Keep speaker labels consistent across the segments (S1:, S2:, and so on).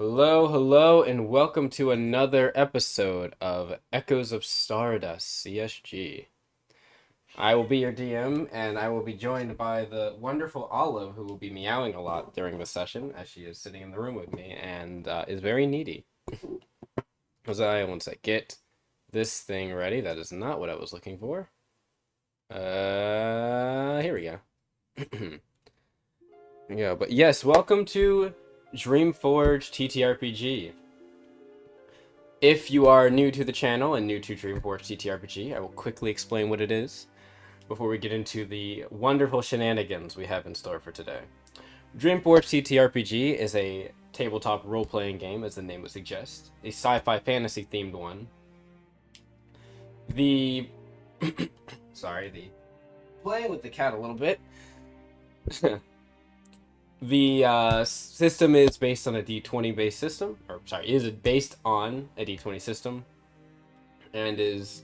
S1: Hello, hello, and welcome to another episode of Echoes of Stardust CSG. I will be your DM, and I will be joined by the wonderful Olive, who will be meowing a lot during the session, as she is sitting in the room with me and is very needy. Once I get this thing ready, that is not what I was looking for. Here we go. Yeah, but yes, welcome to Dream Forge TTRPG. If you are new to the channel and new to Dream Forge TTRPG, I will quickly explain what it is before we get into the wonderful shenanigans we have in store for today. Dream Forge TTRPG is a tabletop role-playing game, as the name would suggest, a sci-fi fantasy themed one. The playing with the cat a little bit. The system is based on a D20 based system, is based on a D20 system, and is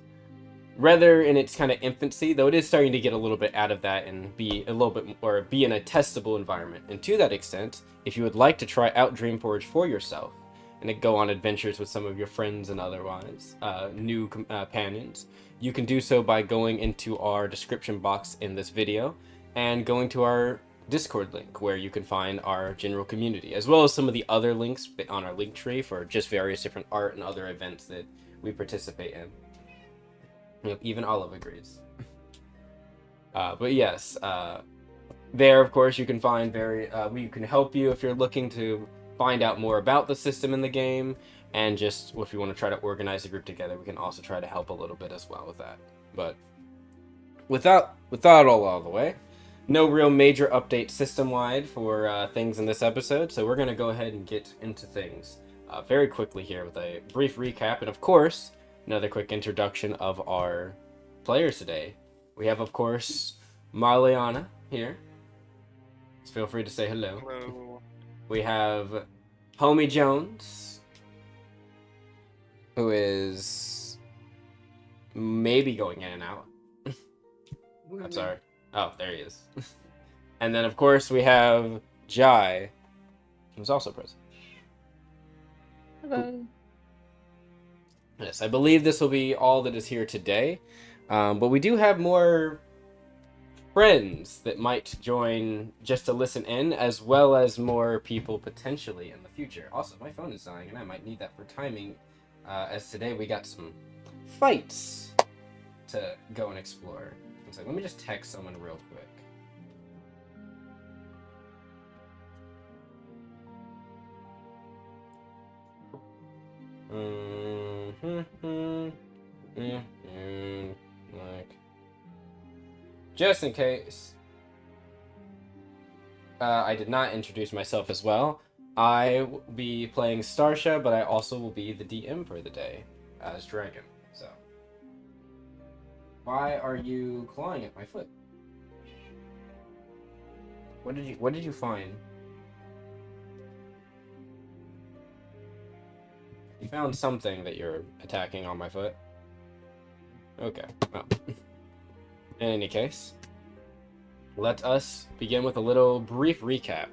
S1: rather in its kind of infancy, though it is starting to get a little bit out of that and be a little bit or be in a testable environment. And to that extent, if you would like to try out Dreamforge for yourself and go on adventures with some of your friends and otherwise new companions, you can do so by going into our description box in this video and going to our Discord link, where you can find our general community, as well as some of the other links on our link tree for just various different art and other events that we participate in. Yep, even Olive agrees. But yes, there, of course, you can find we can help you if you're looking to find out more about the system in the game, and just if you want to try to organize a group together, we can also try to help a little bit as well with that. But without all out of the way, no real major update system-wide for things in this episode, so we're going to go ahead and get into things very quickly here with a brief recap, and of course, another quick introduction of our players today. We have, of course, Marliana here. So feel free to say hello.
S2: Hello.
S1: We have Homie Jones, who is maybe going in and out. I'm sorry. Oh, there he is. And then, of course, we have Jai, who's also present.
S2: Hello.
S1: Yes, I believe this will be all that is here today. But we do have more friends that might join just to listen in, as well as more people potentially in the future. Also, my phone is dying, and I might need that for timing, as today we got some fights to go and explore. So let me just text someone real quick. Like, just in case, I did not introduce myself as well. I will be playing Starsha, but I also will be the DM for the day as Dragon. So, why are you clawing at my foot? What did you find? You found something that you're attacking on my foot. Okay, well. In any case, let us begin with a little brief recap.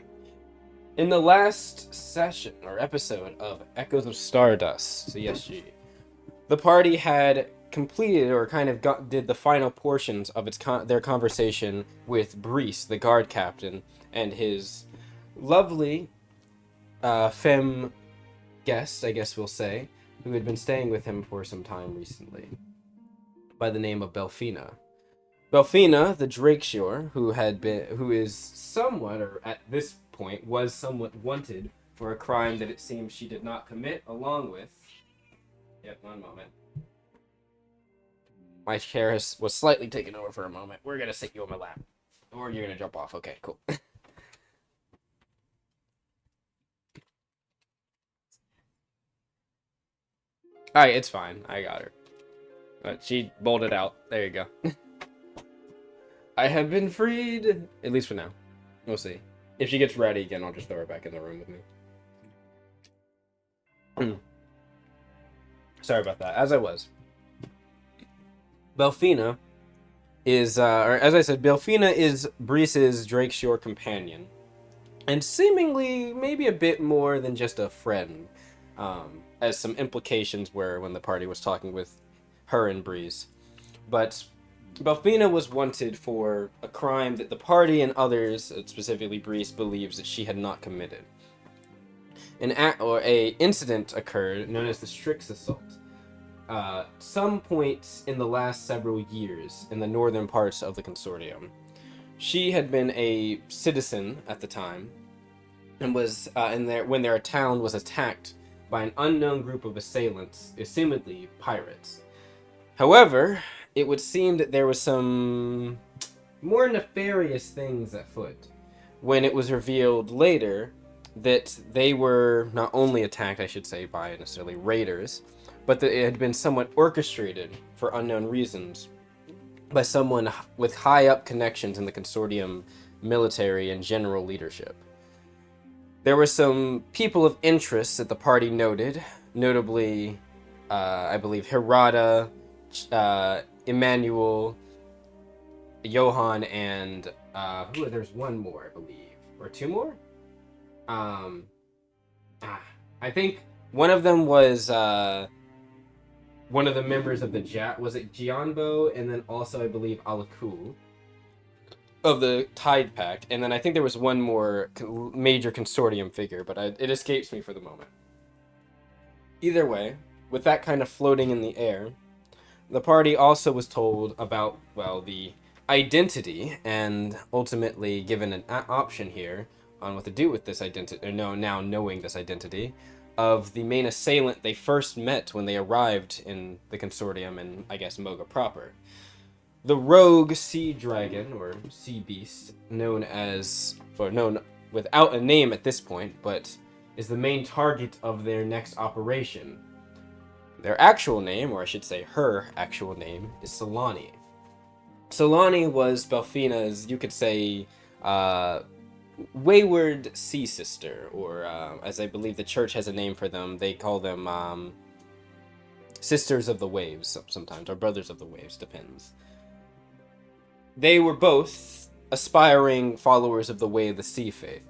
S1: In the last session, or episode of Echoes of Stardust, CSG, the party had completed, or kind of did the final portions of their conversation with Brees, the guard captain, and his lovely femme guest, I guess we'll say, who had been staying with him for some time recently, by the name of Belfina. Belfina, the Drakeshore, who is somewhat, or at this point, was somewhat wanted for a crime that it seems she did not commit, along with... Yep, one moment. My chair was slightly taken over for a moment. We're gonna sit you on my lap. Or you're gonna jump off. Okay, cool. Alright, it's fine. I got her. But she bolted out. There you go. I have been freed! At least for now. We'll see. If she gets ready again, I'll just throw her back in the room with me. Sorry about that. As I was. Belfina is, or as I said, Belfina is Bree's Drakeshore companion. and seemingly maybe a bit more than just a friend, as some implications were when the party was talking with her and Breeze. But Belfina was wanted for a crime that the party and others, specifically Breeze, believes that she had not committed. A incident occurred known as the Strix Assault. Some point in the last several years in the northern parts of the consortium. She had been a citizen at the time, and was when their town was attacked by an unknown group of assailants, assumedly pirates. However, it would seem that there was some more nefarious things afoot when it was revealed later that they were not only attacked, I should say, by necessarily raiders, but that it had been somewhat orchestrated for unknown reasons by someone with high up connections in the consortium military and general leadership. There were some people of interest that the party noted, notably, I believe, Hirata, Emmanuel, Johan, and there's one more, I believe, or two more. I think one of them was one of the members of the was it Gianbo, and then also I believe Alakul of the Tide Pact, and then I think there was one more major consortium figure, but it escapes me for the moment. Either way, with that kind of floating in the air, the party also was told about, well, the identity, and ultimately given an option here on what to do with this identity, or no, now knowing this identity, of the main assailant they first met when they arrived in the consortium and, I guess, Moga proper. The rogue sea dragon, or sea beast, known without a name at this point, but is the main target of their next operation. Their actual name, or I should say her actual name, is Solani. Solani was Belfina's, you could say, wayward sea sister, or as I believe the church has a name for them, they call them sisters of the waves sometimes, or brothers of the waves, depends. They were both aspiring followers of the way of the sea faith.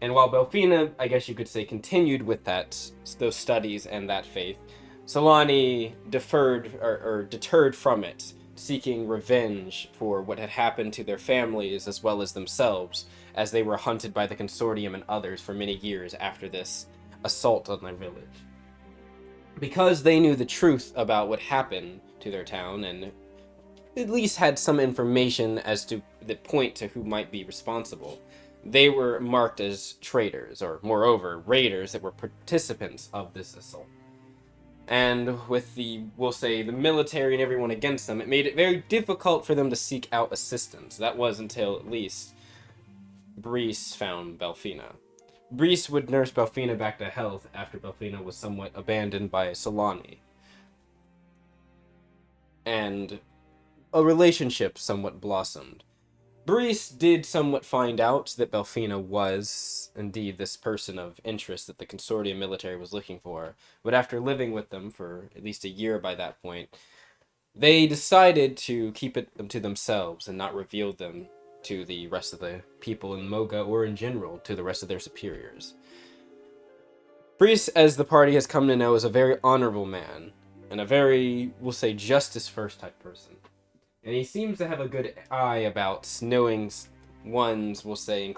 S1: And while Belfina, I guess you could say, continued with those studies and that faith, Solani deterred from it, seeking revenge for what had happened to their families as well as themselves, as they were hunted by the consortium and others for many years after this assault on their village. Because they knew the truth about what happened to their town, and at least had some information as to the point to who might be responsible, they were marked as traitors, or moreover, raiders that were participants of this assault. And with we'll say, the military and everyone against them, it made it very difficult for them to seek out assistance. That was until, at least, Breeze found Belfina. Breeze would nurse Belfina back to health after Belfina was somewhat abandoned by Solani. And a relationship somewhat blossomed. Breeze did somewhat find out that Belfina was indeed this person of interest that the consortium military was looking for, but after living with them for at least a year by that point, they decided to keep it to themselves and not reveal them to the rest of the people in Moga, or in general to the rest of their superiors. Breeze, as the party has come to know, is a very honorable man, and a very, we'll say, justice first type person. And he seems to have a good eye about knowing one's, we'll say,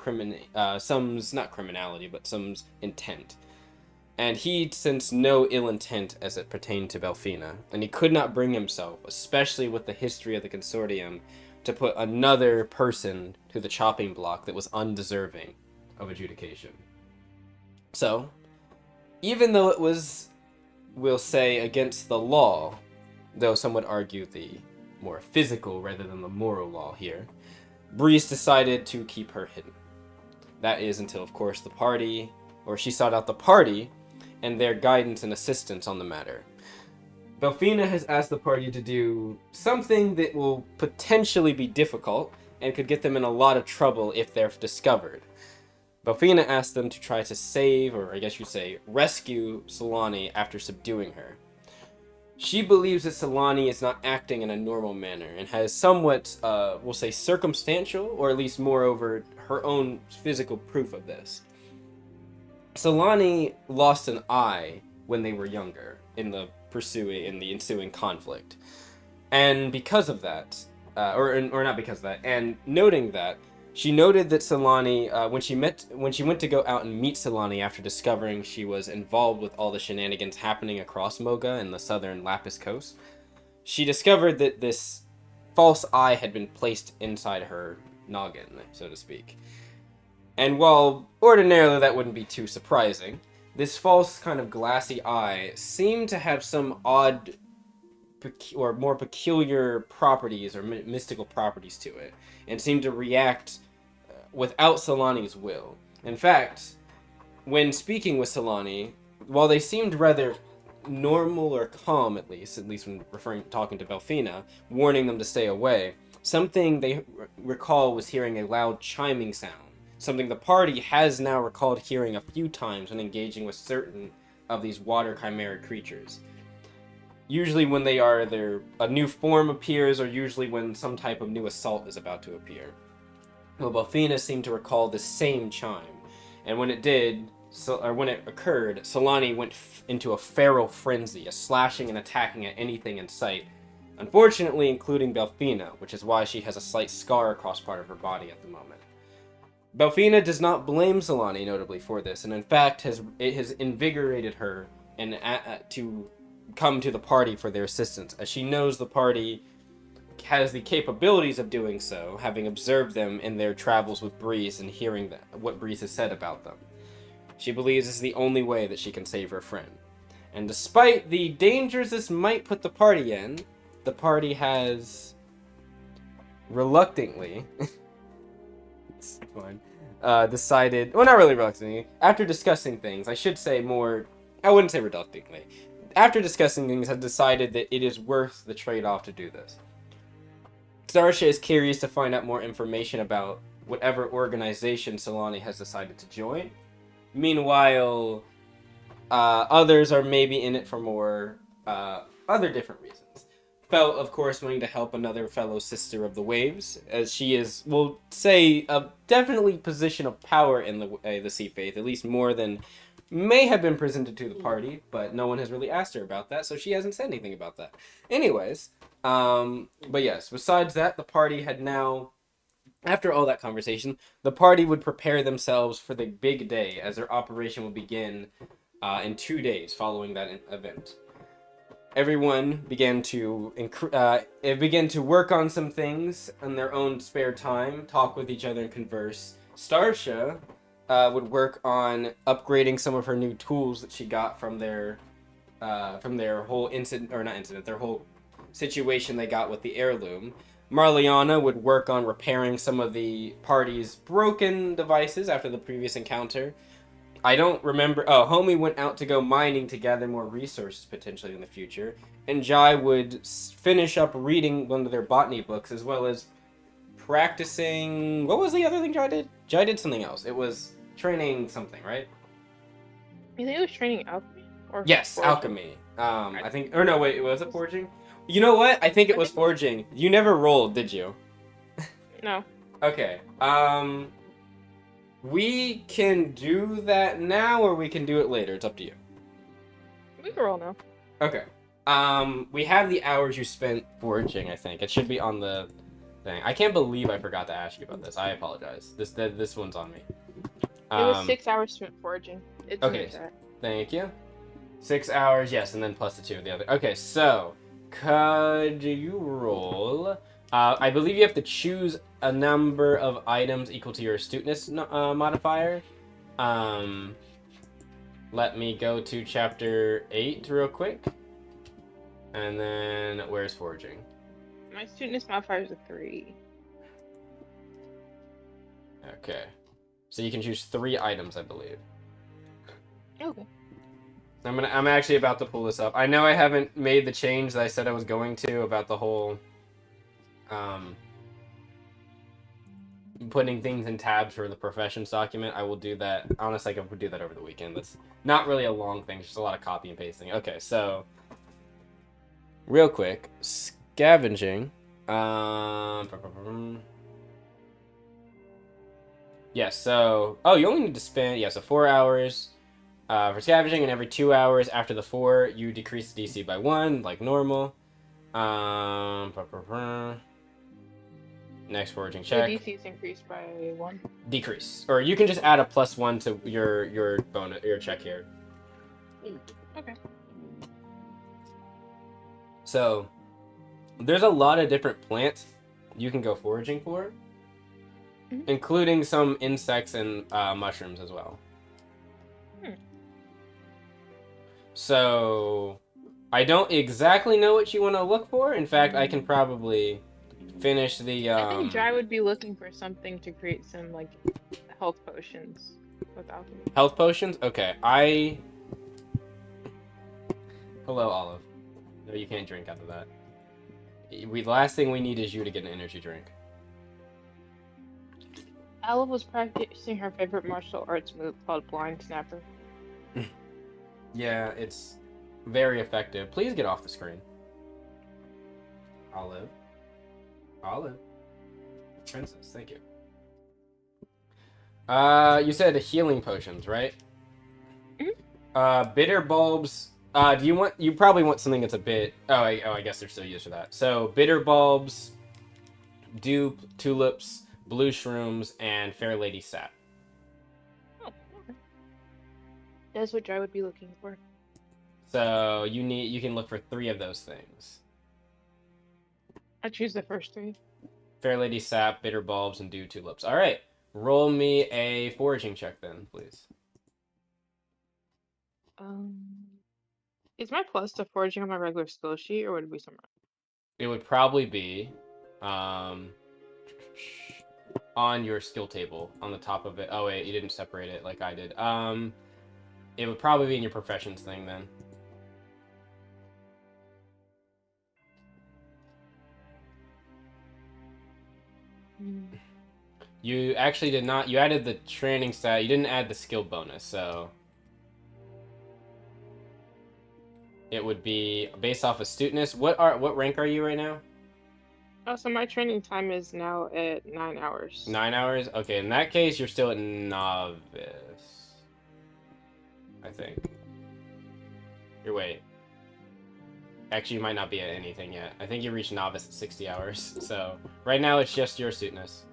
S1: some's, not criminality, but some's intent. And he sensed no ill intent as it pertained to Belfina, and he could not bring himself, especially with the history of the consortium, to put another person to the chopping block that was undeserving of adjudication. So, even though it was, we'll say, against the law, though some would argue the more physical rather than the moral law here, Breeze decided to keep her hidden. That is until, of course, she sought out the party and their guidance and assistance on the matter. Belfina has asked the party to do something that will potentially be difficult and could get them in a lot of trouble if they're discovered. Belfina asked them to try to save, or I guess you'd say, rescue Solani after subduing her. She believes that Solani is not acting in a normal manner and has somewhat, we'll say, circumstantial, or at least moreover, her own physical proof of this. Solani lost an eye when they were younger in the ensuing conflict, and because of that, or not because of that, and noting that, she noted that Solani, when she went to go out and meet Solani after discovering she was involved with all the shenanigans happening across Moga and the southern Lapis coast, she discovered that this false eye had been placed inside her noggin, so to speak. And while ordinarily that wouldn't be too surprising, this false kind of glassy eye seemed to have some odd or more peculiar properties or mystical properties to it, and seemed to react without Solani's will. In fact, when speaking with Solani, while they seemed rather normal or calm, at least when talking to Belfina, warning them to stay away, something they recall was hearing a loud chiming sound, something the party has now recalled hearing a few times when engaging with certain of these Water Chimera creatures. Usually when a new form appears, or usually when some type of new assault is about to appear. Well, Belfina seemed to recall the same chime, and when it occurred, Solani went into a feral frenzy, a slashing and attacking at anything in sight, unfortunately including Belfina, which is why she has a slight scar across part of her body at the moment. Belfina does not blame Solani notably for this, and in fact it has invigorated her and to come to the party for their assistance, as she knows the party has the capabilities of doing so, having observed them in their travels with Breeze and hearing what Breeze has said about them. She believes this is the only way that she can save her friend. And despite the dangers this might put the party in, the party has reluctantly it's fine, decided, well, not really reluctantly, after discussing things, I wouldn't say reluctantly, after discussing things, has decided that it is worth the trade-off to do this. Starsha is curious to find out more information about whatever organization Solani has decided to join. Meanwhile, others are maybe in it for more other different reasons. Felt, of course, wanting to help another fellow sister of the waves, as she is, we'll say, a definitely position of power in the Sea Faith, at least more than may have been presented to the party, but no one has really asked her about that, so she hasn't said anything about that. Anyways, but yes, besides that, the party had now, after all that conversation, the party would prepare themselves for the big day, as their operation will begin in 2 days following that event. Everyone began to work on some things in their own spare time, talk with each other and converse. Starsha would work on upgrading some of her new tools that she got from their whole their whole situation they got with the heirloom. Marliana would work on repairing some of the party's broken devices after the previous encounter. I don't remember. Oh, Homie went out to go mining to gather more resources potentially in the future. And Jai would finish up reading one of their botany books, as well as practicing. What was the other thing Jai did? Jai did something else. It was training something, right?
S2: You think it was training alchemy? Or
S1: yes,
S2: forging?
S1: alchemy. I think. Or no, wait. Was it forging? You know what? I think it was forging. You never rolled, did you?
S2: No.
S1: Okay. We can do that now, or we can do it later. It's up to you.
S2: We can roll now.
S1: Okay. We have the hours you spent foraging, I think. It should be on the thing. I can't believe I forgot to ask you about this. I apologize. This one's on me.
S2: It was 6 hours spent foraging. It's
S1: okay. Thank you. 6 hours, yes, and then plus the 2 of the other. Okay, so could you roll? I believe you have to choose a number of items equal to your astuteness modifier. Let me go to chapter 8 real quick. And then, where's foraging?
S2: My astuteness modifier is a 3.
S1: Okay. So you can choose 3 items, I believe.
S2: Okay.
S1: I'm actually about to pull this up. I know I haven't made the change that I said I was going to about the whole putting things in tabs for the professions document. I will do that. Honestly, I could do that over the weekend. That's not really a long thing. It's just a lot of copy and pasting. Okay, so real quick, scavenging. Yes. So, oh, you only need to spend so 4 hours for scavenging, and every 2 hours after the 4, you decrease the DC by 1, like normal. Um, Next foraging
S2: The
S1: check.
S2: DC is increased by 1.
S1: Decrease, or you can just add a +1 to your bonus, your check here.
S2: Okay.
S1: So there's a lot of different plants you can go foraging for,
S2: Mhm.
S1: including some insects and mushrooms as well.
S2: Hmm.
S1: So I don't exactly know what you want to look for. In fact, I can probably finish the
S2: I think Dry would be looking for something to create some like health potions with alchemy.
S1: health potions. Okay, hello, Olive. No, you can't drink out of that. The last thing we need is you to get an energy drink.
S2: Olive was practicing her favorite martial arts move called Blind Snapper.
S1: Yeah, it's very effective. Please get off the screen. Olive. Olive. Princess, thank you. You said healing potions, right? Bitter bulbs. Do you want? You probably want something that's a bit. I guess they're still used for that. So bitter bulbs, dew tulips, blue shrooms, and fair lady sap.
S2: Oh, okay. That's what Dry would be looking for.
S1: So you can look for 3 of those things.
S2: I choose the first 3.
S1: Fair lady sap, bitter bulbs, and dew tulips. All right. Roll me a foraging check then, please.
S2: Um, is my plus to foraging on my regular skill sheet, or would it be somewhere?
S1: It would probably be um, on your skill table on the top of it. Oh wait, you didn't separate it like I did. It would probably be in your professions thing then. You actually did not. You added the training stat. You didn't add the skill bonus, so it would be based off astuteness. What rank are you right now?
S2: Oh, so my training time is now at 9 hours.
S1: 9 hours. Okay, in that case, you're still at novice. I think. Your wait. Actually, you might not be at anything yet. I think you reached novice at 60 hours. So right now, it's just your astuteness.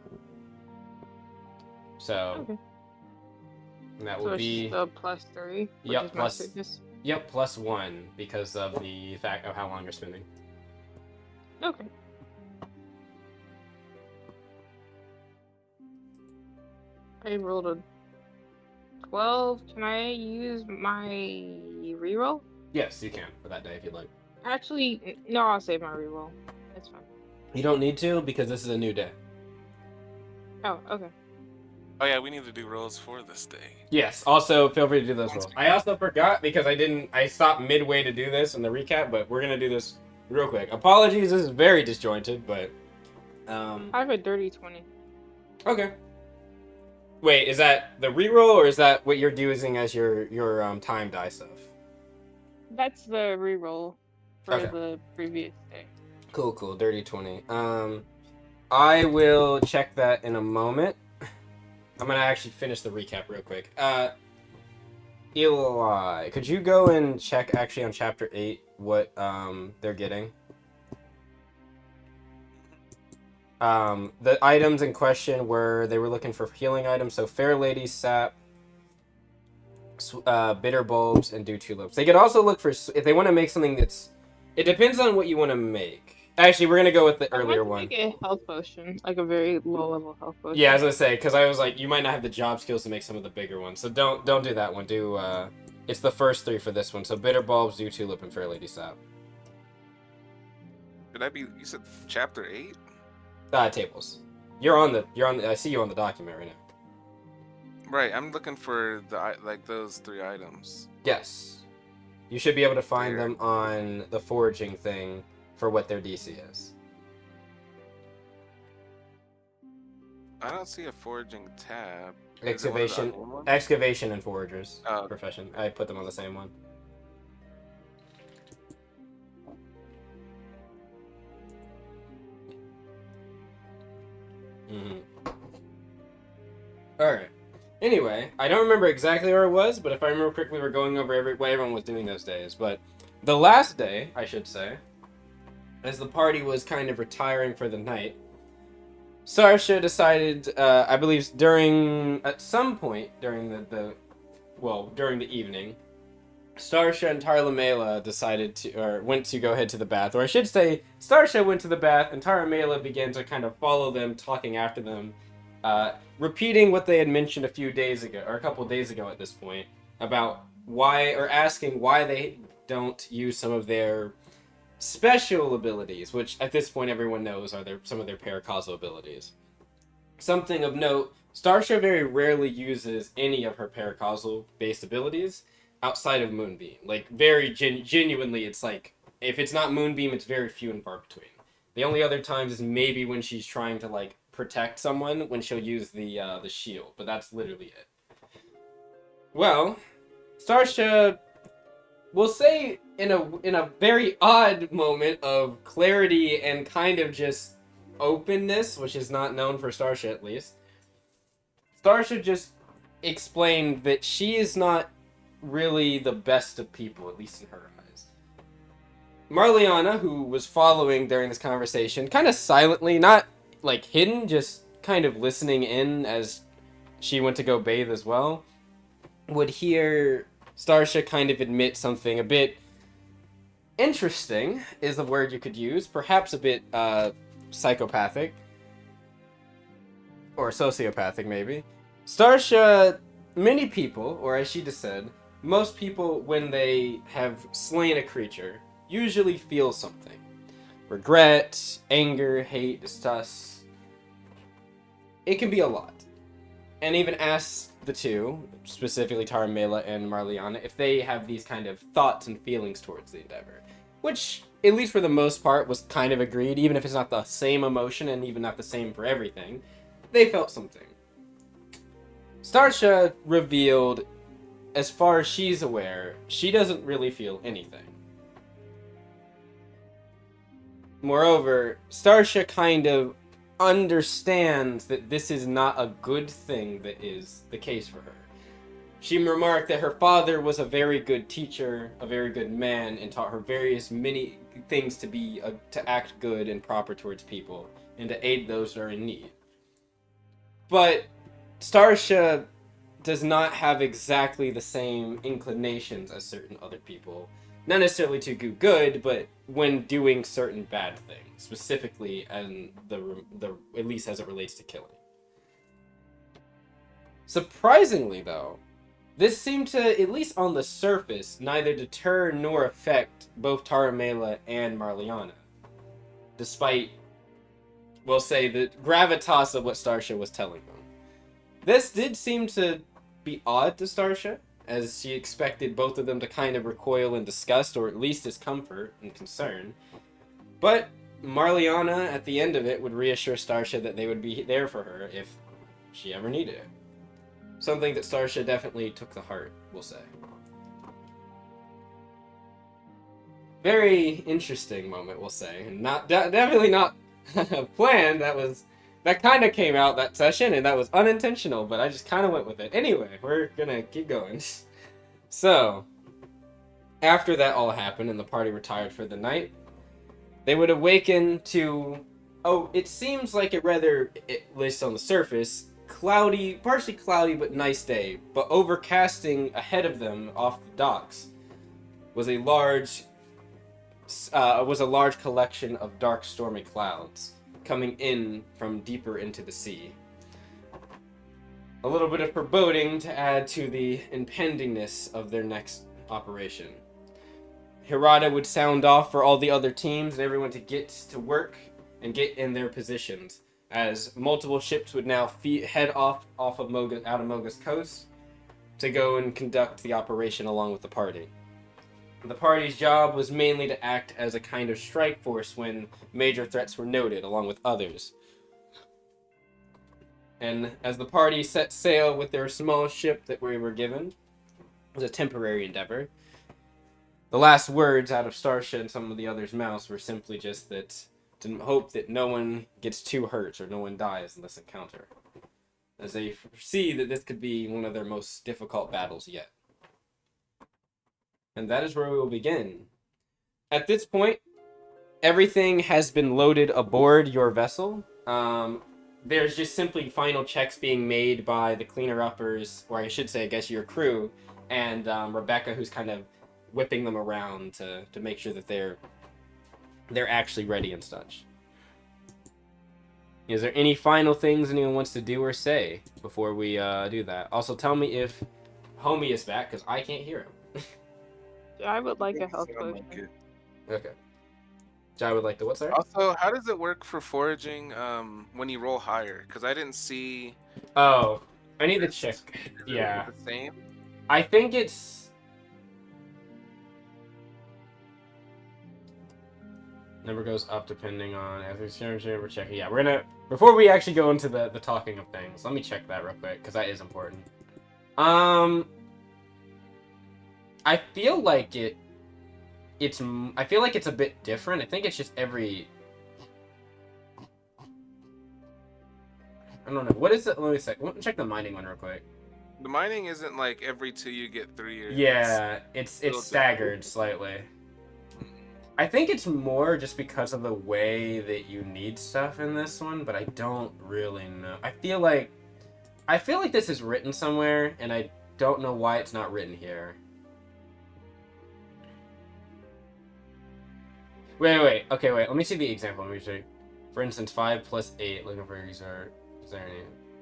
S1: So
S2: Okay.
S1: that
S2: So
S1: will
S2: it's just
S1: be
S2: the +3, which
S1: yep
S2: is my
S1: plus
S2: sweetness.
S1: yep +1 because of the fact of how long you're spending.
S2: Okay. I rolled a 12. Can I use my reroll?
S1: Yes, you can for that day if you'd like.
S2: Actually, no, I'll save my reroll. That's fine.
S1: You don't need to because this is a new day.
S2: Oh, okay.
S3: Oh yeah, we need to do rolls for this day.
S1: Yes. Also, feel free to do those rolls. I also forgot because I stopped midway to do this in the recap, but we're gonna do this real quick. Apologies, this is very disjointed, but
S2: I have a dirty 20.
S1: okay. Wait, is that the reroll or is that what you're using as your time die stuff?
S2: That's the reroll for
S1: Okay.
S2: the previous day.
S1: Cool. Dirty 20. I will check that in a moment. I'm gonna actually finish the recap real quick. Eli, could you go and check actually on chapter 8 what they're getting? The items in question were they were looking for healing items, so Fair Lady Sap, bitter bulbs, and dew tulips. They could also look for if they want to make something that's. It depends on what you want to make. Actually, we're gonna go with the
S2: I want
S1: earlier
S2: to
S1: one.
S2: make a health potion, like a very low level health potion.
S1: Yeah, I was gonna say because I was like, you might not have the job skills to make some of the bigger ones, so don't do that one. Do it's the first 3 for this one. So bitter bulbs, dew tulip, and Fair Lady Sap.
S3: Should I be? You said chapter 8?
S1: Tables. You're on the. I see you on the document right now.
S3: Right. I'm looking for those 3 items.
S1: Yes. You should be able to find
S3: There.
S1: them on the foraging thing for what their DC is.
S3: I don't see a foraging tab.
S1: Excavation,
S3: Is it one of the ones?
S1: excavation, and foragers
S3: Oh.
S1: profession. I put them on the same one. Alright. Anyway, I don't remember exactly where it was, but if I remember correctly, we were going over what everyone was doing those days. But the last day, I should say, as the party was kind of retiring for the night, Sarsha decided, I believe, at some point during during the evening, Starsha and Tarlamela went to go head to the bath. Or I should say, Starsha went to the bath, and Tarlamela began to kind of follow them, talking after them, repeating what they had mentioned a few days ago, or a couple of days ago at this point, about asking why they don't use some of their special abilities, which at this point everyone knows are some of their paracausal abilities. Something of note, Starsha very rarely uses any of her paracausal-based abilities outside of Moonbeam. Like, very genuinely, it's like, if it's not Moonbeam, it's very few and far between. The only other times is maybe when she's trying to, like, protect someone, when she'll use the shield, but that's literally it. Well, Starsha, we'll say in a very odd moment of clarity and kind of just openness, which is not known for Starsha at least, Starsha just explained that she is not really the best of people, at least in her eyes. Marliana, who was following during this conversation, kind of silently, not like hidden, just kind of listening in as she went to go bathe as well, would hear Starsha kind of admit something a bit interesting, is the word you could use, perhaps a bit psychopathic, or sociopathic maybe. Starsha, many people, or as she just said, most people, when they have slain a creature, usually feel something. Regret, anger, hate, disgust. It can be a lot. And even ask the two, specifically Taramela and Marliana, if they have these kind of thoughts and feelings towards the endeavor. Which, at least for the most part, was kind of agreed, even if it's not the same emotion and even not the same for everything. They felt something. Starsha revealed, as far as she's aware, she doesn't really feel anything. Moreover, Starsha kind of understands that this is not a good thing that is the case for her. She remarked that her father was a very good teacher, a very good man, and taught her many things to act good and proper towards people, and to aid those that are in need. But Starsha does not have exactly the same inclinations as certain other people. Not necessarily to do good, but when doing certain bad things, specifically and at least as it relates to killing. Surprisingly, though, this seemed to, at least on the surface, neither deter nor affect both Taramela and Marliana, despite, we'll say, the gravitas of what Starsha was telling them. This did seem to be odd to Starsha, as she expected both of them to kind of recoil in disgust, or at least discomfort and concern. But Marliana, at the end of it, would reassure Starsha that they would be there for her if she ever needed it. Something that Starsha definitely took to heart, we'll say. Very interesting moment, we'll say. And definitely not planned. That kind of came out that session, and that was unintentional, but I just kind of went with it. Anyway, we're gonna keep going. So, after that all happened and the party retired for the night, they would awaken to, it seems like at least on the surface, partially cloudy but nice day, but overcasting ahead of them off the docks was a large collection of dark stormy clouds coming in from deeper into the sea. A little bit of foreboding to add to the impendingness of their next operation. Hirata would sound off for all the other teams and everyone to get to work and get in their positions, as multiple ships would now head off of out of Moga's coast to go and conduct the operation along with the party. The party's job was mainly to act as a kind of strike force when major threats were noted, along with others. And as the party set sail with their small ship that we were given, it was a temporary endeavor. The last words out of Starsha and some of the others' mouths were simply just that, to hope that no one gets too hurt or no one dies in this encounter. as they foresee that this could be one of their most difficult battles yet. And that is where we will begin. At this point, everything has been loaded aboard your vessel. There's just simply final checks being made by the cleaner-uppers, or I should say, I guess, your crew, and Rebecca, who's kind of whipping them around to make sure that they're actually ready and such. Is there any final things anyone wants to do or say before we do that? Also, tell me if Homie is back, because I can't hear him.
S2: I would like a health
S3: Sound like
S2: potion.
S3: it.
S1: Okay. Jai would like to what, sorry?
S3: Also, how does it work for foraging when you roll higher? Because I didn't see.
S1: Oh, I need to
S3: Is
S1: check.
S3: it
S1: Yeah.
S3: the same?
S1: I think it's... Number goes up depending on... We're checking. Yeah, we're gonna... Before we actually go into the talking of things, let me check that real quick, because that is important. I feel like I feel like it's a bit different. I think it's just every... I don't know. What is it? Let me check the mining one real quick.
S3: The mining isn't like every 2 you get 3 or...
S1: Yeah, it's staggered slightly. I think it's more just because of the way that you need stuff in this one, but I don't really know. I feel like this is written somewhere, and I don't know why it's not written here. Wait. Okay, wait. Let me see the example. Let me see. For instance, 5 plus 8. Looking for Exor. Is there any?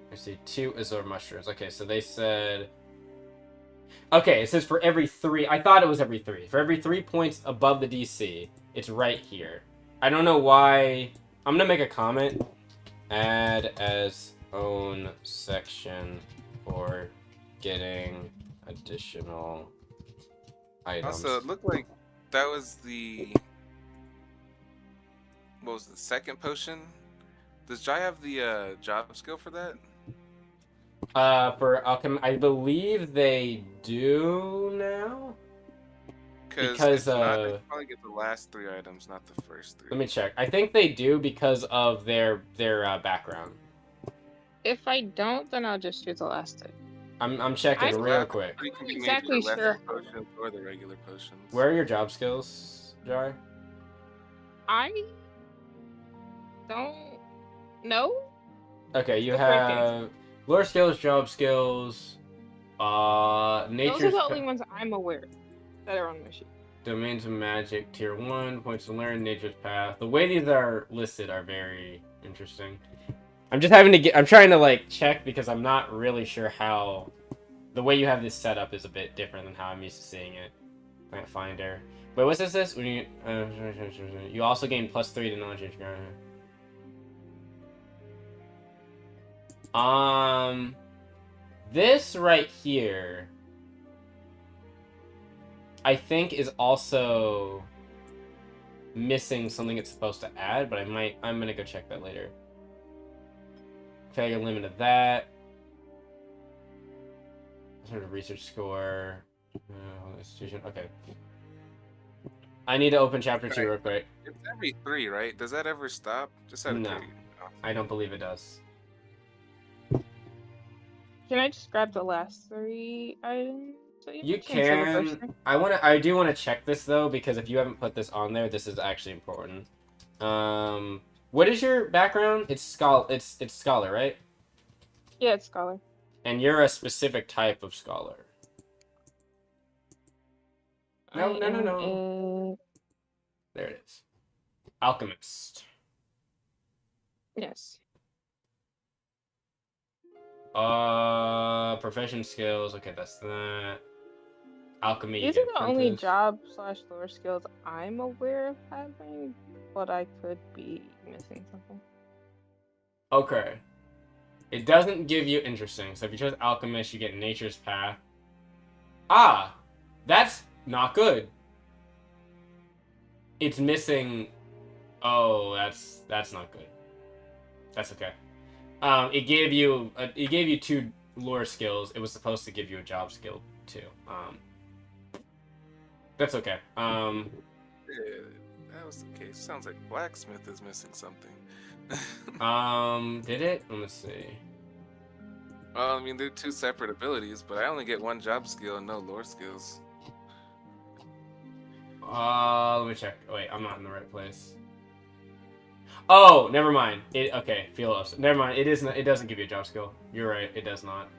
S1: I see 2 Azor mushrooms. Okay, so they said. Okay, it says for every 3. I thought it was every 3. For every 3 points above the DC, it's right here. I don't know why. I'm gonna make a comment. Add as own section for getting additional items.
S3: Also, it looked like that was the... What was the second potion? Does Jai have the job skill for that?
S1: For alchemy, I believe they do now. Because
S3: if not, they probably get the last 3 items, not the first 3.
S1: let me check. I think they do because of their background.
S2: If I don't, then I'll just choose the last two.
S1: I'm checking
S2: I'm
S1: real
S3: Last
S1: quick.
S3: 3 can be
S2: exactly
S3: made for
S2: sure.
S3: lesser potions or the regular potions.
S1: Where are your job skills, Jar?
S2: I don't know.
S1: Okay, you
S2: That's right there.
S1: have lore skills, job skills,
S2: Those are
S1: nature's
S2: the only ones I'm aware of that are on my sheet.
S1: domains of magic, tier 1, points to learn, nature's path. The way these are listed are very interesting. I'm trying to like check because I'm not really sure how the way you have this set up is a bit different than how I'm used to seeing it. Plant finder. Wait, what's this? When you also gain +3 to knowledge. This right here, I think is also missing something it's supposed to add, but I'm gonna go check that later. Failure limit of that. Sort of research score. Institution. Okay. I need to open chapter 2 real quick.
S3: It's every 3, right? Does that ever stop? Just out of
S1: No.
S3: curiosity.
S1: I don't believe it does.
S2: Can I just grab the last 3 items? So
S1: You
S2: instead of the first
S1: can.
S2: 3?
S1: I do want to check this though, because if you haven't put this on there, this is actually important. What is your background? It's scholar, right?
S2: Yeah, it's scholar.
S1: And you're a specific type of scholar. No. There it is. Alchemist.
S2: Yes.
S1: Profession skills. Okay, that's that. Alchemy.
S2: These are the only job/lore skills I'm aware of having, but I could be missing something.
S1: Okay. It doesn't give you interesting. So if you chose alchemist, you get nature's path. Ah, that's not good. It's missing. Oh, that's not good. That's okay. It gave you 2 lore skills. It was supposed to give you a job skill too. That's okay.
S3: Yeah, that was the case. Sounds like blacksmith is missing something.
S1: Did it? Let me see.
S3: Well, I mean, they're two separate abilities, but I only get one job skill and no lore skills.
S1: Let me check. Wait, I'm not in the right place. Oh, never mind. Okay, Philos. Never mind. It isn't. It doesn't give you a job skill. You're right. It does not.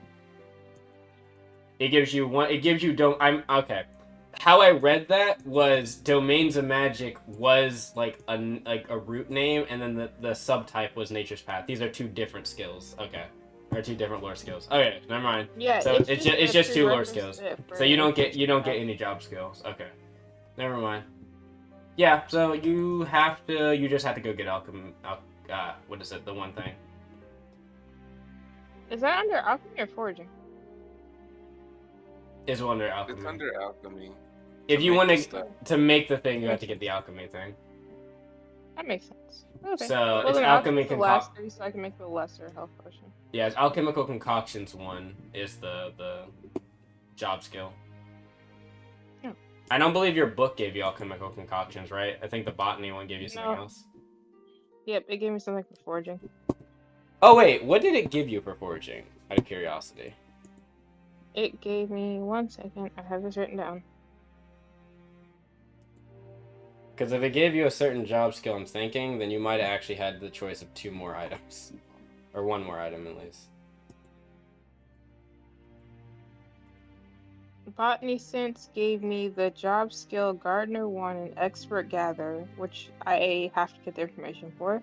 S1: It gives you one. It gives you don't. I'm okay. How I read that was Domains of Magic was like a root name, and then the subtype was Nature's Path. These are two different skills. Okay, or two different lore skills. Okay, never mind.
S2: Yeah,
S1: So it's just two lore skills. So you don't get any job skills. Okay, never mind. Yeah, so you just have to go get what is it? The one thing.
S2: Is that under alchemy or foraging?
S1: Is under alchemy.
S3: It's under alchemy.
S1: If you want
S3: stuff.
S1: to make the thing, you have to get the alchemy thing.
S2: That makes sense. Okay.
S1: So
S2: well,
S1: it's
S2: then
S1: alchemy
S2: the last 3 so I can make the lesser health potion.
S1: Yeah, it's alchemical concoctions 1 is the job skill.
S2: Yeah.
S1: I don't believe your book gave you alchemical concoctions, right? I think the botany one gave you something else.
S2: Yep, it gave me something for foraging.
S1: Oh wait, what did it give you for foraging? Out of curiosity.
S2: It gave me 1 second. I have this written down.
S1: Because if it gave you a certain job skill, I'm thinking, then you might have actually had the choice of 2 more items. Or 1 more item, at least.
S2: Botany Sense gave me the job skill Gardener 1 and Expert Gatherer, which I have to get the information for.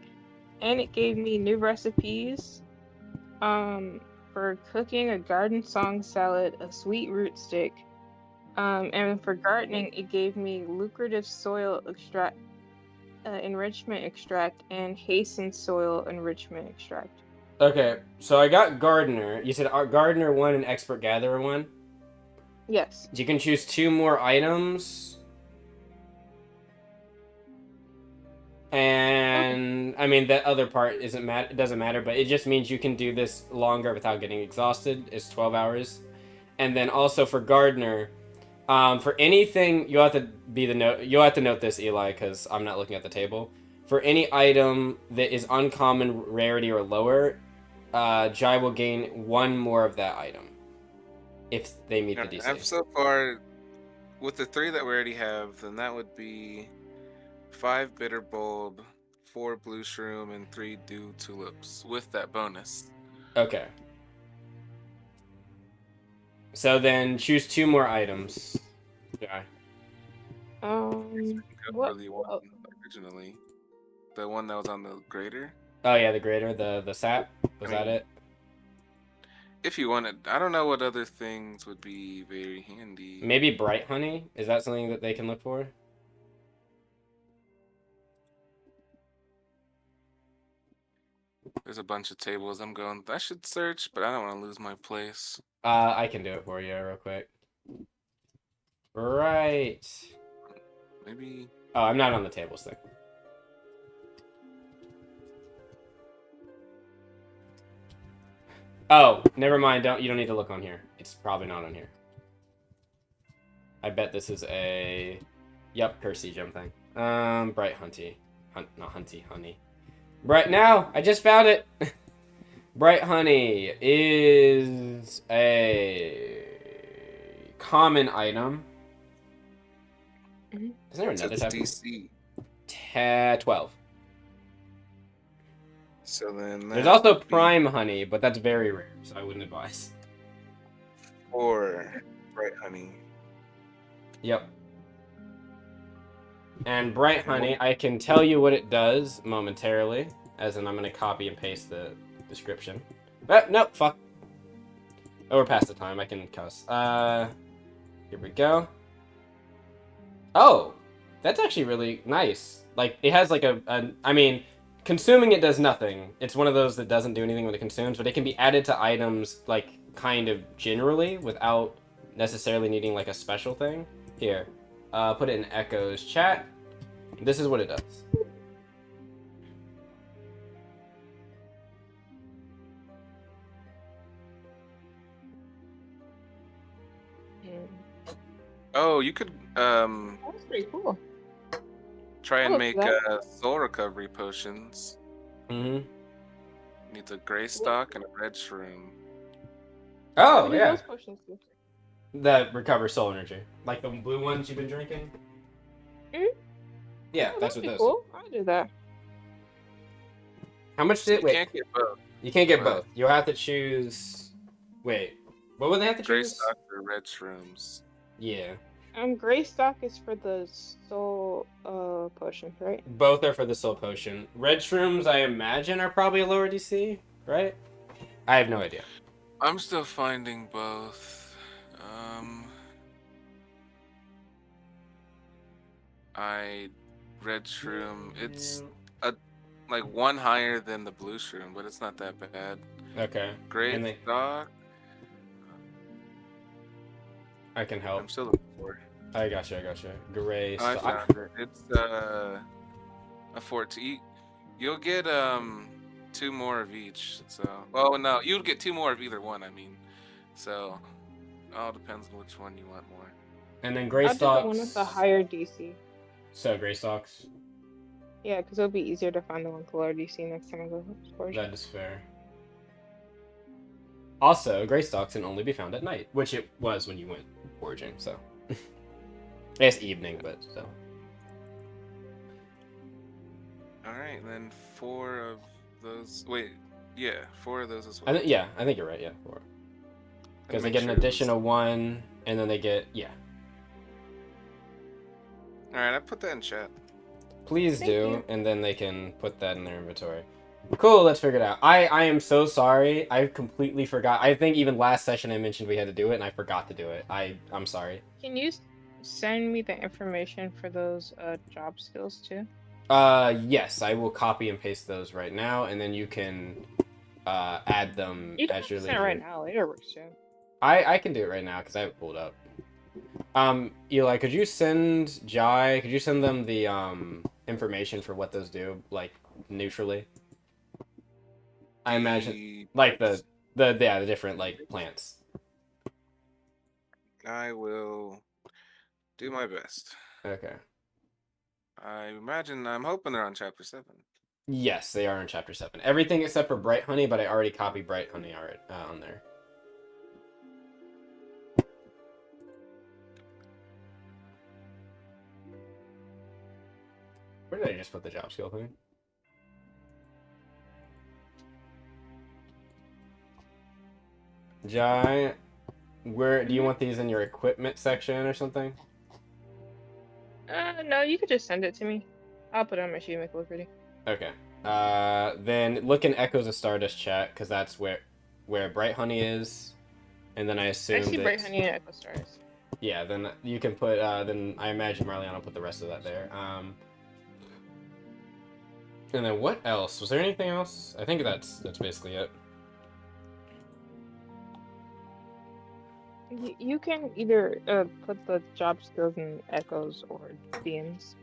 S2: And it gave me new recipes for cooking a garden song salad, a sweet root stick. And for gardening, it gave me lucrative soil extract, enrichment extract, and hastened soil enrichment extract.
S1: Okay, so I got Gardener. You said Gardener 1 and Expert Gatherer 1?
S2: Yes.
S1: You can choose 2 more items. And I mean that other part it doesn't matter, but it just means you can do this longer without getting exhausted. It's 12 hours. And then also for Gardener, for anything you'll have to note this, Eli, because I'm not looking at the table. For any item that is uncommon, rarity, or lower, Jai will gain 1 more of that item if they meet the DC.
S3: So far, with the 3 that we already have, then that would be 5 bitter bulb, 4 blue shroom, and 3 dew tulips with that bonus.
S1: Okay. So then choose 2 more items. Yeah.
S2: What?
S3: The one originally, the one that was on the grater.
S1: Oh yeah, the grater, the sap. Was that it?
S3: If you wanted, I don't know what other things would be very handy.
S1: Maybe bright honey. Is that something that they can look for?
S3: There's a bunch of tables I'm going. I should search, but I don't want to lose my place.
S1: I can do it for you real quick. Right.
S3: Maybe.
S1: Oh, I'm not on the tables thing. Oh, never mind. You don't need to look on here. It's probably not on here. I bet this is a. Yep, Percy gem thing. Bright Hunty. Not Hunty, honey. Bright now! I just found it! Bright Honey is a common item.
S2: Mm-hmm.
S1: Is there another type?
S3: DC
S1: 12.
S3: So then
S1: there's also prime honey, but that's very rare, so I wouldn't advise.
S3: 4 bright honey.
S1: Yep. And bright honey, I can tell you what it does momentarily, as in I'm going to copy and paste the description. But no, fuck. Oh, we're past the time. I can cuss. Here we go. Oh, that's actually really nice. Like, it has like I mean, consuming it does nothing. It's one of those that doesn't do anything when it consumes, but it can be added to items, like, kind of generally, without necessarily needing, like, a special thing. Here, put it in Echo's chat. This is what it does.
S3: Oh, you could
S2: That's pretty cool.
S3: try and make soul recovery potions.
S1: Mm-hmm.
S3: Needs a gray stock and a red shroom.
S2: What
S1: Oh
S2: do
S1: yeah,
S2: those potions do?
S1: that recovers soul energy, like the blue ones you've been drinking.
S2: Mm?
S1: Yeah,
S2: Oh,
S1: that's
S2: that'd
S1: what
S2: be
S1: those do.
S2: cool. I'll do that.
S1: How much
S3: So
S1: did
S3: you
S1: wait?
S3: can't get both.
S1: You can't get
S3: But
S1: both. You'll have to choose. Wait, what would they have to
S3: gray
S1: choose?
S3: stock or red shrooms.
S1: Yeah,
S2: Gray stock is for the soul potions, right?
S1: both are for the soul potion. Red shrooms, I imagine, are probably a lower DC, right? I have no idea.
S3: I'm still finding both. Um, I red shroom. It's a like one higher than the blue shroom, but it's not that bad.
S1: Okay,
S3: Gray
S1: and they,
S3: stock.
S1: I can help.
S3: I'm still looking for.
S1: I gotcha. Gray
S3: Oh, I
S1: stock.
S3: found it. It's a 14. You'll get 2 more of each. So, well, no, you'll get 2 more of either one. I mean, so all depends on which one you want more.
S1: And then gray
S2: I'll do the one with the
S1: stocks.
S2: higher DC.
S1: So gray stocks.
S2: Yeah, because it'll be easier to find the one with lower DC next time I go forge.
S1: That is fair. Also, gray stocks can only be found at night, which it was when you went foraging. So it's evening, but still.
S3: All right, then 4 of those. Wait, yeah, 4 of those as well.
S1: Yeah, I think you're right. Yeah, four. Because they get an additional one, and then they get
S3: All right, I put that in chat.
S1: Please
S2: Thank
S1: do,
S2: you.
S1: and then they can put that in their inventory. Cool, let's figure it out. I am so sorry. I completely forgot. I think even last session I mentioned we had to do it, and I forgot to do it. I'm sorry.
S2: Can you send me the information for those job skills too?
S1: Yes, I will copy and paste those right now, and then you can add them
S2: You don't
S1: at
S2: have
S1: your
S2: to send it
S1: leisure.
S2: right now. Later works too.
S1: I can do it right now because I have it pulled up. Eli, could you send Jai? Could you send them the information for what those do, like neutrally? I imagine like the different like plants.
S3: I will do my best.
S1: Okay.
S3: I'm hoping they're on chapter 7.
S1: Yes, they are in chapter 7. Everything except for Bright Honey, but I already copied Bright Honey on there. Where did I just put the job skill thing? Jai, where do you want these in your equipment section or something?
S2: No, you could just send it to me. I'll put it on my sheet and make it look pretty.
S1: Okay. Then look in Echoes of Stardust chat, because that's where Bright Honey is. And then I assume
S2: I see Bright Honey and Echo Stars.
S1: Yeah, then you can put, then I imagine Marliana will put the rest of that there. And then what else? Was there anything else? I think that's basically it.
S2: You can either put the job skills in Echoes or DMs.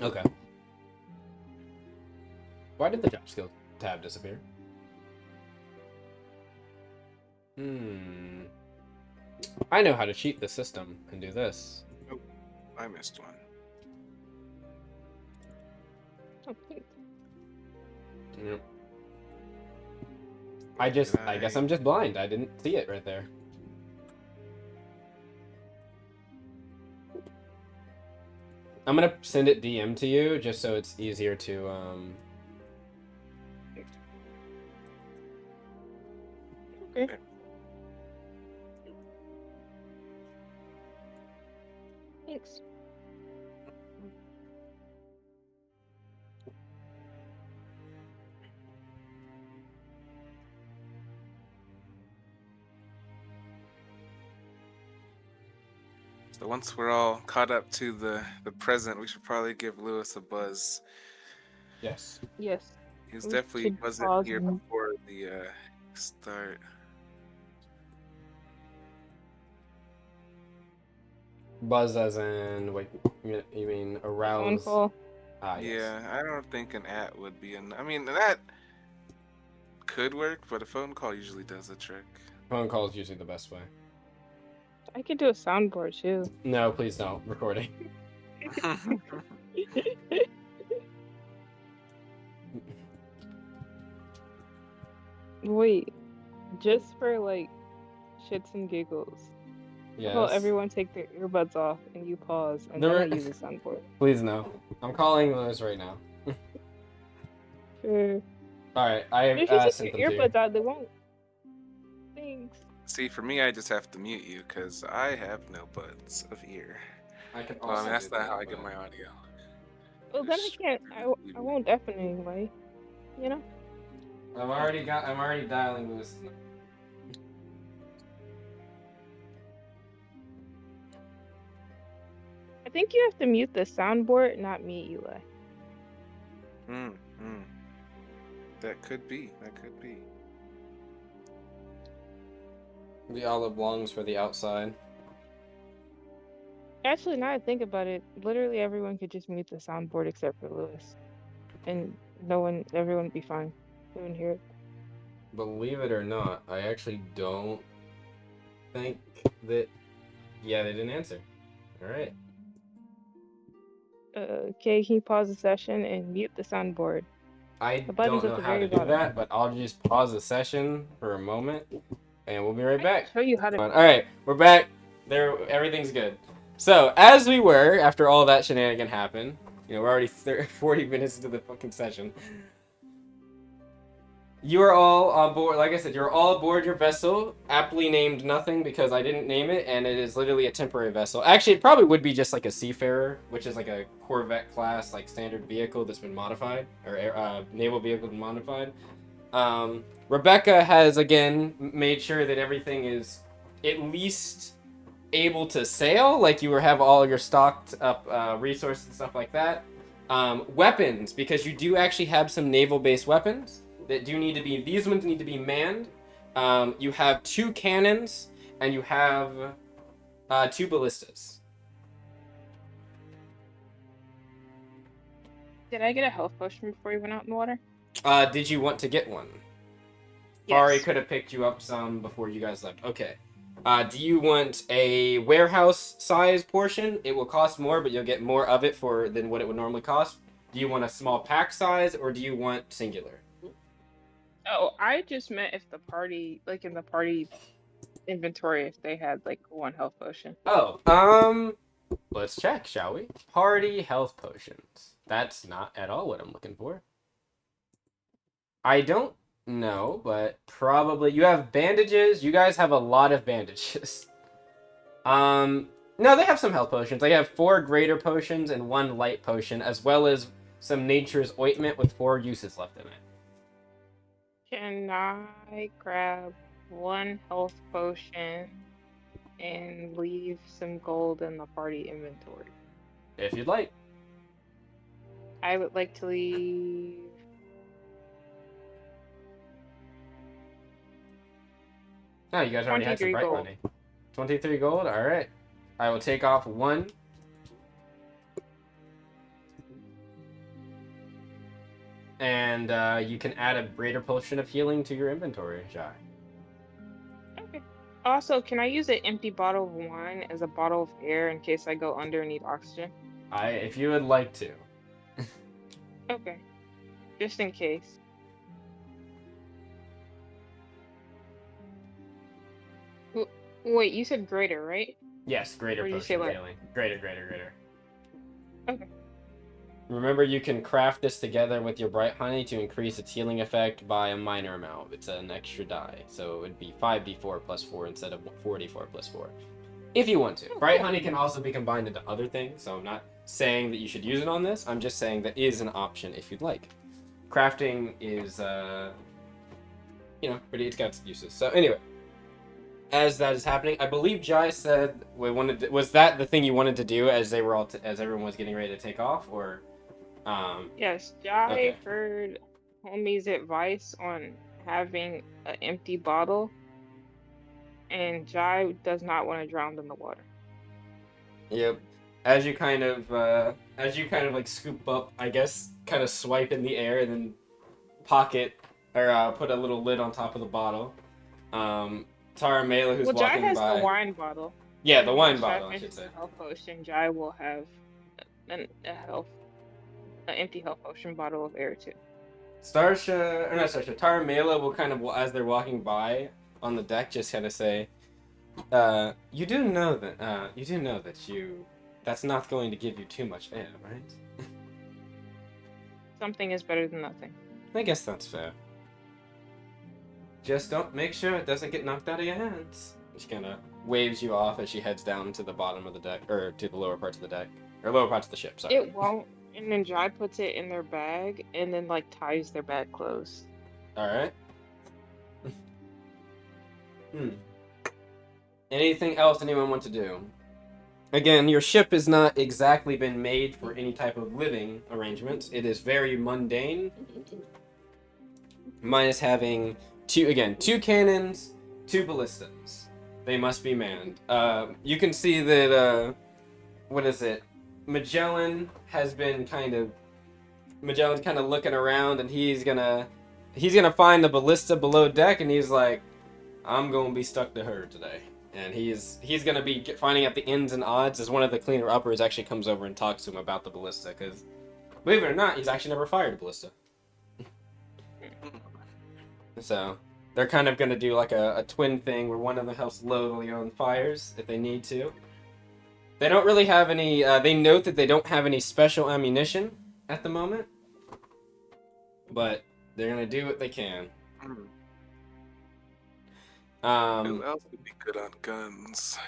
S1: Okay. Why did the job skill tab disappear? I know how to cheat the system and do this.
S3: Oh, I missed one.
S2: Okay.
S1: Yep. I guess I'm just blind. I didn't see it right there. I'm gonna send it DM to you just so it's easier to
S2: Okay. Thanks.
S3: So once we're all caught up to the present, we should probably give Lewis a buzz.
S1: Yes.
S2: Yes.
S3: He's
S2: We
S3: definitely
S2: should
S3: wasn't
S2: pause
S3: here
S2: and-
S3: before the start.
S1: Buzz as in wait, you mean arouse?
S2: Phone call.
S1: Ah, yes.
S3: Yeah, I don't think an at would be I mean, that could work, but a phone call usually does the trick.
S1: Phone call is usually the best way.
S2: I could do a soundboard too.
S1: No, please don't. Recording.
S2: Wait, just for like shits and giggles.
S1: Yes.
S2: Well, everyone take their earbuds off and you pause, and
S1: There
S2: then I
S1: were-
S2: use a soundboard.
S1: Please no. I'm calling those right now.
S2: Sure.
S1: Alright,
S2: If
S1: I
S2: you take
S1: sent them
S2: your
S1: to you.
S2: earbuds out, they won't. Thanks.
S3: See, for me, I just have to mute you because I have no buds of ear.
S1: I can
S3: Well, I
S1: also
S3: mean, that's
S1: do
S3: not
S1: that,
S3: how I get
S1: but-
S3: my audio.
S2: Well, then I
S3: Just
S2: can't.
S3: through
S2: I
S3: the
S2: won't deafen anybody. You know.
S1: I'm already dialing this.
S2: I think you have to mute the soundboard, not me, Eli.
S3: That could be. That could be.
S1: The olive longs for the outside.
S2: Actually, now I think about it, literally everyone could just mute the soundboard except for Lewis, and everyone would be fine. They wouldn't hear it.
S1: Believe it or not, I actually don't think that. Yeah, they didn't answer. All right.
S2: Okay, can you pause the session and mute the soundboard?
S1: I
S2: The button's
S1: don't
S2: at
S1: know
S2: the
S1: how to
S2: very
S1: do
S2: bottom.
S1: that, but I'll just pause the session for a moment, and we'll be right
S2: I
S1: back.
S2: can show you how to.
S1: All right, we're back. There, everything's good. So, as we were, after all that shenanigan happened, we're already 40 minutes into the fucking session. You are all on board. Like I said, you're all aboard your vessel, aptly named nothing because I didn't name it, and it is literally a temporary vessel. Actually, it probably would be just like a seafarer, which is like a Corvette class, like standard vehicle that's been modified, or naval vehicle been modified. Rebecca has again made sure that everything is at least able to sail, like you have all your stocked up resources and stuff like that. Weapons, because you do actually have some naval-based weapons that do need to be, these ones need to be manned. You have 2 cannons, and you have 2 ballistas.
S2: Did I get a health potion before you went out in the water?
S1: Did you want to get one?
S2: Yes.
S1: Fari could have picked you up some before you guys left. Okay. Do you want a warehouse size portion? It will cost more, but you'll get more of it than what it would normally cost. Do you want a small pack size, or do you want singular?
S2: Oh, I just meant if the party, like in the party inventory, if they had like 1 health potion.
S1: Oh, let's check, shall we? Party health potions. That's not at all what I'm looking for. I don't know, but probably you have bandages. You guys have a lot of bandages. No, they have some health potions. They have 4 greater potions and 1 light potion, as well as some nature's ointment with 4 uses left in it.
S2: Can I grab 1 health potion and leave some gold in the party inventory?
S1: If you'd like.
S2: I would like to leave.
S1: No, you guys already had some
S2: 23
S1: bright
S2: gold.
S1: money. 23 gold? Alright. I will take off 1. And you can add a greater potion of healing to your inventory, Jai.
S2: Okay. Also, can I use an empty bottle of wine as a bottle of air in case I go under and need oxygen?
S1: If you would like to.
S2: Okay. Just in case. Wait, you said greater, right?
S1: Yes, greater
S2: Or did you
S1: potion
S2: say
S1: of
S2: what?
S1: healing. Greater.
S2: Okay.
S1: Remember, you can craft this together with your bright honey to increase its healing effect by a minor amount. It's an extra die, so it would be 5d4 plus 4 instead of 4d4 plus 4. If you want to. Bright honey can also be combined into other things, so I'm not saying that you should use it on this. I'm just saying that is an option if you'd like. Crafting is, it's got its uses. So anyway, as that is happening, I believe Jai said was that the thing you wanted to do as as everyone was getting ready to take off, or?
S2: Yes, Jai
S1: Okay.
S2: heard homie's advice on having an empty bottle, and Jai does not want to drown in the water.
S1: Yep. As you kind of like scoop up, I guess, kind of swipe in the air and then pocket or put a little lid on top of the bottle. Tara Mela, who's
S2: Well, Jai
S1: walking
S2: has
S1: by.
S2: the wine bottle.
S1: Yeah, the wine
S2: Once Jai
S1: bottle, I should
S2: finishes
S1: say.
S2: the health potion, Jai will have an empty health potion bottle of air too.
S1: Tara Mela will kind of, as they're walking by on the deck, just kind of say, You do know that that's not going to give you too much air, right?
S2: Something is better than nothing.
S1: I guess that's fair. Just don't make sure it doesn't get knocked out of your hands. She kind of waves you off as she heads down to the bottom of the deck, or to the lower parts of the deck, or lower parts of the ship. Sorry.
S2: It won't. And then Jai puts it in their bag and then like ties their bag closed.
S1: All right. Anything else anyone want to do? Again, your ship has not exactly been made for any type of living arrangements. It is very mundane. Minus having two cannons, 2 ballistas. They must be manned. You can see that, what is it? Magellan's kind of looking around, and he's gonna find the ballista below deck, and he's like, I'm gonna be stuck to her today. And he's gonna be finding out the ins and odds as one of the cleaner uppers actually comes over and talks to him about the ballista, because believe it or not, he's actually never fired a ballista. So they're kind of gonna do like a twin thing where one of them helps load the other fires if they need to. They don't really have any. They note that they don't have any special ammunition at the moment, but they're gonna do what they can.
S3: Who else would be good on guns?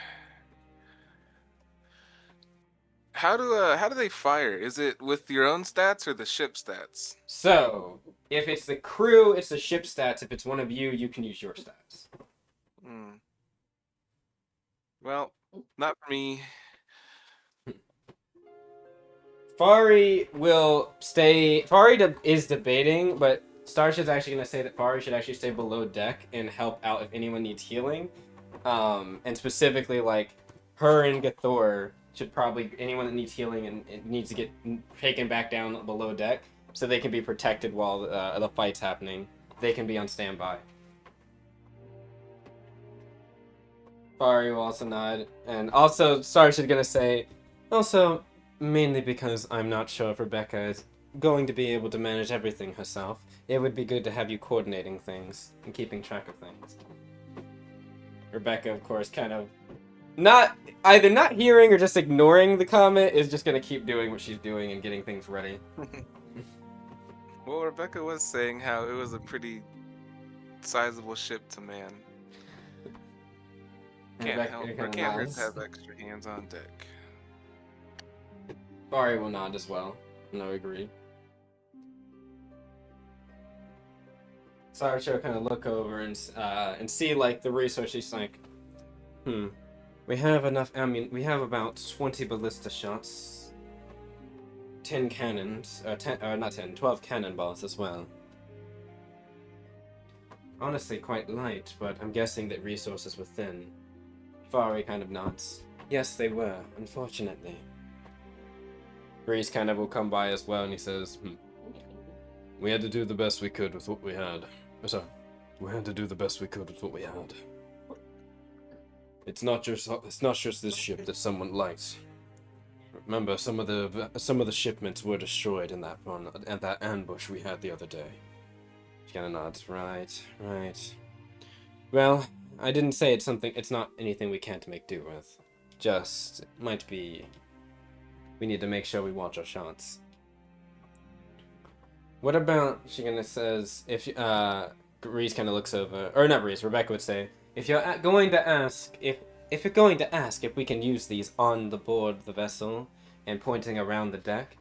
S3: How do they fire? Is it with your own stats or the ship stats?
S1: So if it's the crew, it's the ship stats. If it's one of you, you can use your stats.
S3: Well, not for me.
S1: Fari will stay. Fari is debating, but Starship's actually going to say that Fari should actually stay below deck and help out if anyone needs healing. And specifically, like, her and Gathor should probably, anyone that needs healing and needs to get taken back down below deck so they can be protected while the fight's happening. They can be on standby. Fari will also nod. And also, Starship's going to say, also, mainly because I'm not sure if Rebecca is going to be able to manage everything herself. It would be good to have you coordinating things and keeping track of things. Rebecca, of course, kind of either not hearing or just ignoring the comment, is just going to keep doing what she's doing and getting things ready.
S3: Well, Rebecca was saying how it was a pretty sizable ship to man. Can't hurt to have extra hands on deck.
S1: Fari will nod as well. No, agree. Sarah will kind of look over and see like the resource. She's like, we have enough. I mean, we have about 20 ballista shots, 10 cannons, 12 cannonballs as well. Honestly, quite light, but I'm guessing that resources were thin. Fari kind of nods. Yes, they were, unfortunately. Breeze kind of will come by as well, and he says, we had to do the best we could with what we had. We had to do the best we could with what we had. It's not just this ship that someone likes. Remember, some of the shipments were destroyed in that one, at that ambush we had the other day. She kind of nods. Right. Well, I didn't say it's not anything we can't make do with. Just, it might be, we need to make sure we watch our shots. What about, she kind of says, if, Reese kind of looks over, or not Reese, Rebecca would say, if you're going to ask, if you're going to ask if we can use these on the board of the vessel, and pointing around the deck,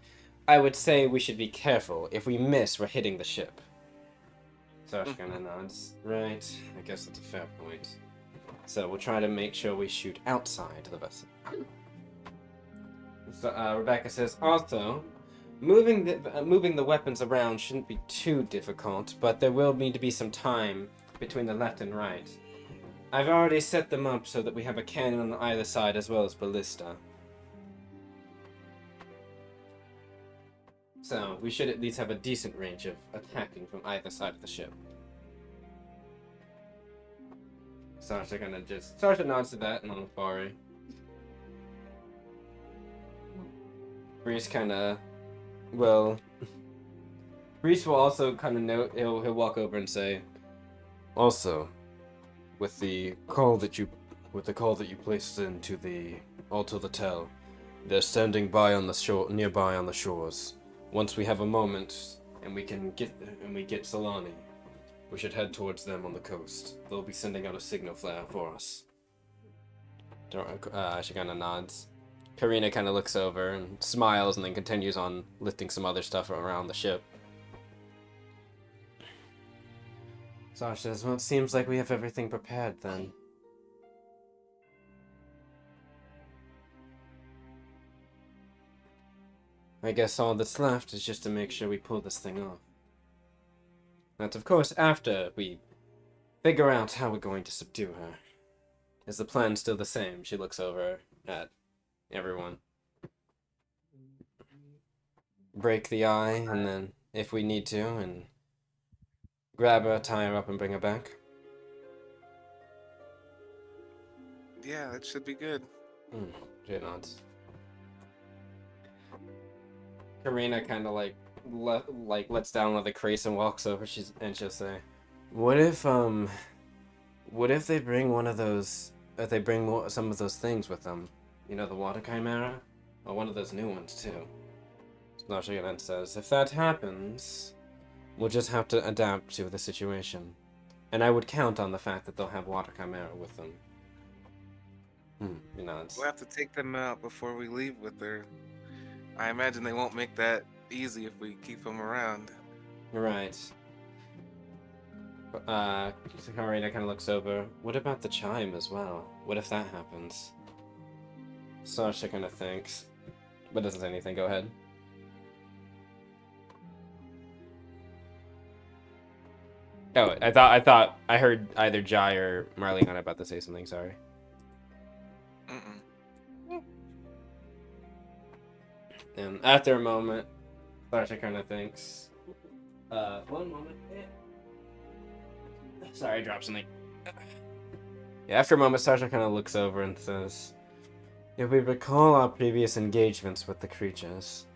S1: I would say we should be careful. If we miss, we're hitting the ship. So she kind of nods. Right, I guess that's a fair point. So we'll try to make sure we shoot outside the vessel. So Rebecca says, also, moving the weapons around shouldn't be too difficult, but there will need to be some time between the left and right. I've already set them up so that we have a cannon on either side as well as ballista. So we should at least have a decent range of attacking from either side of the ship. Sasha nods to that and on Fari. Reese Reese will also kind of note, he'll walk over and say, also, with the call that you with the call that you placed into the Alto the Tell. They're standing by on the shore, nearby on the shores. Once we have a moment and we get Solani, we should head towards them on the coast. They'll be sending out a signal flare for us. She kind of nods. Karina kind of looks over and smiles and then continues on lifting some other stuff around the ship. Sasha says, well, it seems like we have everything prepared then. I guess all that's left is just to make sure we pull this thing off. That's of course after we figure out how we're going to subdue her. Is the plan still the same? She looks over at everyone. Break the eye, and then, if we need to, and grab her, tie her up, and bring her back.
S3: Yeah, that should be good.
S1: She nods. Karina kind of lets down one of the crates and walks over. She'll say, "What if they bring one of those? If they bring some of those things with them? You know, the Water Chimera, or one of those new ones too." Narsha then says, "If that happens, we'll just have to adapt to the situation, and I would count on the fact that they'll have Water Chimera with them." He nods.
S3: We'll have to take them out before we leave with her. I imagine they won't make that easy if we keep them around.
S1: Right. Karina kind of looks over. What about the chime as well? What if that happens? Sasha kind of thinks, but doesn't say anything. Go ahead. Oh, I thought I heard either Jai or Marlene about to say something. Sorry. And after a moment, Sasha kind of thinks. One moment. Sorry, I dropped something. Yeah, after a moment, Sasha kind of looks over and says, if we recall our previous engagements with the creatures,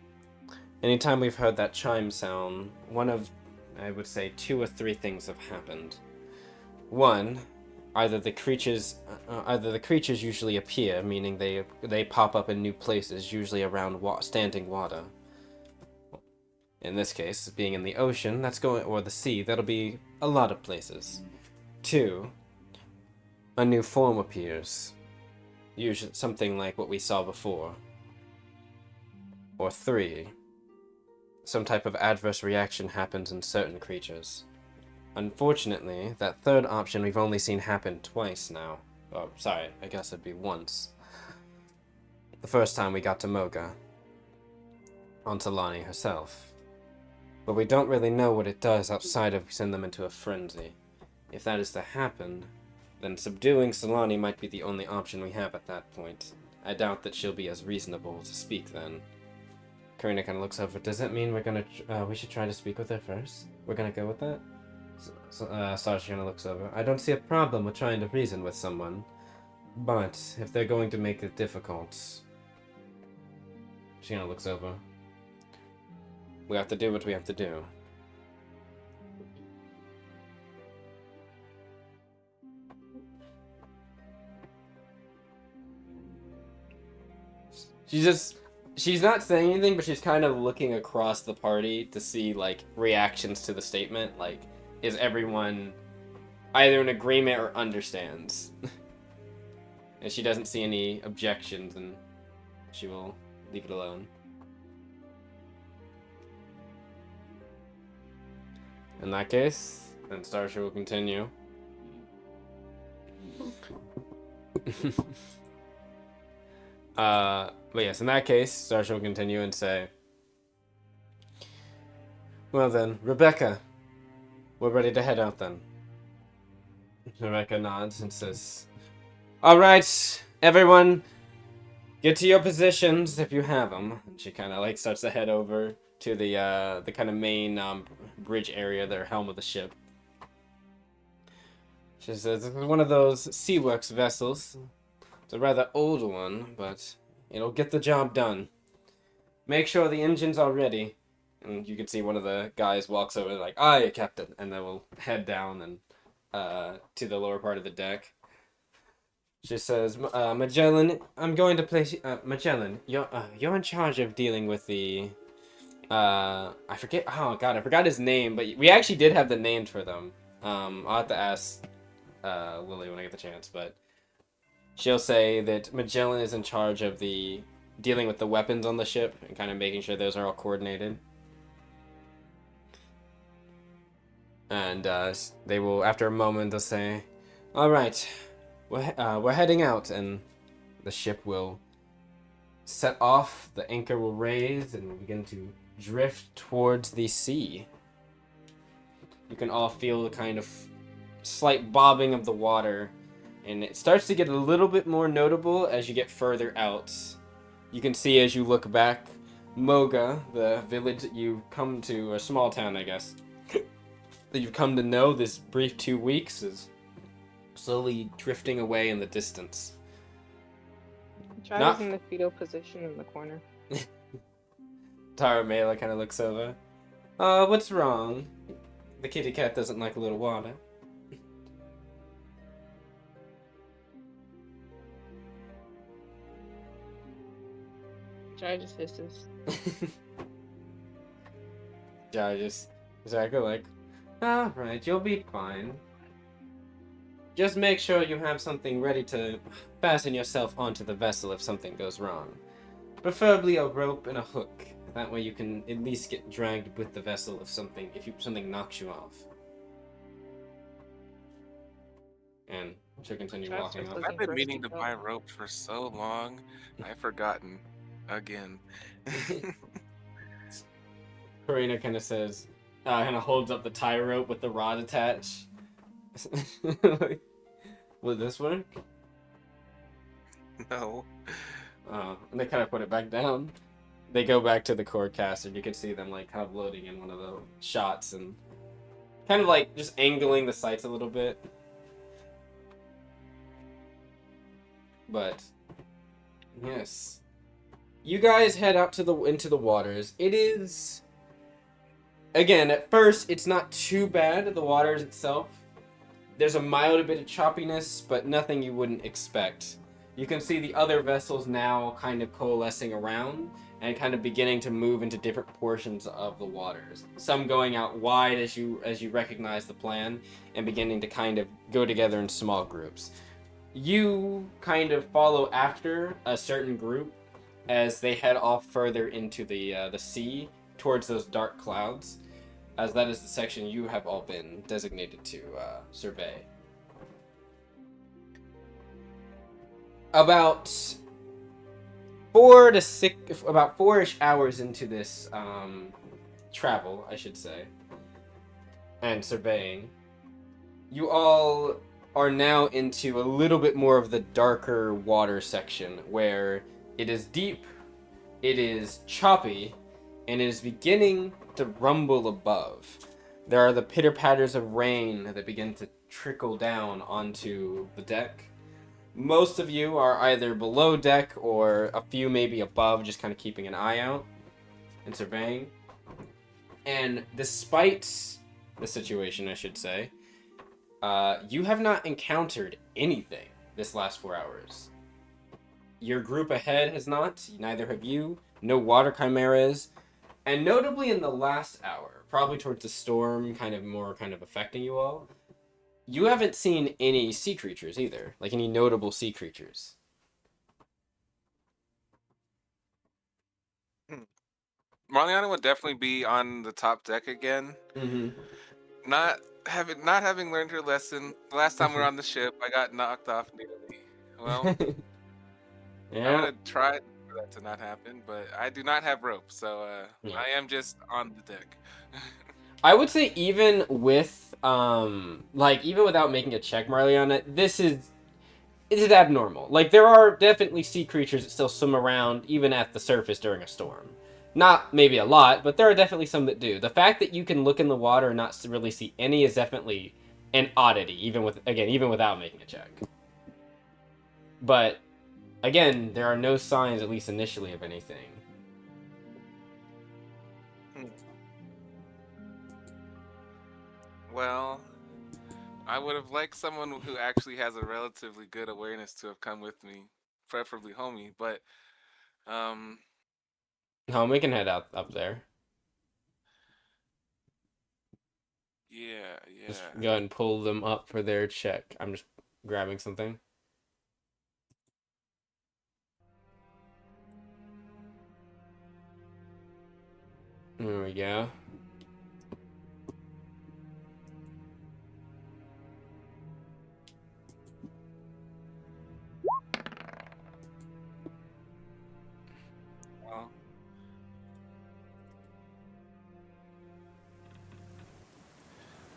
S1: anytime we've heard that chime sound, one of, I would say, 2 or 3 things have happened. One, either the creatures usually appear, meaning they pop up in new places, usually around standing water. In this case, being in the ocean, or the sea, that'll be a lot of places. 2, a new form appears. Usually something like what we saw before. Or 3, some type of adverse reaction happens in certain creatures. Unfortunately, that third option we've only seen happen twice now. Oh, sorry, I guess it'd be once. The first time we got to Moga. On Solani herself. But we don't really know what it does outside of send them into a frenzy. If that is to happen, then subduing Solani might be the only option we have at that point. I doubt that she'll be as reasonable to speak then. Karina kind of looks over. Does that mean we should try to speak with her first? We're gonna go with that? Sasha kind of looks over. I don't see a problem with trying to reason with someone, but if they're going to make it difficult, she kind of looks over. We have to do what we have to do. She's not saying anything, but she's kind of looking across the party to see, like, reactions to the statement. Like, is everyone either in agreement or understands? And she doesn't see any objections, and she will leave it alone. In that case, then Starsha will continue. But yes, in that case, Starsha will continue and say, well then, Rebecca, we're ready to head out then. Rebecca nods and says, alright, everyone, get to your positions if you have them. And she kind of like starts to head over to the kind of main bridge area, their helm of the ship. She says, it's one of those Seaworks vessels. It's a rather old one, but it'll get the job done. Make sure the engines are ready. And you can see one of the guys walks over like, aye, Captain. And then we'll head down and to the lower part of the deck. She says, Magellan, I'm going to place Magellan, you're in charge of dealing with the I forget. Oh god, I forgot his name. But we actually did have the names for them. I'll have to ask Lily when I get the chance. But she'll say that Magellan is in charge of the dealing with the weapons on the ship and kind of making sure those are all coordinated. And they will, after a moment, they'll say, "All right, we're heading out," and the ship will set off. The anchor will raise, and we'll begin to drift towards the sea. You can all feel the kind of slight bobbing of the water, and it starts to get a little bit more notable as you get further out. You can see as you look back, Moga, the village that you've come to, a small town, I guess, that you've come to know this brief 2 weeks, is slowly drifting away in the distance.
S2: Charlie's in the fetal position in the corner.
S1: Tara Mela kind of looks over. What's wrong? The kitty cat doesn't like a little water.
S2: Charlie just hisses.
S1: Yeah, just exactly like, alright, you'll be fine. Just make sure you have something ready to fasten yourself onto the vessel if something goes wrong. Preferably a rope and a hook. That way you can at least get dragged with the vessel if something knocks you off. And she'll continue walking off.
S3: I've been meaning to buy rope for so long. I've forgotten again.
S1: Karina kind of says, kind of holds up the tie rope with the rod attached. Will this work?
S3: No.
S1: And they kind of put it back down. They go back to the core cast, and you can see them like kind of loading in one of the shots and kind of like just angling the sights a little bit. But yes, you guys head out to into the waters. It is, again, at first it's not too bad, the waters itself. There's a mild bit of choppiness, but nothing you wouldn't expect. You can see the other vessels now kind of coalescing around and kind of beginning to move into different portions of the waters. Some going out wide as you recognize the plan, and beginning to kind of go together in small groups. You kind of follow after a certain group as they head off further into the sea towards those dark clouds, as that is the section you have all been designated to survey. About 4-ish hours into this travel, I should say, and surveying, you all are now into a little bit more of the darker water section, where it is deep, it is choppy, and it is beginning to rumble above. There are the pitter-patters of rain that begin to trickle down onto the deck. Most of you are either below deck or a few maybe above, just kind of keeping an eye out and surveying. And despite the situation, I should say, you have not encountered anything this last 4 hours. Your group ahead has not, neither have you. No water chimeras. And notably in the last hour, probably towards the storm kind of affecting you all, you haven't seen any sea creatures either. Like any notable sea creatures.
S3: Marliana would definitely be on the top deck again.
S1: Mm-hmm.
S3: Not having learned her lesson. The last time we were on the ship, I got knocked off nearly. Well,
S1: Yeah.
S3: I'm gonna try for that to not happen, but I do not have rope, so
S1: Yeah.
S3: I am just on the deck.
S1: I would say even with even without making a check, Marliana, this is abnormal. Like, there are definitely sea creatures that still swim around even at the surface during a storm. Not maybe a lot, but there are definitely some that do. The fact that you can look in the water and not really see any is definitely an oddity, even without making a check. But again, there are no signs, at least initially, of anything.
S3: Well, I would have liked someone who actually has a relatively good awareness to have come with me, preferably homie. But um,
S1: Home, we can head out up there.
S3: yeah,
S1: Just
S3: yeah.
S1: go ahead and pull them up for their check. I'm just grabbing something. There we go.
S3: Well,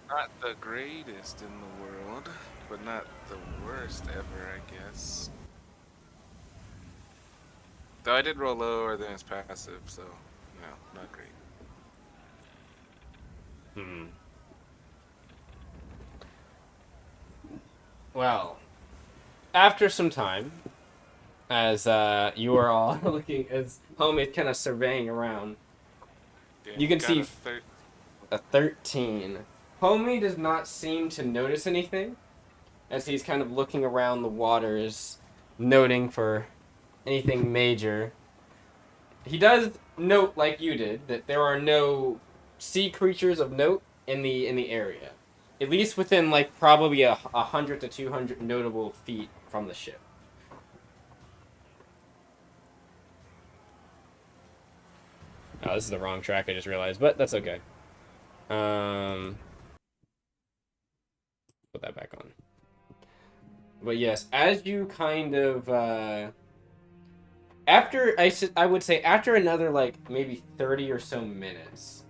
S3: not the greatest in the world, but not the worst ever, I guess. Though I did roll lower than his passive, so not great.
S1: Hmm. Well, after some time, as you are all looking, as home is kind of surveying around,
S3: Damn,
S1: you
S3: he
S1: can
S3: got
S1: see
S3: a third.
S1: a 13. Homie does not seem to notice anything as he's kind of looking around the waters, noting for anything major. He does note, like you did, that there are no sea creatures of note in the area, at least within like probably a 100 to 200 notable feet from the ship. Oh, this is the wrong track. I just realized, but that's okay. Um, put that back on. But yes, as you kind of after I would say after another like maybe 30 or so minutes,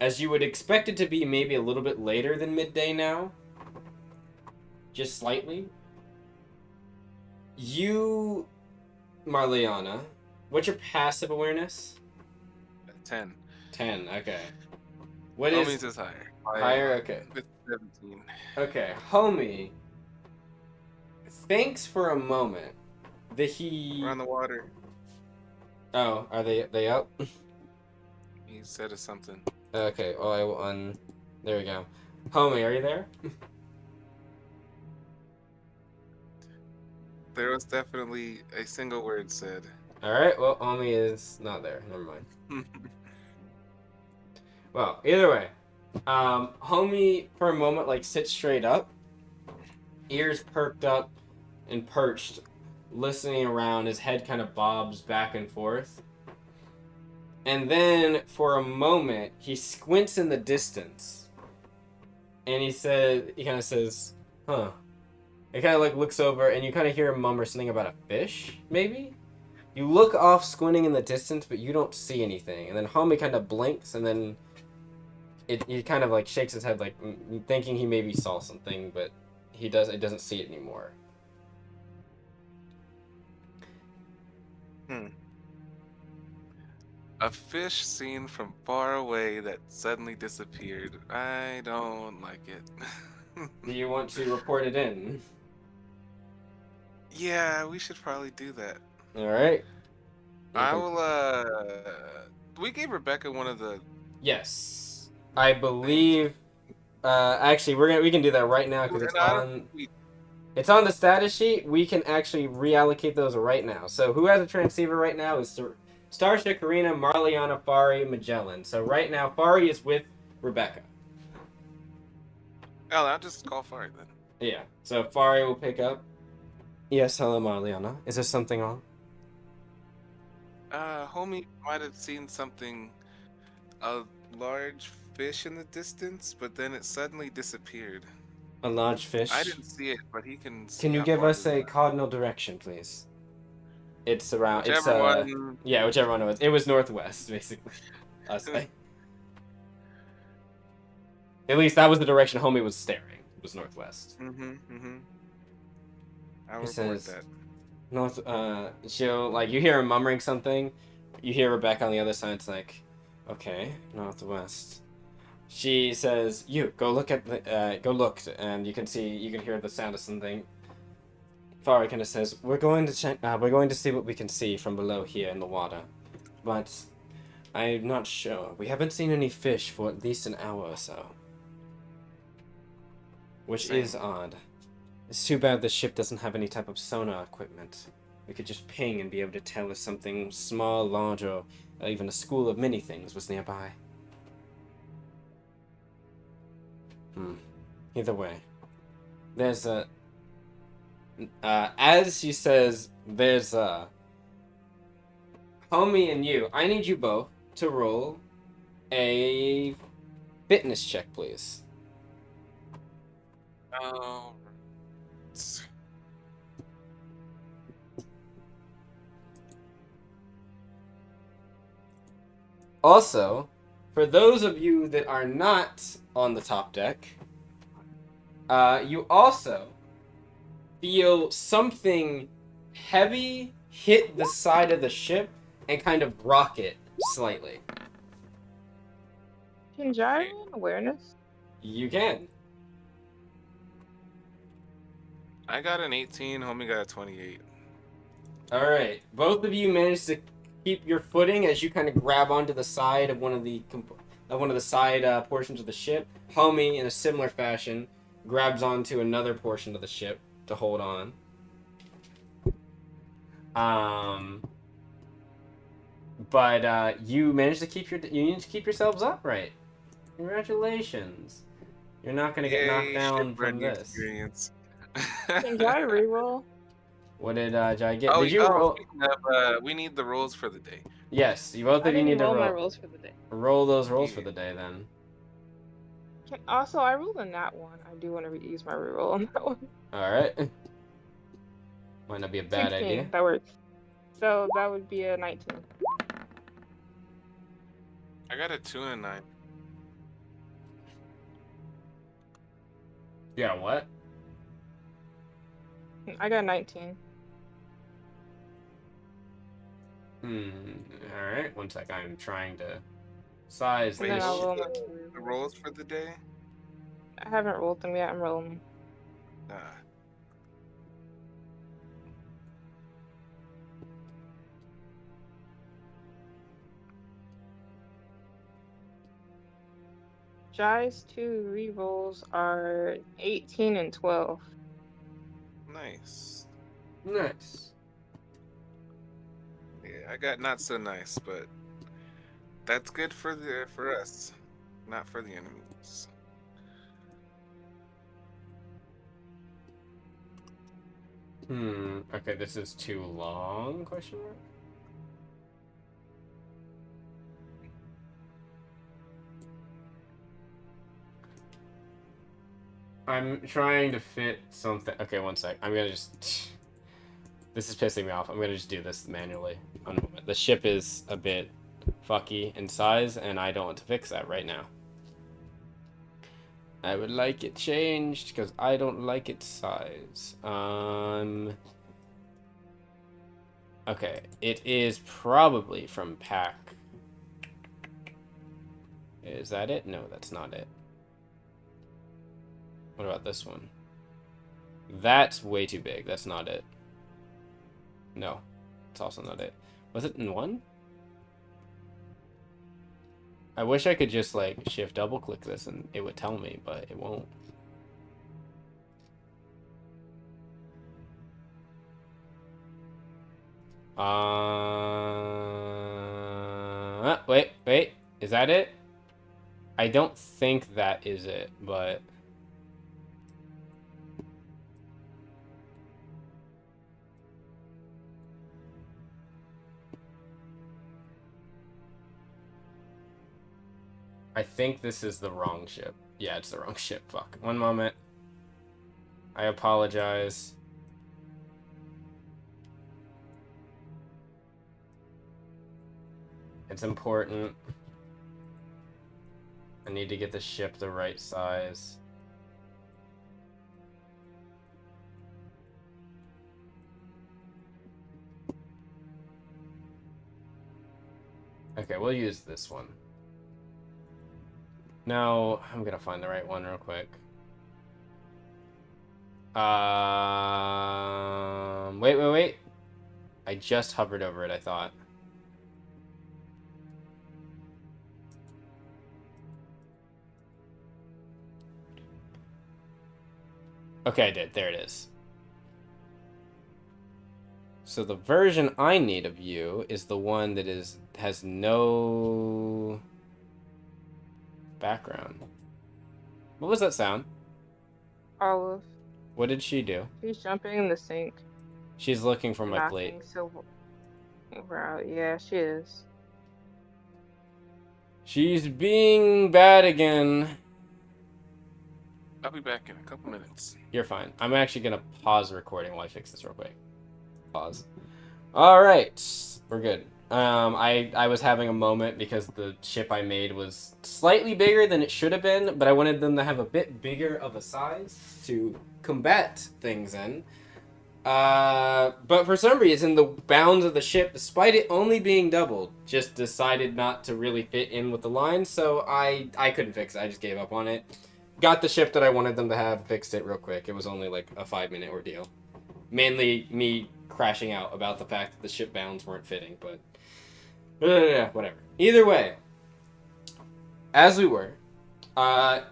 S1: as you would expect it to be maybe a little bit later than midday now, just slightly. You, Marliana, what's your passive awareness?
S3: 10.
S1: 10. Okay. What is
S3: Homie's is higher.
S1: higher? Okay.
S3: It's 17.
S1: Okay, homie thinks for a moment that
S3: We're
S1: he.
S3: on the water.
S1: Oh, are they up?
S3: He said it's something.
S1: Okay. Oh, I will un. There we go. Homie, are you there?
S3: There was definitely a single word said.
S1: All right. Well, homie is not there. Never mind. Well, either way, homie for a moment like sits straight up, ears perked up and perched, listening around. His head kind of bobs back and forth. And then, for a moment, he squints in the distance. And he kind of says, huh. He kind of like looks over and you kind of hear him mummer something about a fish, maybe? You look off squinting in the distance, but you don't see anything. And then homie kind of blinks and then he kind of like shakes his head like thinking he maybe saw something, but it doesn't see it anymore.
S3: A fish seen from far away that suddenly disappeared. I don't like it.
S1: Do you want to report it in?
S3: Yeah, we should probably do that.
S1: All right.
S3: I will, we gave Rebecca one of the.
S1: Yes, I
S3: Things.
S1: believe. Actually, we can do that right now because
S3: And I don't think we.
S1: it's on the status sheet. We can actually reallocate those right now. So who has a transceiver right now is Starsha, Karina, Marliana, Fari, Magellan. So right now, Fari is with Rebecca.
S3: Oh, I'll just call for it then.
S1: Yeah. So Fari will pick up. Yes, hello, Marliana. Is there something on?
S3: Homie might have seen something, a large fish in the distance, but then it suddenly disappeared.
S1: A large
S3: I
S1: fish.
S3: didn't see it, but he can see
S1: Can you
S3: how
S1: give
S3: far
S1: us
S3: it
S1: a
S3: went.
S1: cardinal direction, please? It's around.
S3: Whichever one.
S1: Yeah, whichever one it was. It was northwest, basically. I'll say. At least that was the direction homie was staring. It was northwest.
S3: I'll
S1: He
S3: report
S1: says,
S3: that.
S1: North. She'll like you hear him murmuring something. You hear Rebecca on the other side. It's like, okay, northwest. She says, "You go look at the go look," and you can hear the sound of something. Farah kind of says, we're going to see what we can see from below here in the water, but I'm not sure. We haven't seen any fish for at least an hour or so." Which
S3: Same.
S1: is odd. It's too bad the ship doesn't have any type of sonar equipment. We could just ping and be able to tell if something small, large, or even a school of many things was nearby. Either way. There's a... as she says, there's a... Homie and you, I need you both to roll a fitness check, please.
S3: Oh.
S1: Also, for those of you that are not on the top deck, you also feel something heavy hit the side of the ship and kind of rock it slightly.
S2: Can Jai roll an awareness?
S1: You can.
S3: I got an 18. Homie got a 28.
S1: All right. Both of you managed to keep your footing as you kind of grab onto the side of one of the side portions of the ship. Homie, in a similar fashion, grabs onto another portion of the ship to hold on. But you managed to keep yourselves upright. Congratulations. You're not gonna get knocked down from
S3: shipwreck
S1: this.
S3: experience.
S2: Can Jai reroll?
S1: What did Jai get?
S3: Oh,
S1: Did you roll?
S3: speaking of, we need the rolls for the day.
S1: Yes, both
S2: I
S1: of you
S2: didn't
S1: need to
S2: roll my
S1: roll.
S2: rolls for the day.
S1: Roll those rolls for
S3: Yeah.
S1: the day then.
S2: Also, I rolled a nat one. I do want to use my reroll on that one.
S1: All right. Might not be a bad
S2: 16,
S1: idea.
S2: that works. So that would be a 19.
S3: I got a 2 and a 9.
S1: Yeah, what?
S2: I got 19.
S1: All right. One sec. I'm trying to size
S2: And
S3: Wait,
S2: then
S1: this.
S2: I'll
S3: what
S2: roll
S3: was
S2: my two
S3: the
S2: rerolls.
S3: rolls for the day?
S2: I haven't rolled them yet. I'm rolling them.
S3: Ah.
S2: Jai's two rerolls are 18 and 12.
S3: Nice.
S1: Nice.
S3: Yeah, I got not so nice, but that's good for us, not for the enemies.
S1: Okay, this is too long? Question mark. I'm trying to fit something. Okay, one sec. I'm gonna just. This is pissing me off. I'm gonna just do this manually. One moment. The ship is a bit fucky in size, and I don't want to fix that right now. I would like it changed because I don't like its size. Okay, it is probably from pack. Is that it? No, that's not it. What about this one? That's way too big. That's not it. No, it's also not it. Was it in one? I wish I could just like shift double click this and it would tell me, but it won't. Wait. Is that it? I don't think that is it, but I think this is the wrong ship. Yeah, it's the wrong ship. Fuck. One moment. I apologize. It's important. I need to get the ship the right size. Okay, we'll use this one. No, I'm gonna find the right one real quick. Wait. I just hovered over it, I thought. Okay, I did. There it is. So the version I need of you is the one that has no background. What was that sound?
S2: Olive.
S1: What did she do?
S2: She's jumping in the sink.
S1: She's looking for my plate.
S2: Knocking silver. Wow, yeah, she is.
S1: She's being bad again.
S3: I'll be back in a couple minutes.
S1: You're fine. I'm actually gonna pause recording while I fix this real quick. Pause. All right, we're good. I was having a moment because the ship I made was slightly bigger than it should have been, but I wanted them to have a bit bigger of a size to combat things in. But for some reason, the bounds of the ship, despite it only being doubled, just decided not to really fit in with the line, so I couldn't fix it. I just gave up on it. Got the ship that I wanted them to have, fixed it real quick. It was only like a 5-minute ordeal. Mainly me crashing out about the fact that the ship bounds weren't fitting, but whatever. Either way, as we were,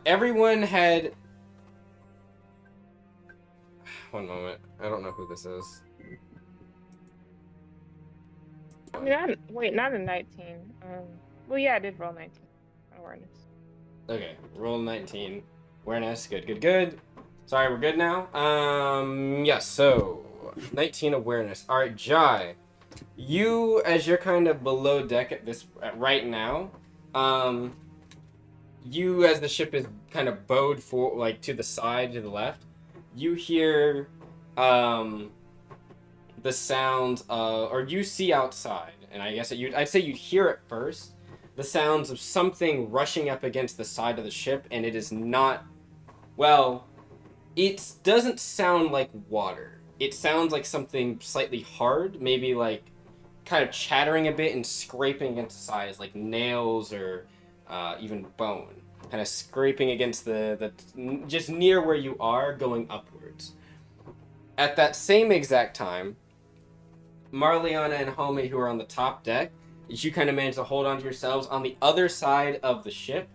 S1: everyone had... One moment. I don't know who this is.
S2: I mean, wait, not a 19. Well, yeah, I did roll 19. Awareness.
S1: Okay, roll 19. Awareness, good. Sorry, we're good now. Yes, so 19 awareness. All right, Jai, you, as you're kind of below deck right now, you, as the ship is kind of bowed for like to the side, to the left, you hear the sounds or you see outside, and I guess I'd say you'd hear it first, the sounds of something rushing up against the side of the ship, and it is not, well, it doesn't sound like water. It sounds like something slightly hard, maybe like kind of chattering a bit and scraping against the sides, like nails or even bone, kind of scraping against the just near where you are, going upwards. At that same exact time, Marliana and Homie, who are on the top deck, you kind of manage to hold on to yourselves. On the other side of the ship,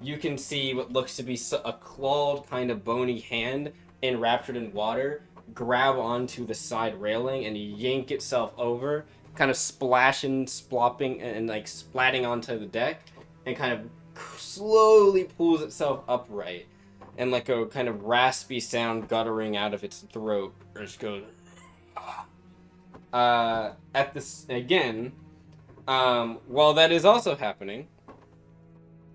S1: you can see what looks to be a clawed, kind of bony hand enraptured in water grab onto the side railing and yank itself over, kind of splashing, splopping, and like splatting onto the deck, and kind of slowly pulls itself upright, and like a kind of raspy sound guttering out of its throat, or just goes. At this again, while that is also happening,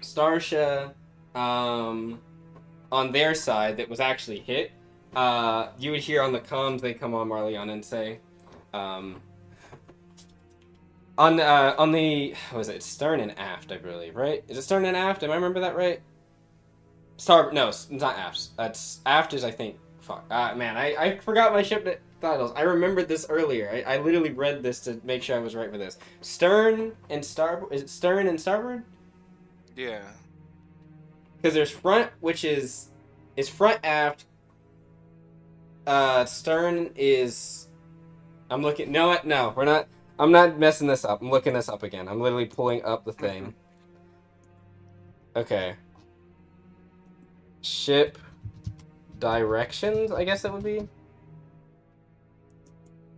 S1: Starsha, on their side that was actually hit, you would hear on the comms, they come on Marliana and say, on the, what was it, stern and aft, I believe, right? Is it stern and aft? Am I remember that right? No, it's not aft. That's, aft is, I think, fuck. Man, I forgot my ship titles. I remembered this earlier. I literally read this to make sure I was right for this. Stern and starboard, is it stern and starboard?
S3: Yeah.
S1: Because there's front, which is front aft. Stern is, I'm looking, no, we're not, I'm not messing this up. I'm looking this up again. I'm literally pulling up the thing. Okay. Ship directions, I guess that would be.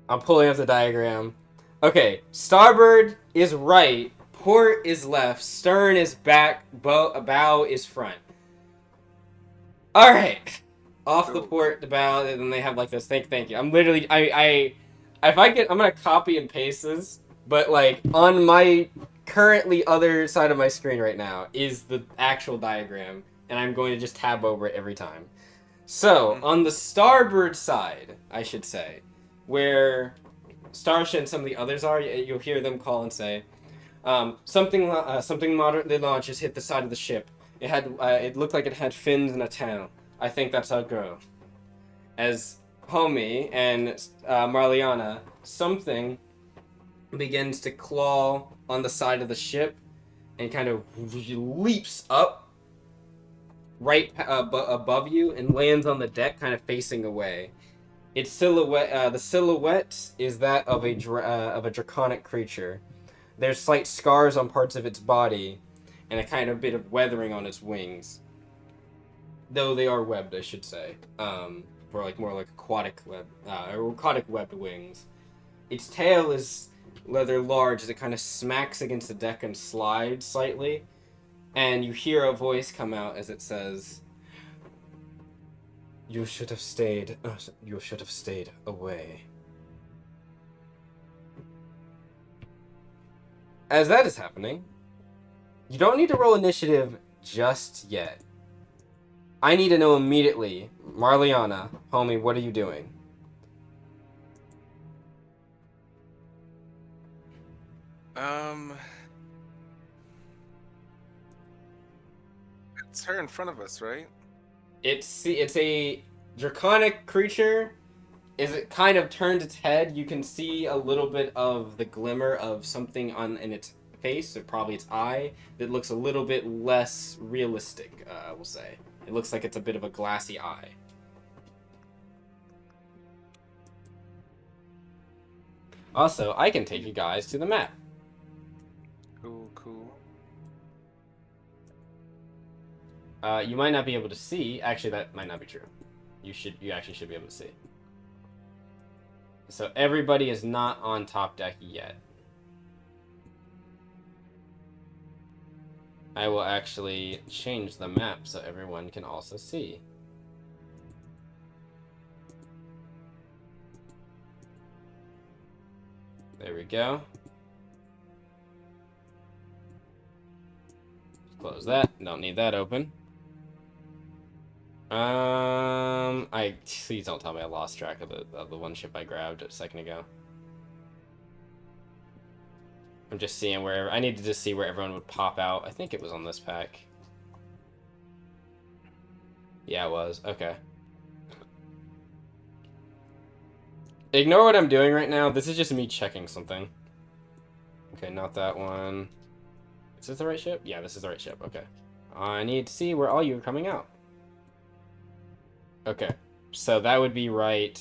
S1: I'm pulling up the diagram. Okay, starboard is right, port is left, stern is back, bow is front. All right, off the port, the bow, and then they have like this. Thank you. I'm literally, I'm gonna copy and paste this, but like on my currently other side of my screen right now is the actual diagram, and I'm going to just tab over it every time. So on the starboard side, I should say, where Starsha and some of the others are, you'll hear them call and say, something moderately large has hit the side of the ship. It looked like it had fins and a tail. I think that's our girl. As Homie and Marliana, something begins to claw on the side of the ship and kind of leaps up right above you and lands on the deck, kind of facing away. Its silhouette, the silhouette is that of a draconic creature. There's slight scars on parts of its body, and a kind of weathering on its wings. Though they are webbed, I should say. for like more like aquatic webbed wings. Its tail is rather large as it kind of smacks against the deck and slides slightly, and you hear a voice come out as it says, "You should have stayed. You should have stayed away." As that is happening, you don't need to roll initiative just yet. I need to know immediately, Marliana, homie, what are you doing?
S3: It's her in front of us, right?
S1: It's a draconic creature. As it kind of turns its head, you can see a little bit of the glimmer of something in its face, or probably its eye, that looks a little bit less realistic, I will say. It looks like it's a bit of a glassy eye. Also, I can take you guys to the map.
S3: Cool.
S1: You might not be able to see. Actually, that might not be true. You actually should be able to see. So everybody is not on top deck yet. I will actually change the map so everyone can also see. There we go. Close that. Don't need that open. Please don't tell me I lost track of the one ship I grabbed a second ago. I'm just seeing where I need to just see where everyone would pop out. I think it was on this pack. Yeah, it was. Okay. Ignore what I'm doing right now. This is just me checking something. Okay, not that one. Is this the right ship? Yeah, this is the right ship. Okay. I need to see where all you are coming out. Okay. So that would be right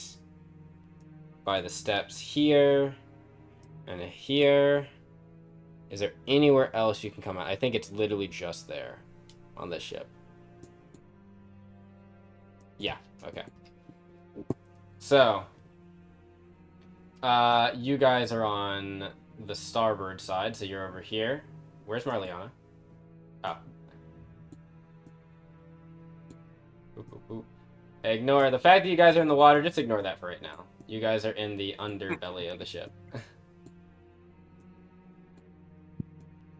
S1: by the steps here and here. Is there anywhere else you can come out? I think it's literally just there on this ship. Yeah, okay. So, you guys are on the starboard side, so you're over here. Where's Marliana? Oh. Ooh. Ignore the fact that you guys are in the water. Just ignore that for right now. You guys are in the underbelly of the ship.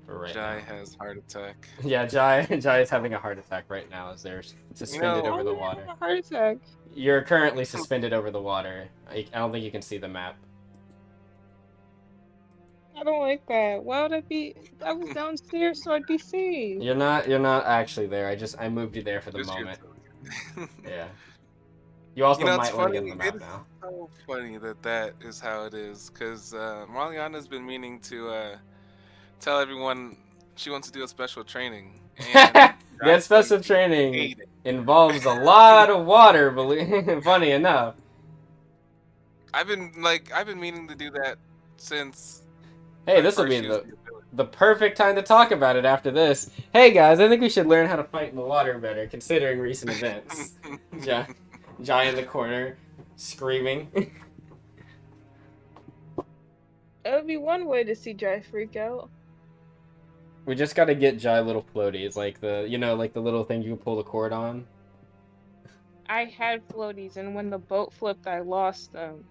S1: For right
S3: Jai
S1: now.
S3: has heart attack.
S1: Yeah, Jai is having a heart attack right now as they're suspended over the water.
S2: A heart attack.
S1: You're currently suspended over the water. I don't think you can see the map.
S2: I don't like that. Why would I be? I was downstairs, so I'd be safe.
S1: You're not actually there. I moved you there for the
S3: Just your
S1: moment.
S3: token.
S1: Yeah. You also
S3: It's
S1: might want to
S3: funny.
S1: get on the map
S3: It's
S1: now.
S3: so funny that is how it is, because Marliana's been meaning to tell everyone she wants to do a special training. And
S1: That special training involves a lot of water, funny enough.
S3: I've been meaning to do that since.
S1: Hey, this will be the perfect time to talk about it after this. Hey guys, I think we should learn how to fight in the water better, considering recent events. Jai in the corner, screaming.
S2: That would be one way to see Jai freak out.
S1: We just gotta get Jai little floaties, like like the little thing you can pull the cord on.
S2: I had floaties, and when the boat flipped, I lost them.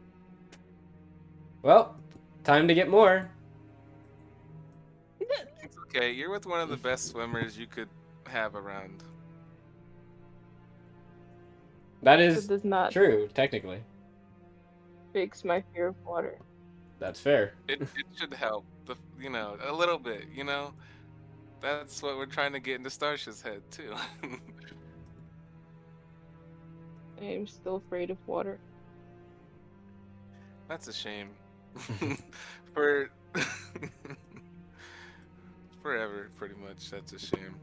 S1: Well, time to get more.
S3: It's okay. You're with one of the best swimmers you could have around.
S1: That is
S2: does not
S1: true, technically.
S2: fix my fear of water.
S1: That's fair.
S3: It should help. A little bit. That's what we're trying to get into Starsha's head too.
S2: I am still afraid of water.
S3: That's a shame. For forever, pretty much. That's a shame.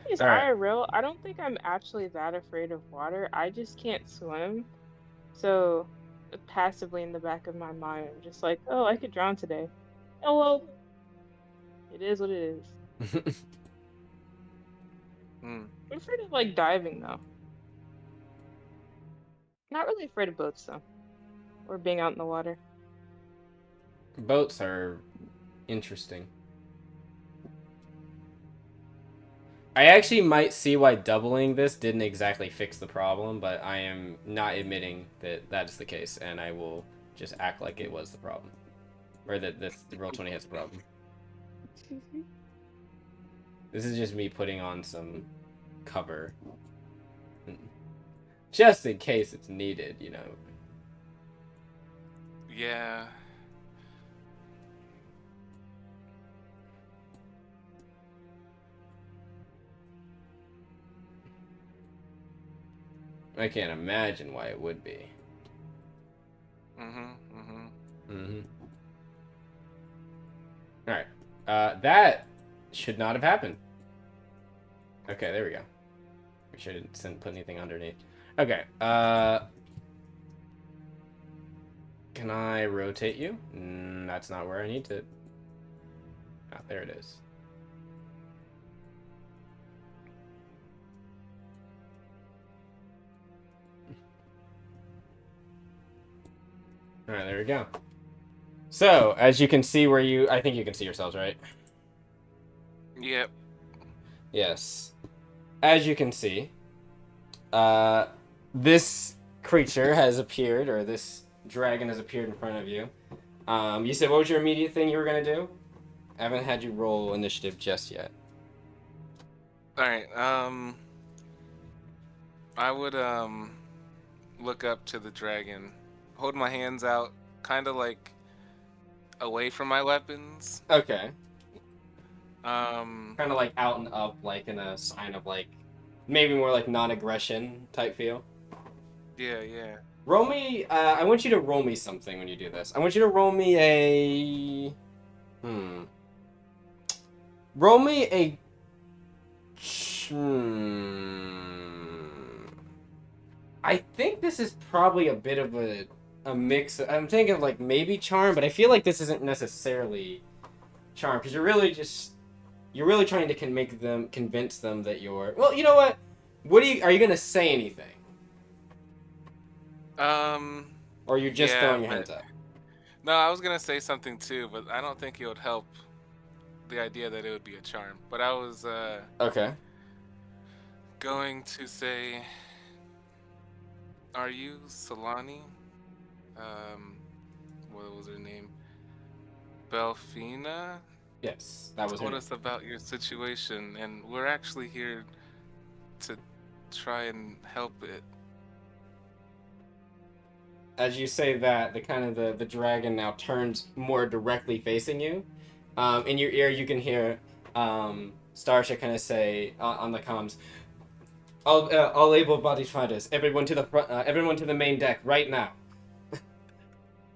S2: Is IRL, I don't think I'm actually that afraid of water. I just can't swim. So passively in the back of my mind, I'm just like, oh, I could drown today. Oh well, it is what it is. I'm afraid of like diving though. Not really afraid of boats though, or being out in the water.
S1: Boats are interesting. I actually might see why doubling this didn't exactly fix the problem, but I am not admitting that that is the case, and I will just act like it was the problem. Or that this Roll20 has a problem. This is just me putting on some cover. Just in case it's needed, you know.
S3: Yeah.
S1: I can't imagine why it would be. Alright. That should not have happened. Okay, there we go. We shouldn't put anything underneath. Okay, can I rotate you? That's not where I need to... Ah, there it is. Alright, there we go. So, as you can see where you... I think you can see yourselves, right?
S3: Yep.
S1: Yes. As you can see, this creature has appeared, or this dragon has appeared in front of you. You said, what was your immediate thing you were going to do? I haven't had you roll initiative just yet.
S3: Alright, I would, look up to the dragon, hold my hands out, kind of like away from my weapons.
S1: Okay.
S3: Um,
S1: Kind of like out and up, like in a sign of like, maybe more like non-aggression type feel.
S3: yeah.
S1: Roll me, I want you to roll me something when you do this. I want you to roll me a... Roll me a... I think this is probably a bit of a mix. I'm thinking of like maybe charm, but I feel like this isn't necessarily charm, because you're really trying to convince them that you're... Well, you know what? Are you going to say anything? Or are you just throwing your hands up?
S3: No, I was gonna say something too, but I don't think it would help the idea that it would be a charm. But I was
S1: Okay.
S3: going to say, are you Solani? What was her name? Belfina?
S1: Yes, that was her
S3: Told
S1: name.
S3: us about your situation, and we're actually here to try and help it.
S1: As you say that, the dragon now turns more directly facing you. In your ear, you can hear Starsha kind of say on the comms, "All able-bodied fighters, everyone to the front, everyone to the main deck right now."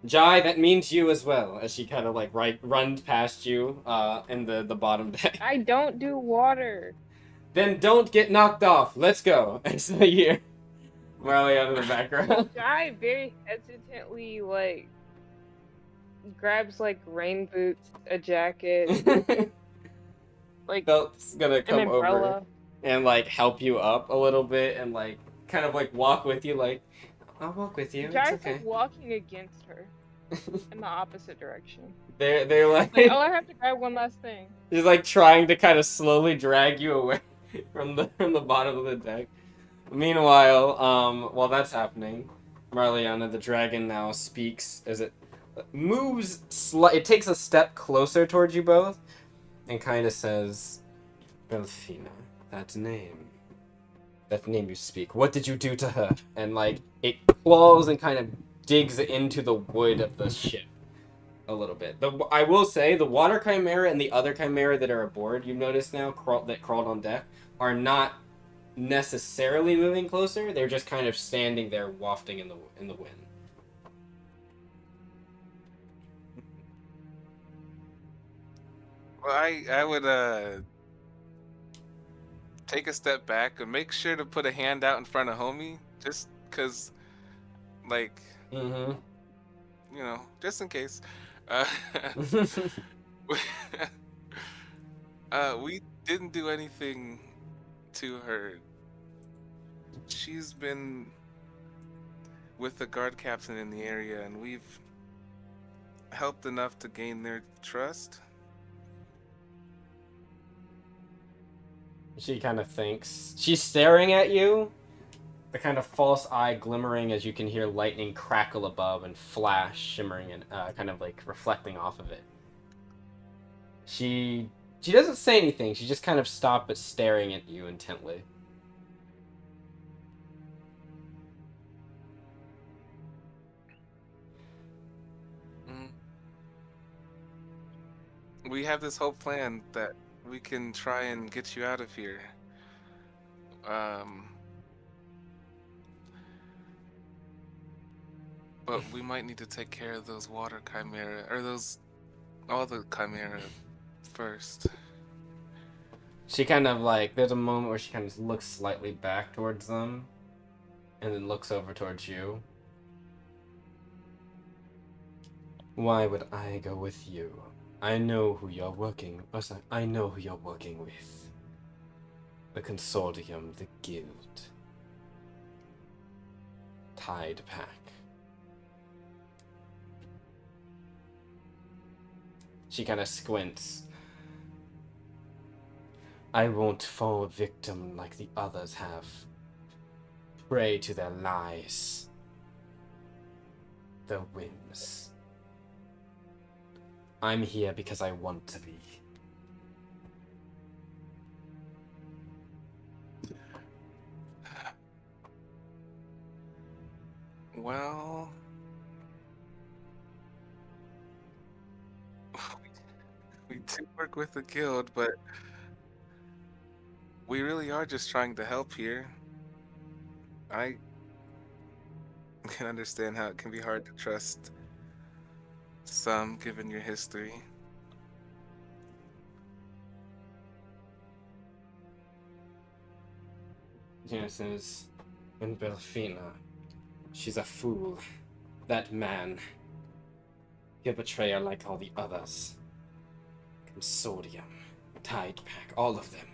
S1: Jai, that means you as well. As she kind of like runs past you in the bottom deck.
S2: I don't do water.
S1: Then don't get knocked off. Let's go. And so you hear Marley out of the background.
S2: Guy very hesitantly like grabs like rain boots, a jacket, like
S1: Belt's gonna
S2: an
S1: come over
S2: umbrella.
S1: and like help you up a little bit and like kind of like walk with you. Like, I'll walk with you. It's
S2: Jai's
S1: okay.
S2: like walking against her in the opposite direction.
S1: They're like,
S2: Like, oh, I have to grab one last thing.
S1: he's like trying to kind of slowly drag you away from the bottom of the deck. Meanwhile, while that's happening, Marliana the dragon now speaks as it moves. It takes a step closer towards you both, and kind of says, "Belfina, that name you speak. What did you do to her?" And like it claws and kind of digs into the wood of the ship a little bit. I will say the Water Chimera and the other Chimera that are aboard, you've noticed now, that crawled on deck, are not necessarily moving closer. They're just kind of standing there, wafting in the wind.
S3: Well, I would take a step back and make sure to put a hand out in front of homie, just cause, like,
S1: Mm-hmm.
S3: you know, just in case. We didn't do anything to her. She's been with the guard captain in the area, and we've helped enough to gain their trust.
S1: She kind of thinks. She's staring at you, the kind of false eye glimmering as you can hear lightning crackle above and flash, shimmering and kind of like reflecting off of it. She doesn't say anything. She just kind of stopped but staring at you intently.
S3: Mm. We have this whole plan that we can try and get you out of here. Um, but we might need to take care of those water chimera, or those all the chimera first.
S1: She kind of like, there's a moment where she kind of looks slightly back towards them and then looks over towards you. Why would I go with you? I know who you're working. I know who you're working with. The consortium, the guild, Tide Pack. She kind of squints. I won't fall victim like the others have. Prey to their lies. Their whims. I'm here because I want to be.
S3: Well, we do work with the guild, but we really are just trying to help here. I can understand how it can be hard to trust some, given your history.
S1: Jenna says, and Belfina, she's a fool. That man. He'll betray her like all the others. Consortium, Tide Pack, all of them.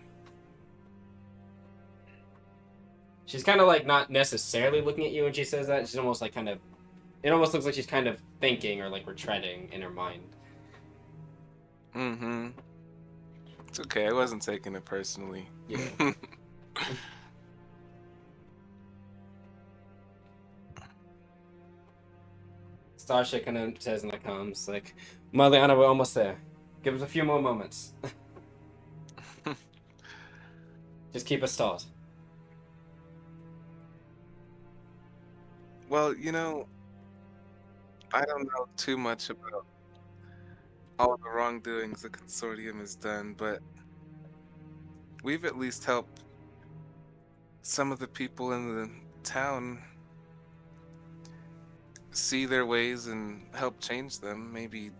S1: She's kind of like not necessarily looking at you when she says that. She's almost like kind of, it almost looks like she's kind of thinking or like retreading in her mind.
S3: Mm-hmm. It's okay. I wasn't taking it personally.
S1: Yeah. Starsha kind of says in the comms, like, Mariana, we're almost there. Give us a few more moments. Just keep us stalled.
S3: Well, I don't know too much about all the wrongdoings the consortium has done, but we've at least helped some of the people in the town see their ways and help change them, maybe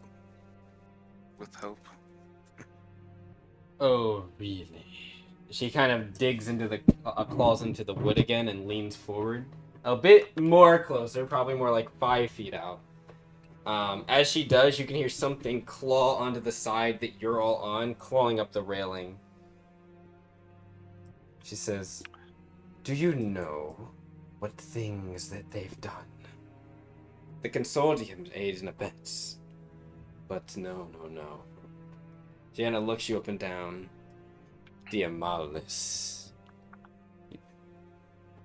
S3: with hope.
S1: Oh, really? She kind of digs into the claws into the wood again and leans forward a bit more closer, probably more like 5 feet out. As she does, you can hear something claw onto the side that you're all on, clawing up the railing. She says, "Do you know what things that they've done? The consortium aids and abets, but no. Jana looks you up and down. Dear Malus,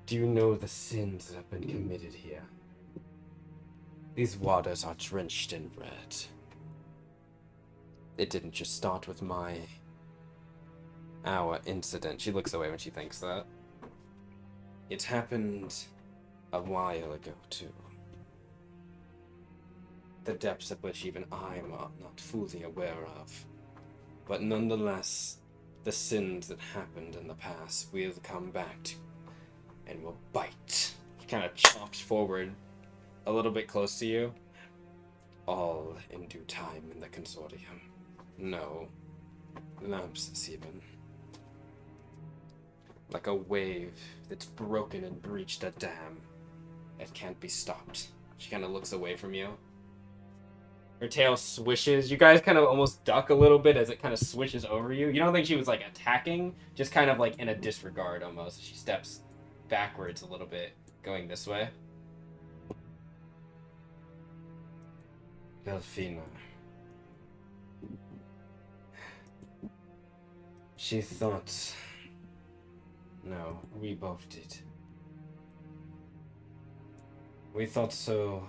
S1: do you know the sins that have been committed here? These waters are drenched in red. It didn't just start with our incident." She looks away when she thinks that. It happened a while ago, too. The depths of which even I am not fully aware of. But nonetheless, the sins that happened in the past will come back to and will bite. He kind of chops forward a little bit close to you. All in due time in the consortium. No. Lapses even. Like a wave that's broken and breached a dam. It can't be stopped. She kind of looks away from you. Her tail swishes. You guys kind of almost duck a little bit as it kind of swishes over you. You don't think she was like attacking, just kind of like in a disregard almost. She steps backwards a little bit, going this way. Belfina. She thought... No, we both did. We thought so...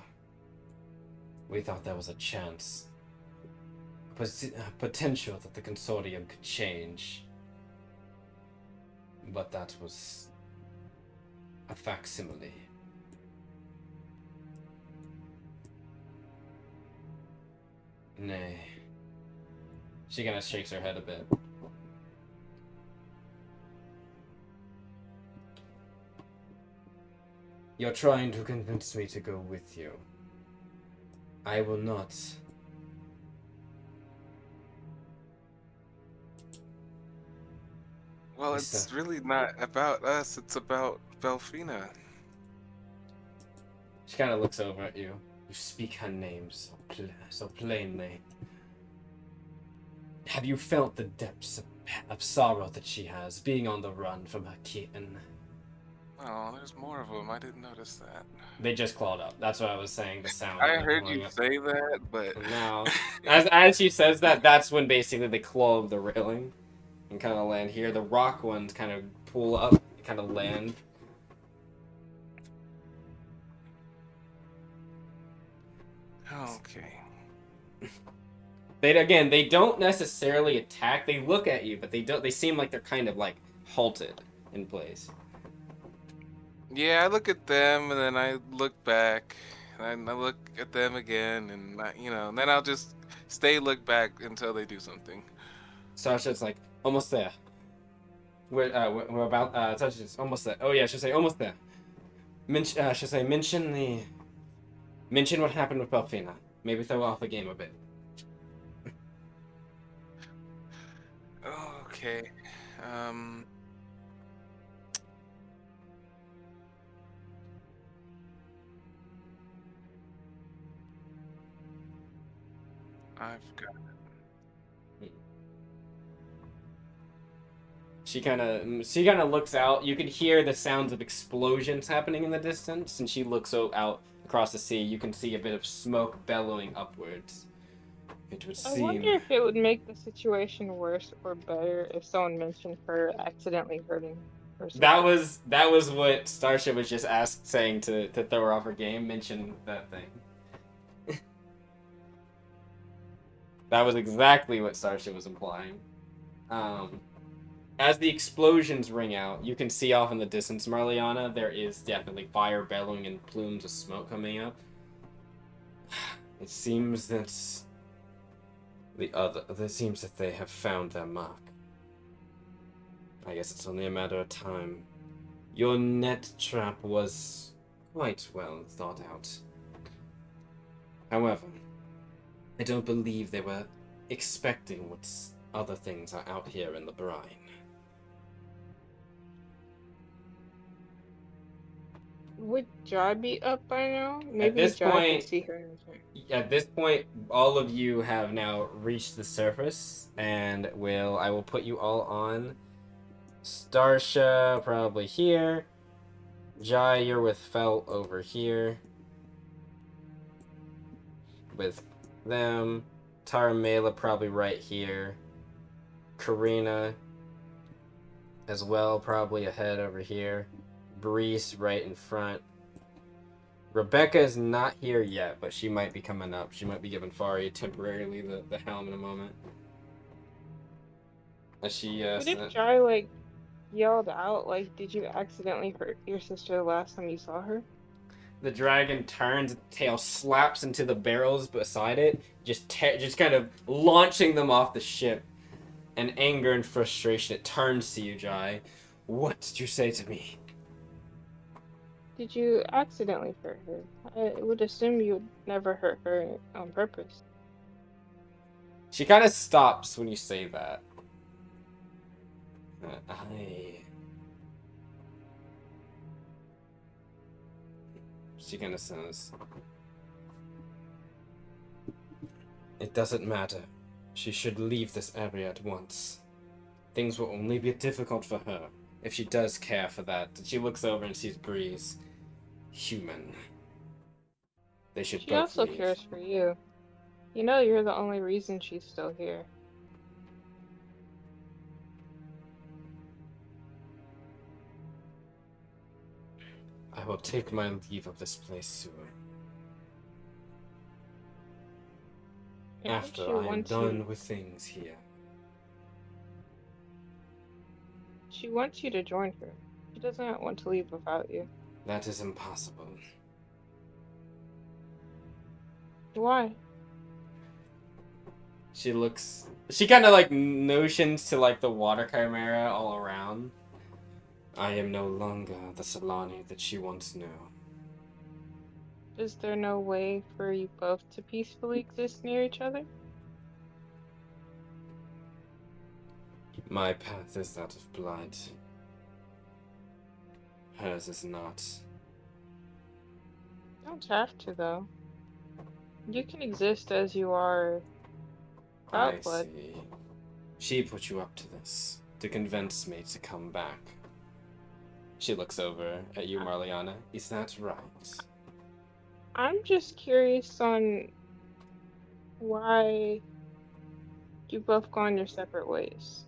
S1: We thought there was a chance. Potential that the consortium could change. But that was... a facsimile. Nay. She kind of shakes her head a bit. You're trying to convince me to go with you. I will not.
S3: Well, it's really not about us. It's about Belfina.
S1: She kind of looks over at you. You speak her name so plainly. Have you felt the depths of sorrow that she has, being on the run from her kitten?
S3: Oh, there's more of them. I didn't notice that.
S1: They just clawed up. That's what I was saying, the sound.
S3: I heard you say that, but...
S1: Now, as she says that, that's when basically they claw the railing and kind of land here. The rock ones kind of pull up, kind of land.
S3: Okay.
S1: They don't necessarily attack. They look at you, but they don't. They seem like they're kind of like halted in place.
S3: Yeah, I look at them and then I look back, and I look at them again, and and then I'll just look back until they do something.
S1: Sasha's like almost there. We're about. Sasha's almost there. Oh yeah, she'll say almost there. She'll say mention what happened with Belfina. Maybe throw off the game a bit.
S3: Okay. I've got it.
S1: She kind of looks out. You can hear the sounds of explosions happening in the distance, and she looks out across the sea. You can see a bit of smoke bellowing upwards. It would seem.
S2: I wonder if it would make the situation worse or better if someone mentioned her accidentally hurting herself.
S1: That was what Starship was just saying to throw her off her game. Mention that thing. That was exactly what Starship was implying. As the explosions ring out, you can see off in the distance, Marliana, there is definitely fire bellowing and plumes of smoke coming up. It seems that they have found their mark. I guess it's only a matter of time. Your net trap was quite well thought out. However, I don't believe they were expecting what other things are out here in the brine.
S2: Would Jai be up by now? Maybe
S1: At this
S2: Jai
S1: point,
S2: can see her.
S1: At this point, all of you have now reached the surface, and I will put you all on. Starsha probably here. Jai, you're with Felt over here. With them. Taramela probably right here. Karina as well, probably ahead over here. Breeze right in front. Rebecca is not here yet, but she might be coming up. She might be giving Fari temporarily the helm in a moment. As she
S2: What if Jai yelled out did you accidentally hurt your sister the last time you saw her?
S1: The dragon turns, tail slaps into the barrels beside it, just kind of launching them off the ship. In anger and frustration, it turns to you, Jai. What did you say to me?
S2: Did you accidentally hurt her? I would assume you would never hurt her on purpose.
S1: She kind of stops when you say that. She kind of says, it doesn't matter. She should leave this area at once. Things will only be difficult for her if she does care for that. She looks over and sees Breeze. Human. They should
S2: She
S1: both
S2: also
S1: leave.
S2: cares for you. You know you're the only reason she's still here.
S1: I will take my leave of this place soon.
S2: I think
S1: After
S2: she
S1: I am
S2: wants you.
S1: done with things here.
S2: She wants you to join her. She doesn't want to leave without you.
S1: That is impossible.
S2: Why?
S1: She kind of like notions to like the Water Chimera all around. I am no longer the Solani that she once knew.
S2: Is there no way for you both to peacefully exist near each other?
S1: My path is that of blood. Hers is not.
S2: You don't have to, though. You can exist as you are
S1: I
S2: without blood.
S1: see. She put you up to this to convince me to come back. She looks over at you, Marliana. Is that right?
S2: I'm just curious on why you both gone your separate ways.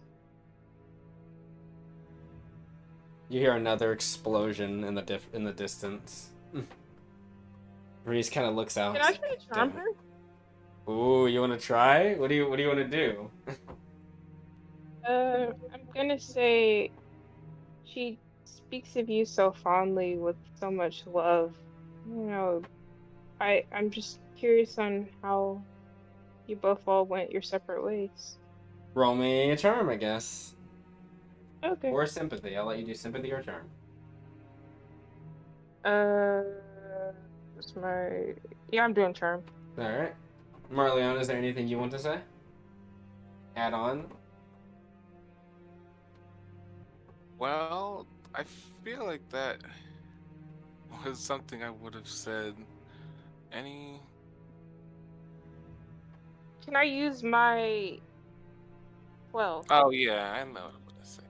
S1: You hear another explosion in the distance. Reese kind of looks out.
S2: Can I try to charm
S1: Damn.
S2: her?
S1: Ooh, you want to try? What do you want to do?
S2: I'm gonna say she speaks of you so fondly with so much love. You know, I'm just curious on how you both all went your separate ways.
S1: Roll me a charm, I guess.
S2: Okay.
S1: Or sympathy. I'll let you do sympathy or charm.
S2: Uh, what's my? Yeah, I'm doing charm.
S1: All right. Marliana, is there anything you want to say? Add on?
S3: Well, I feel like that was something I would have said. Any?
S2: Can I use my 12?
S3: Oh yeah, I know what I'm gonna say.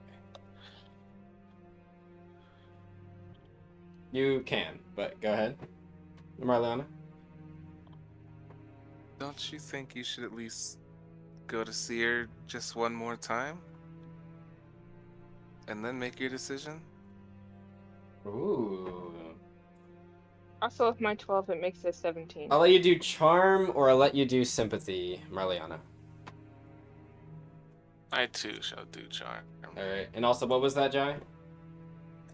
S1: You can, but go ahead. Marliana?
S3: Don't you think you should at least go to see her just one more time, and then make your decision?
S1: Ooh.
S2: Also, with my 12, it makes it 17.
S1: I'll let you do charm or I'll let you do sympathy, Marliana.
S3: I too shall do charm.
S1: Alright. And also, what was that, Jai?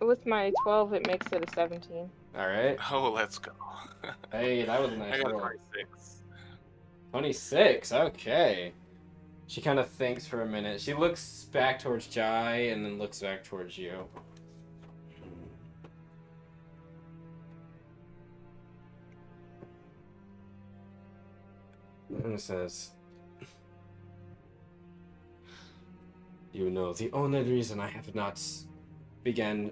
S2: With my 12, it makes it a 17.
S1: Alright.
S3: Oh, let's go.
S1: Hey, that was a
S3: I
S1: nice
S3: got a
S1: roll.
S3: 26.
S1: 26, okay. She kind of thinks for a minute. She looks back towards Jai and then looks back towards you. And says, you know, the only reason I have not began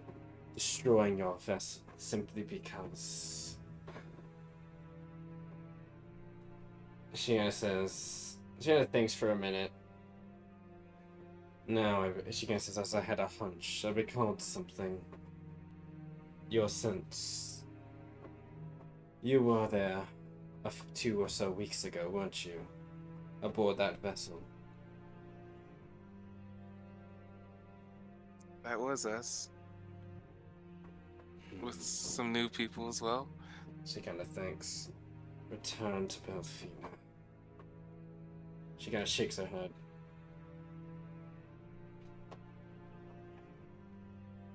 S1: destroying your vessel simply because she kind of thinks for a minute. Now, she kind of says, as I had a hunch, I recalled something. Your sense. You were there 2 or so weeks ago, weren't you? Aboard that vessel.
S3: That was us. With some new people as well.
S1: She kind of thinks. Return to Belfina. She kind of shakes her head.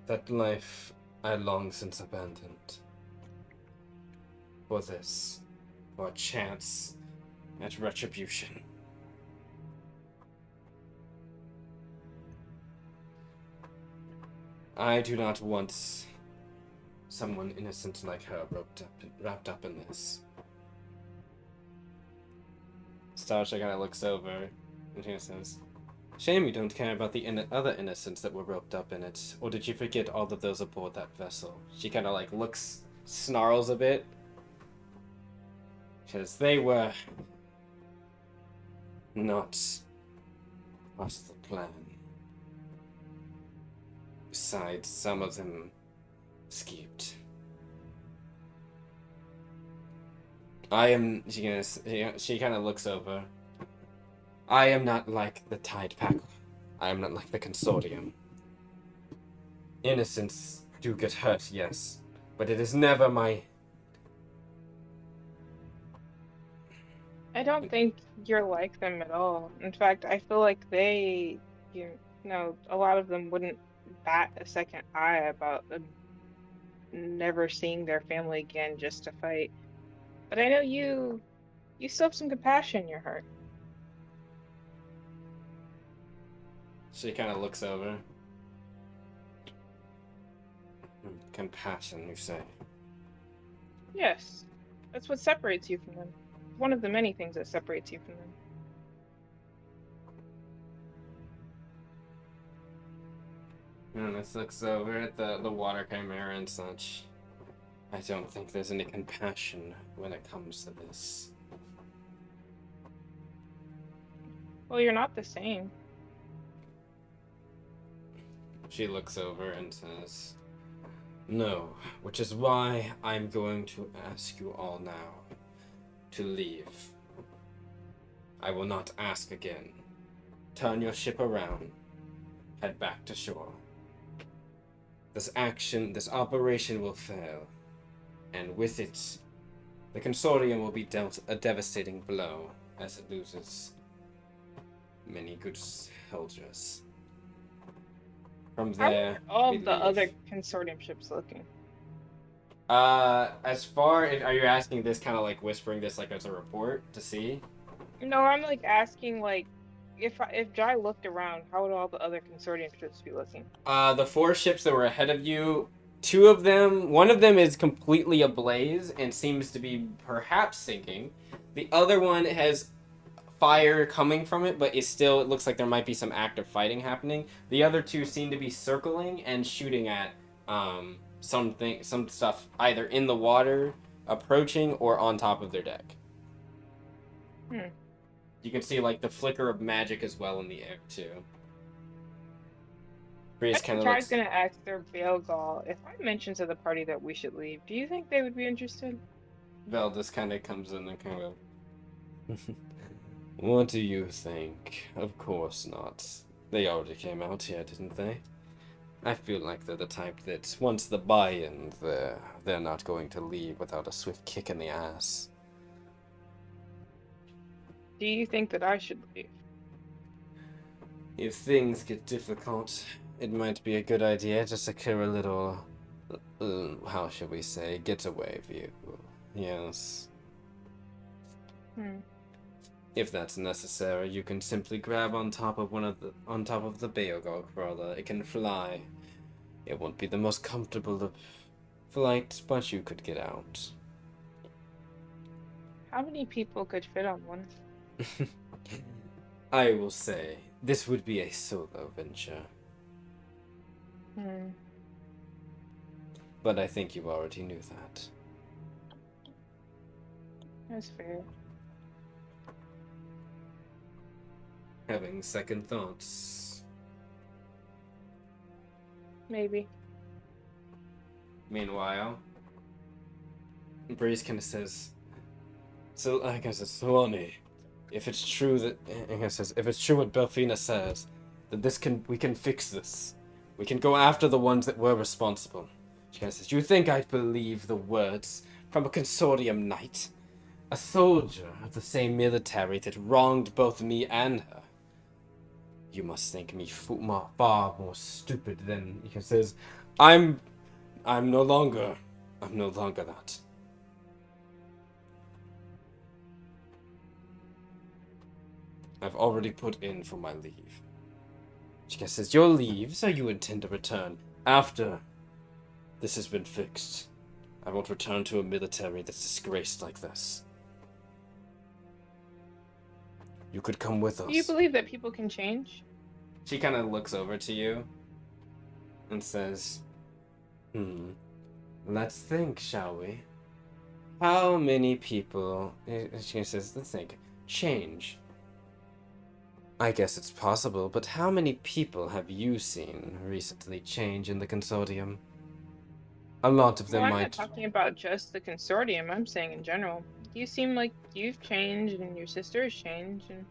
S1: That life I long since abandoned. For this. For a chance at retribution. I do not want someone innocent like her wrapped up in this. Starsha kind of looks over and he says, shame you don't care about the other innocents that were roped up in it. Or did you forget all of those aboard that vessel? She kind of like snarls a bit. Because they were not part of the plan. Besides, some of them escaped. I am. She kind of looks over. I am not like the Tide Pack. I am not like the Consortium. Innocents do get hurt, yes, but it is never my.
S2: I don't think you're like them at all. In fact, I feel like a lot of them wouldn't bat a second eye about never seeing their family again just to fight. But I know you still have some compassion in your heart.
S1: She kind of looks over. Compassion, you say?
S2: Yes, that's what separates you from them. One of the many things that separates you from them.
S1: And this looks over at the Water Chimera and such. I don't think there's any compassion when it comes to this.
S2: Well, you're not the same.
S1: She looks over and says, no, which is why I'm going to ask you all now to leave. I will not ask again. Turn your ship around. Head back to shore. This operation will fail, and with it, the Consortium will be dealt a devastating blow as it loses many good soldiers. From
S2: How
S1: there,
S2: are all
S1: we
S2: the
S1: leave.
S2: other consortium ships looking?
S1: As far as, are you asking this kind of like whispering this like as a report to see?
S2: No, I'm like asking like if Jai looked around, how would all the other consortium ships be looking?
S1: The 4 ships that were ahead of you, one of them is completely ablaze and seems to be perhaps sinking. The other one has fire coming from it, but it looks like there might be some active fighting happening. The other 2 seem to be circling and shooting at some stuff either in the water, approaching, or on top of their deck. You can see like the flicker of magic as well in the air too.
S2: I
S1: Breeze
S2: think
S1: kind of
S2: Jai's
S1: looks.
S2: gonna ask their Bailgal if I mentioned to the party that we should leave. Do you think they would be interested?
S1: Veldis kind of comes in and kind of. What do you think? Of course not. They already came out here, didn't they? I feel like they're the type that once the buy-in there, they're not going to leave without a swift kick in the ass.
S2: Do you think that I should leave?
S1: If things get difficult, it might be a good idea to secure a little, how should we say, getaway view. Yes. If that's necessary, you can simply grab on top of the Bailgal crawler. It can fly. It won't be the most comfortable of flight, but you could get out.
S2: How many people could fit on one?
S1: I will say, this would be a solo venture. But I think you already knew that.
S2: That's fair.
S1: Having second thoughts.
S2: Maybe.
S1: Meanwhile, Breeze kind of says, so I guess it's Solani. If it's true what Belfina says, that we can fix this. We can go after the ones that were responsible. She kind of says, do you think I'd believe the words from a consortium knight? A soldier of the same military that wronged both me and her? You must think me far more stupid than he says. I'm no longer that. I've already put in for my leave. She says, your leave, so you intend to return after this has been fixed. I won't return to a military that's disgraced like this. You could come with us.
S2: Do you believe that people can change?
S1: She kind of looks over to you and says, let's think, shall we? How many people, she says, let's think, change. I guess it's possible, but how many people have you seen recently change in the consortium? A lot of them
S2: I'm
S1: might.
S2: not talking about just the consortium, I'm saying in general. Do You seem like you've changed and your sister has changed and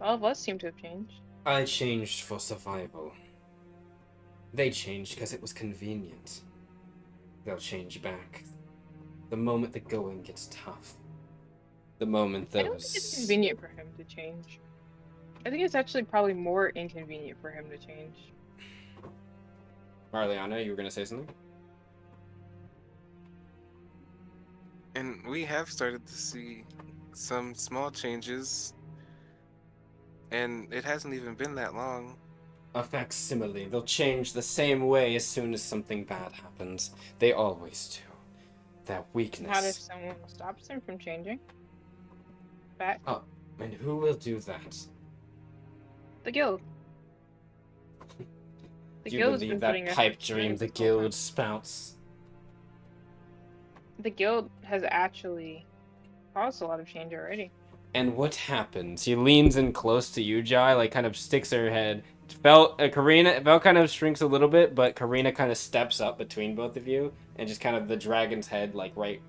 S2: all of us seem to have changed.
S1: I changed for survival. They changed because it was convenient. They'll change back. The moment the going gets tough. The moment
S2: I don't think it's
S1: those...
S2: convenient for him to change. I think it's actually probably more inconvenient for him to change.
S1: Marliana, you were going to say something?
S3: And we have started to see some small changes, and it hasn't even been that long.
S1: A facsimile. They'll change the same way as soon as something bad happens. They always do. That weakness.
S2: Not if someone stops him from changing. Back.
S1: Oh, and who will do that?
S2: The guild. The
S1: Do you
S2: guild has
S1: believe
S2: been
S1: that
S2: putting
S1: pipe
S2: efforts
S1: dream
S2: in
S1: the
S2: this whole time.
S1: guild spouts?
S2: The guild has actually caused a lot of change already.
S1: And what happens? She leans in close to you, Jai, like kind of sticks her head. Belle kind of shrinks a little bit, but Karina kind of steps up between both of you and just kind of the dragon's head, like right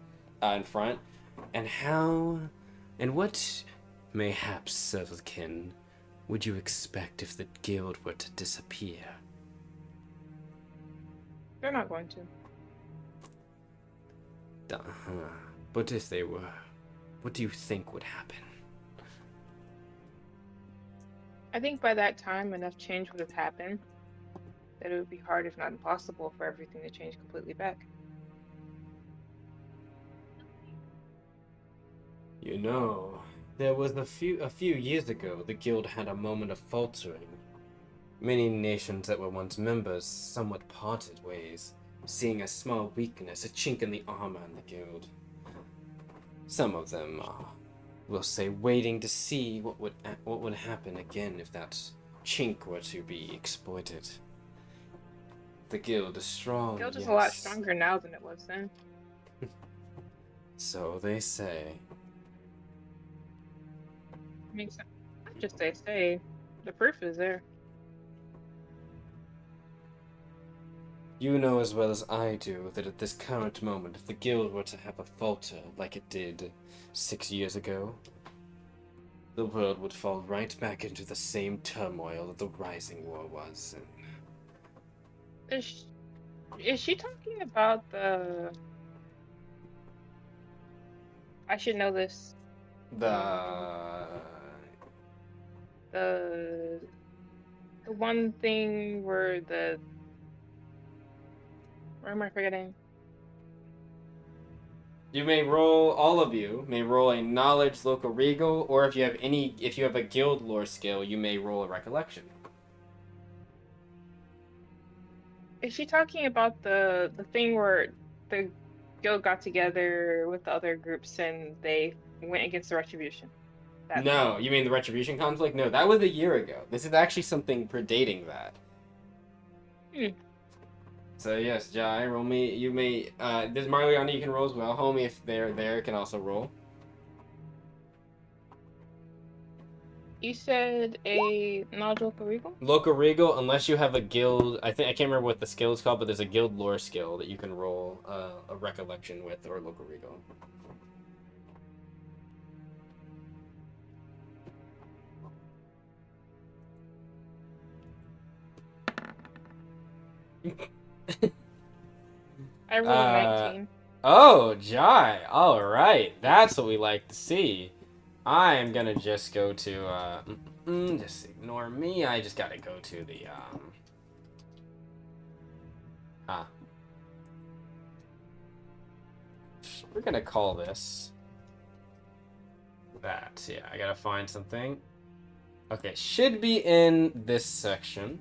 S1: in front. And what, mayhaps, Servalkin, would you expect if the guild were to disappear?
S2: They're not going to.
S1: But if they were, what do you think would happen?
S2: I think by that time enough change would have happened that it would be hard, if not impossible, for everything to change completely back.
S1: You know, there was a few years ago, the guild had a moment of faltering. Many nations that were once members somewhat parted ways, seeing a small weakness, a chink in the armor in the guild. Some of them are, we'll say, waiting to see what would happen again if that chink were to be exploited. The guild is strong,
S2: The guild is
S1: yes.
S2: a lot stronger now than it was then.
S1: So they say.
S2: I mean, not just they say, the proof is there.
S1: You know as well as I do that at this current moment, if the guild were to have a falter like it did 6 years ago, the world would fall right back into the same turmoil that the Rising War was.
S2: Is she talking about the... I should know this.
S1: The
S2: one thing where where am I forgetting?
S1: You may roll, all of you may roll a knowledge local regal, or if you have a guild lore skill, you may roll a recollection.
S2: Is she talking about the thing where the guild got together with the other groups and they went against the retribution?
S1: No, you mean the retribution conflict? No, that was a year ago. This is actually something predating that. So yes, Jai, roll me. You may. This Marliana, you can roll as well. Homie, if they're there, can also roll.
S2: You said a knowledge local regal?
S1: Local regal, unless you have a guild. I can't remember what the skill is called, but there's a guild lore skill that you can roll a recollection with, or local regal.
S2: I rolled a 19.
S1: Oh, Jai. All right, that's what we like to see. I am gonna just go to just ignore me. I just gotta go to the we're gonna call this that. Yeah, I gotta find something. Okay, should be in this section.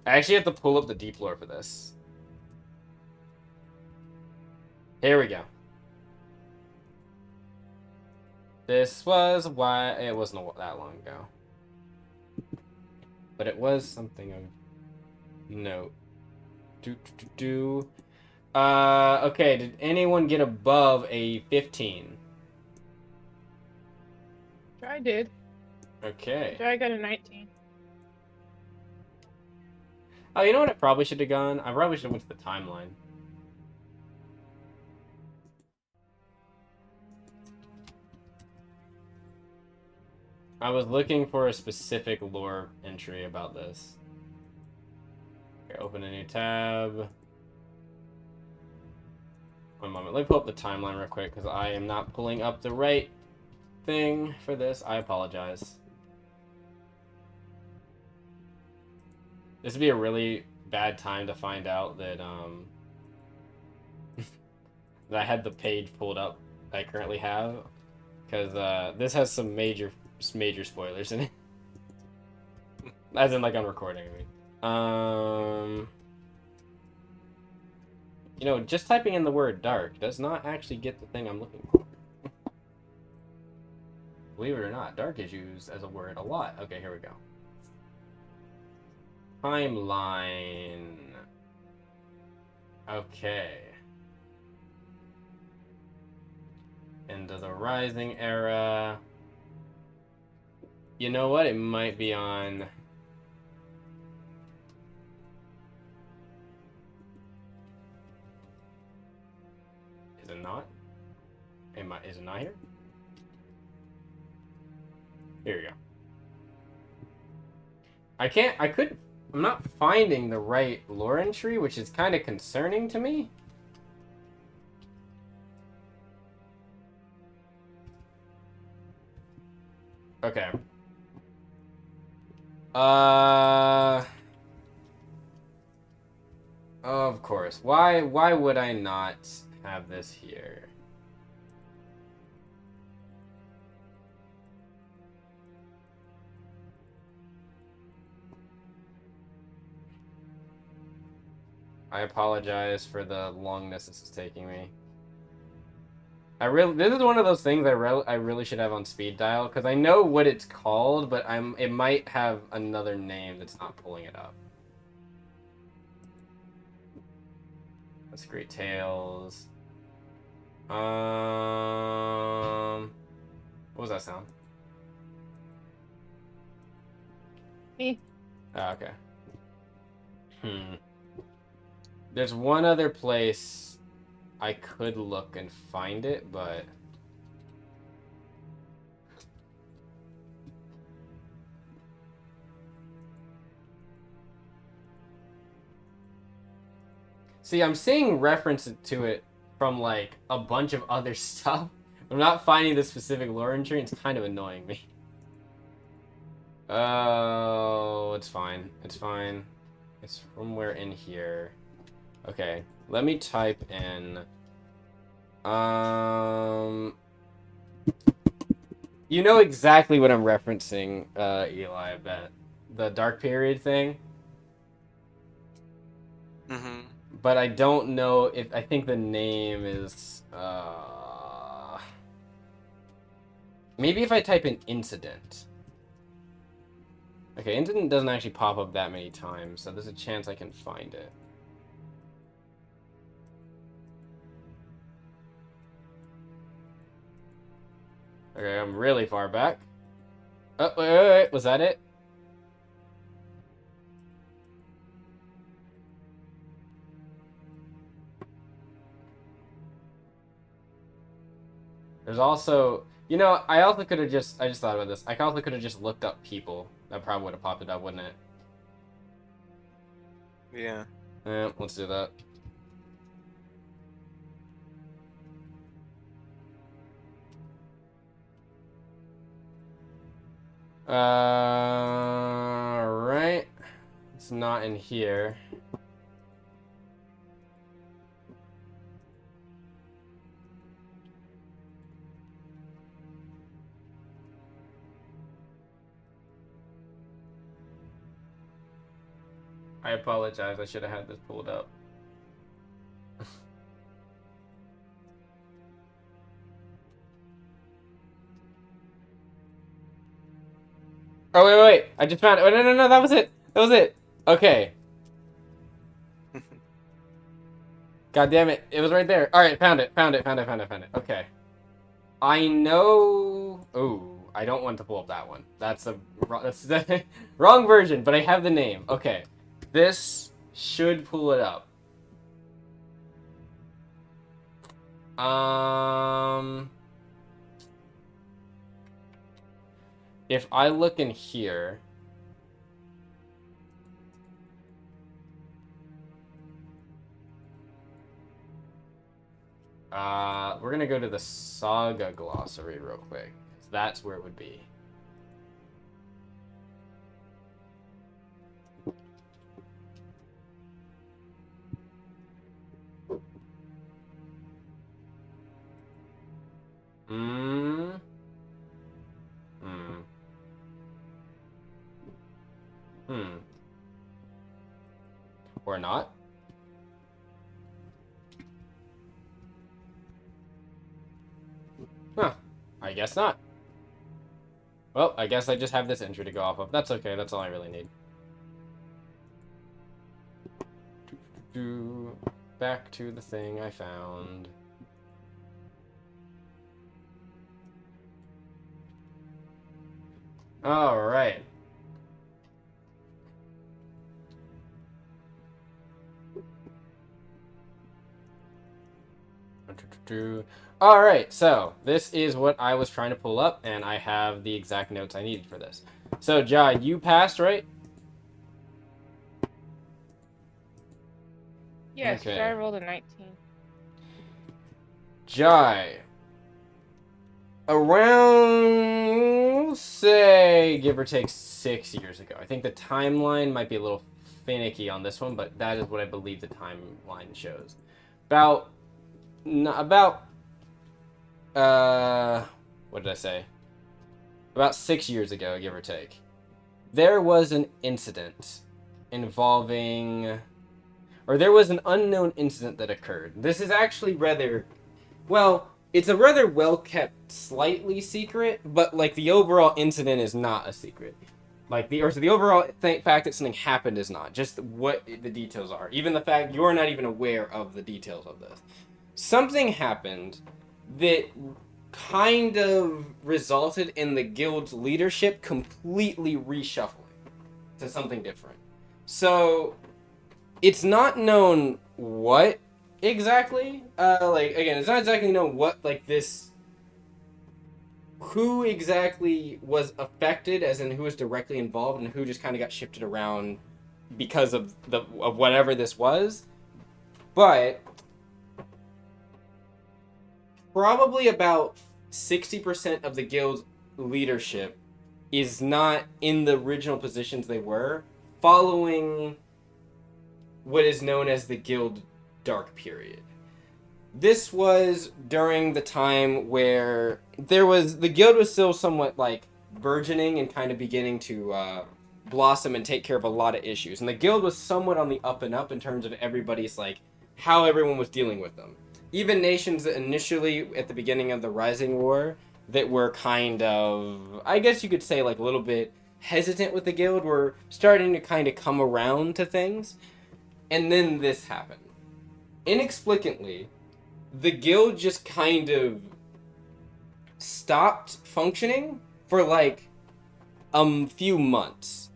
S1: I actually have to pull up the deep lore for this. Here we go. This was why it wasn't that long ago, but it was something of note. Okay, did anyone get above a 15?
S2: I did.
S1: Okay.
S2: I got a 19.
S1: Oh, you know what I probably should have gone? I probably should have went to the timeline. I was looking for a specific lore entry about this. Okay, open a new tab. One moment. Let me pull up the timeline real quick because I am not pulling up the right thing for this. I apologize. This would be a really bad time to find out that that I had the page pulled up that I currently have, because this has some major spoilers in it. As in, like, on recording, I mean. You know, just typing in the word dark does not actually get the thing I'm looking for. Believe it or not, dark is used as a word a lot. Okay, here we go. Timeline. Okay. Into the Rising era. You know what? It might be on... Is it not? Is it not here? Here we go. I'm not finding the right lore entry, which is kind of concerning to me. Okay. Of course. Why would I not have this here? I apologize for the longness this is taking me. This is one of those things I really should have on speed dial, because I know what it's called, but it might have another name that's not pulling it up. That's Great Tales. What was that sound?
S2: Me.
S1: Oh, okay. There's one other place I could look and find it, but... See, I'm seeing references to it from, like, a bunch of other stuff. I'm not finding the specific lore entry, and it's kind of annoying me. Oh, it's fine. It's fine. It's somewhere in here. Okay, let me type in... You know exactly what I'm referencing, Eli, I bet. The Dark Period thing?
S3: Mm-hmm.
S1: But I don't know if... I think the name is... Maybe if I type in Incident. Okay, Incident doesn't actually pop up that many times, so there's a chance I can find it. Okay, I'm really far back. Oh, wait. Was that it? There's also... You know, I just thought about this. I also could have just looked up people. That probably would have popped it up, wouldn't it?
S3: Yeah.
S1: Yeah, let's do that. Right. It's not in here. I apologize. I should have had this pulled up. Oh, wait. I just found it. Oh, no. That was it. That was it. Okay. God damn it. It was right there. All right. Found it. Okay. I know... Oh, I don't want to pull up that one. That's the wrong version, but I have the name. Okay. This should pull it up. if I look in here, we're gonna go to the Saga glossary real quick. That's where it would be. Hmm. Hmm. Hmm. Or not. Huh. I guess not. Well, I guess I just have this entry to go off of. That's okay. That's all I really need. Back to the thing I found. All right. All right, so this is what I was trying to pull up, and I have the exact notes I needed for this. So, Jai, you passed, right?
S2: Yes,
S1: Okay.
S2: I rolled a 19.
S1: Jai, around, say, give or take 6 years ago. I think the timeline might be a little finicky on this one, but that is what I believe the timeline shows. About, what did I say? About 6 years ago, give or take, there was an incident involving, or there was an unknown incident that occurred. This is actually rather, well, it's a rather well-kept, slightly secret, but, like, the overall incident is not a secret. Like, the overall fact that something happened is not. Just what the details are. Even the fact you're not even aware of the details of this. Something happened that kind of resulted in the guild's leadership completely reshuffling to something different. So, it's not known what exactly, again, it's not exactly known what, like, this, who exactly was affected, as in who was directly involved, and who just kind of got shifted around because of whatever this was. But probably about 60% of the guild's leadership is not in the original positions they were, following what is known as the guild dark period. This was during the time where the guild was still somewhat, like, burgeoning and kind of beginning to blossom and take care of a lot of issues, and the guild was somewhat on the up and up in terms of everybody's, like, how everyone was dealing with them. Even nations that initially at the beginning of the Rising War that were kind of, I guess you could say, like, a little bit hesitant with the guild were starting to kind of come around to things. And then this happened. Inexplicably, the guild just kind of stopped functioning for, like, a few months.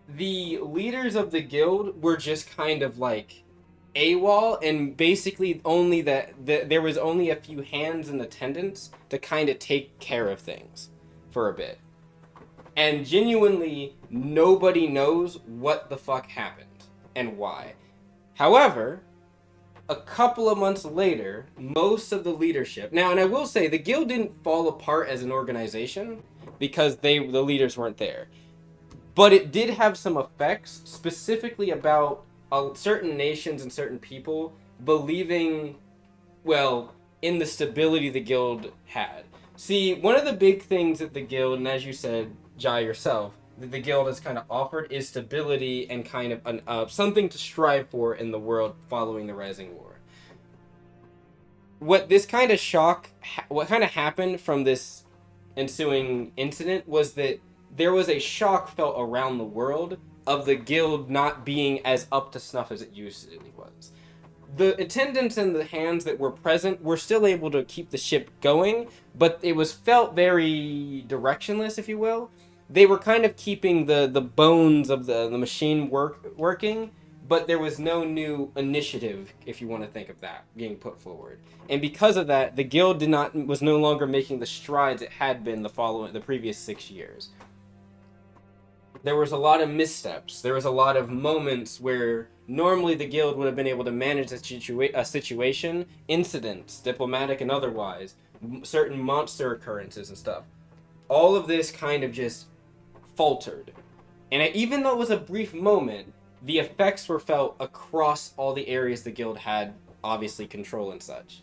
S1: The leaders of the guild were just kind of, like, AWOL, and basically only there was only a few hands in attendance to kind of take care of things for a bit. And genuinely, nobody knows what the fuck happened and why. However, a couple of months later, most of the leadership... Now, and I will say, the guild didn't fall apart as an organization because the leaders weren't there. But it did have some effects, specifically about certain nations and certain people believing, well, in the stability the guild had. See, one of the big things that the guild, and as you said, Jai, yourself, that the guild has kind of offered is stability and kind of something to strive for in the world following the Rising War. What kind of happened from this ensuing incident was that there was a shock felt around the world of the guild not being as up to snuff as it usually was. The attendants and the hands that were present were still able to keep the ship going, but it was felt very directionless, if you will. They were kind of keeping the bones of the machine working, but there was no new initiative, if you want to think of that, being put forward. And because of that, the guild was no longer making the strides it had been the previous 6 years. There was a lot of missteps. There was a lot of moments where normally the guild would have been able to manage a situation, incidents, diplomatic and otherwise, certain monster occurrences and stuff. All of this kind of just faltered. And even though it was a brief moment, the effects were felt across all the areas the guild had, obviously, control and such.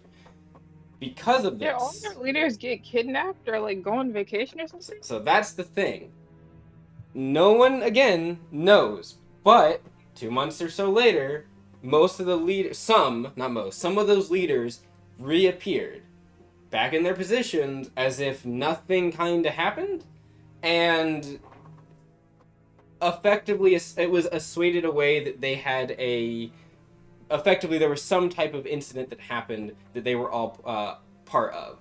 S1: Because of
S2: Did all
S1: this,
S2: their leaders get kidnapped or like go on vacation or something?
S1: so that's the thing. No one, again, knows. But 2 months or so later, most of the leaders, some of those leaders reappeared back in their positions as if nothing kind of happened. And effectively, it was assuaded away that they had effectively there was some type of incident that happened that they were all part of.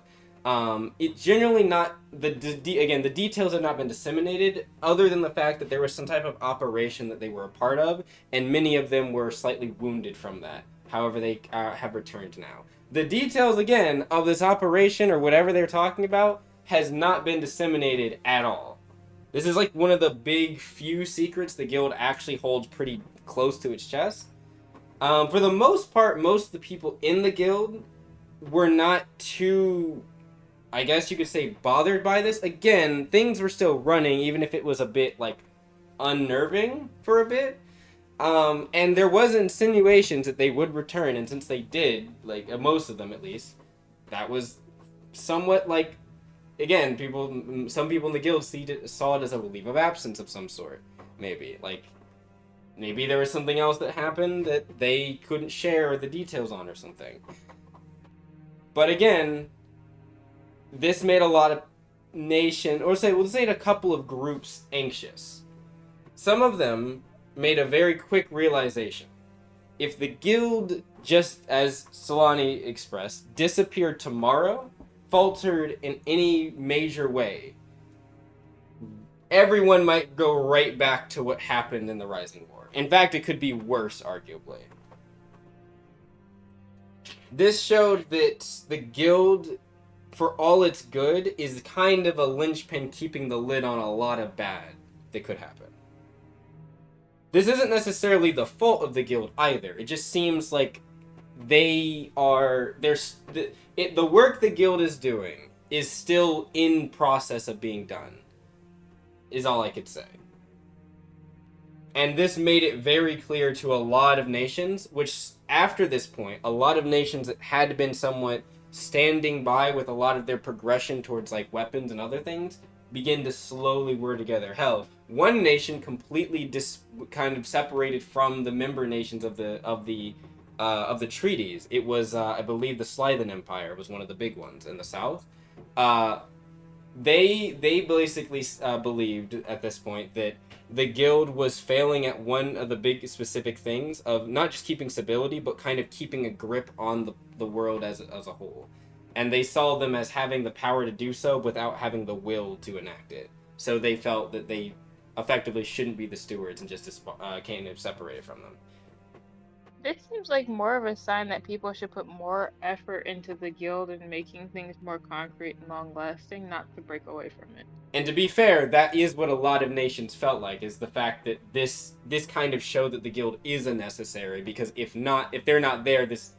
S1: It generally not again, the details have not been disseminated, other than the fact that there was some type of operation that they were a part of, and many of them were slightly wounded from that. However, they have returned now. The details again of this operation or whatever they're talking about has not been disseminated at all. This is like one of the big few secrets the guild actually holds pretty close to its chest. For the most part, most of the people in the guild were not too, I guess you could say, bothered by this. Again, things were still running, even if it was a bit, like, unnerving for a bit. And there was insinuations that they would return, and since they did, like, most of them at least, that was somewhat, like, again, some people in the guild saw it as a leave of absence of some sort, maybe. Like, maybe there was something else that happened that they couldn't share the details on or something. But again, this made a lot of we'll say a couple of groups anxious. Some of them made a very quick realization. If the guild, just as Solani expressed, disappeared tomorrow, faltered in any major way, everyone might go right back to what happened in the Rising War. In fact, it could be worse, arguably. This showed that the guild, for all its good, is kind of a linchpin keeping the lid on a lot of bad that could happen. This isn't necessarily the fault of the guild either. It just seems like the work the guild is doing is still in process of being done, is all I could say. And this made it very clear to a lot of nations, which after this point, a lot of nations that had been somewhat standing by with a lot of their progression towards like weapons and other things begin to slowly work together. Hell, one nation completely kind of separated from the member nations of the treaties. It was I believe the Slythen Empire was one of the big ones in the south. They basically believed at this point that the guild was failing at one of the big specific things of not just keeping stability, but kind of keeping a grip on the world as a whole. And they saw them as having the power to do so without having the will to enact it. So they felt that they effectively shouldn't be the stewards and just kind of separated from them.
S2: This seems like more of a sign that people should put more effort into the guild and making things more concrete and long lasting, not to break away from it.
S1: And to be fair, that is what a lot of nations felt like, is the fact that this kind of showed that the guild is unnecessary, because if they're not there, this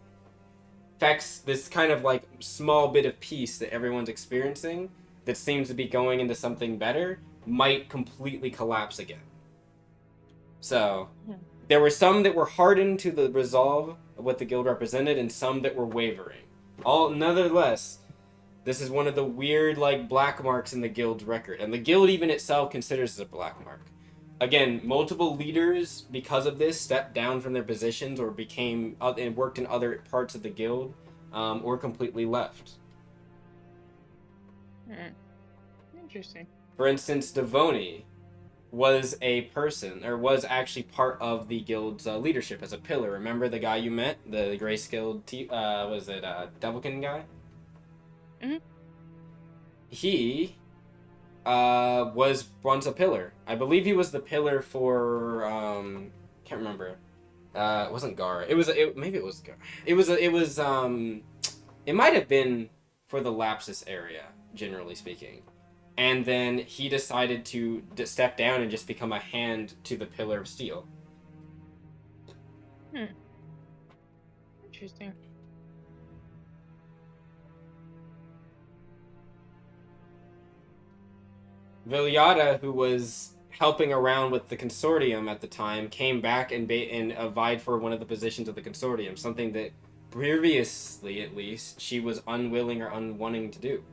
S1: affects this kind of like small bit of peace that everyone's experiencing that seems to be going into something better might completely collapse again. So there were some that were hardened to the resolve of what the guild represented, and some that were wavering. Nonetheless, this is one of the weird, like, black marks in the guild's record. And the guild even itself considers it a black mark. Again, multiple leaders, because of this, stepped down from their positions or became and worked in other parts of the guild, or completely left.
S2: Interesting.
S1: For instance, Devoni was a person, or was actually part of the guild's leadership as a pillar. Remember the guy you met? The gray-skilled, was it Devilkin guy?
S2: Mm-hmm.
S1: He was once a pillar. I believe he was the pillar for can't remember. It wasn't Gar. Maybe it was Gar. It might have been for the Lapsus area, generally speaking. And then he decided to step down and just become a hand to the Pillar of Steel.
S2: Interesting.
S1: Viliata, who was helping around with the consortium at the time, came back and vied for one of the positions of the consortium, something that previously, at least, she was unwilling or unwanting to do.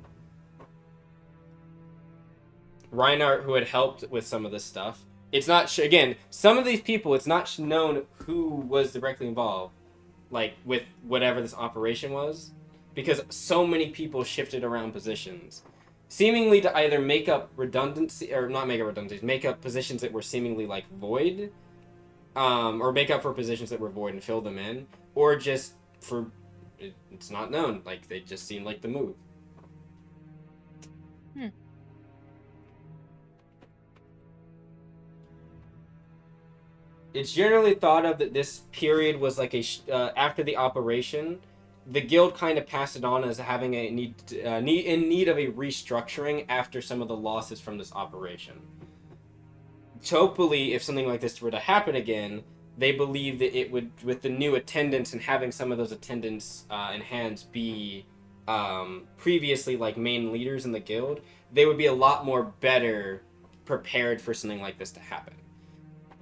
S1: Reinhardt, who had helped with some of this stuff, it's not again. Some of these people, it's not known who was directly involved, like with whatever this operation was, because so many people shifted around positions, seemingly to either make up redundancy or not make up redundancies, make up positions that were seemingly like void, or make up for positions that were void and fill them in, or just for it's not known. Like they just seemed like the move. It's generally thought of that this period was like after the operation, the guild kind of passed it on as having a need of a restructuring after some of the losses from this operation. Hopefully, if something like this were to happen again, they believe that it would, with the new attendants and having some of those attendants and hands be previously like main leaders in the guild, they would be a lot more better prepared for something like this to happen.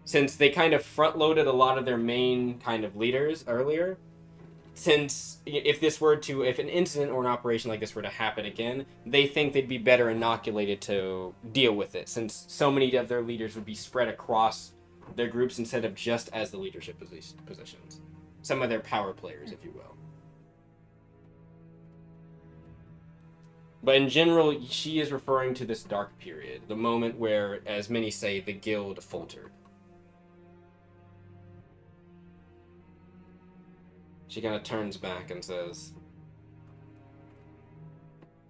S1: Since they kind of front-loaded a lot of their main kind of leaders earlier, since if an incident or an operation like this were to happen again, they think they'd be better inoculated to deal with it, since so many of their leaders would be spread across their groups instead of just as the leadership positions. Some of their power players, if you will. But in general, she is referring to this dark period, the moment where, as many say, the guild faltered. She kind of turns back and says,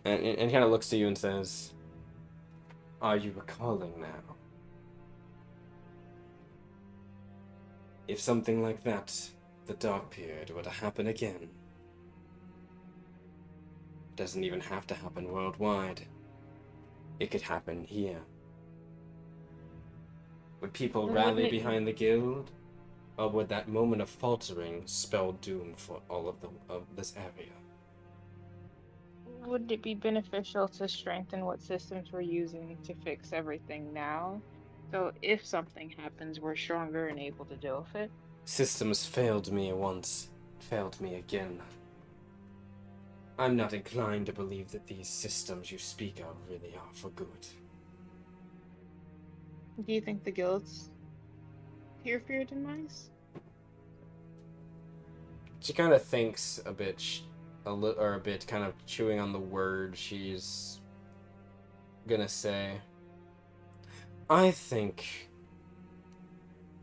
S1: and kind of looks to you and says, "Are you recalling now? If something like that, the dark period, were to happen again, it doesn't even have to happen worldwide. It could happen here. Would people rally behind the guild? Or would that moment of faltering spell doom for all of this area?
S2: Would it be beneficial to strengthen what systems we're using to fix everything now? So if something happens, we're stronger and able to deal with it.
S1: Systems failed me once, failed me again. I'm not inclined to believe that these systems you speak of really are for good.
S2: Do you think the guilds fear fear demise?
S1: She kind of thinks a bit, a bit kind of chewing on the word she's gonna say. I think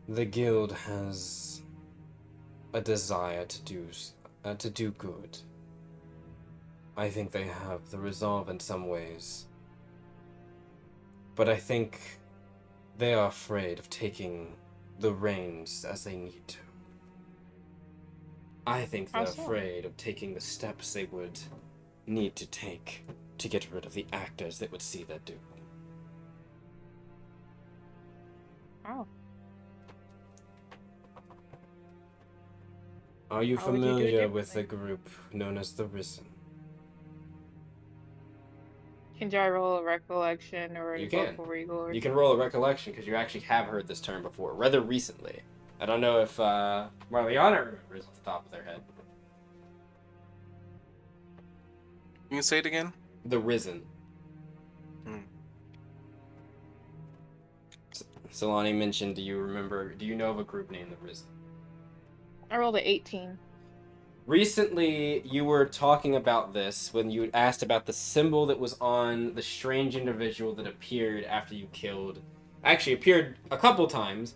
S1: the guild has a desire to do good. I think they have the resolve in some ways. But I think they are afraid of taking the reins as they need to. I think they're afraid of taking the steps they would need to take to get rid of the actors that would see their doom.
S2: Oh.
S1: Are you familiar with a group known as the Risen?
S2: Can I roll a recollection or
S1: You
S2: a
S1: can.
S2: vocal regal? Or
S1: you can roll a recollection because you actually have heard this term before, rather recently. I don't know if Marliana remembers off the top of their head.
S3: You can say it again?
S1: The Risen. Solani mentioned, do you know of a group named the Risen?
S2: I rolled an 18.
S1: Recently, you were talking about this when you asked about the symbol that was on the strange individual that appeared after you killed. Actually, appeared a couple times.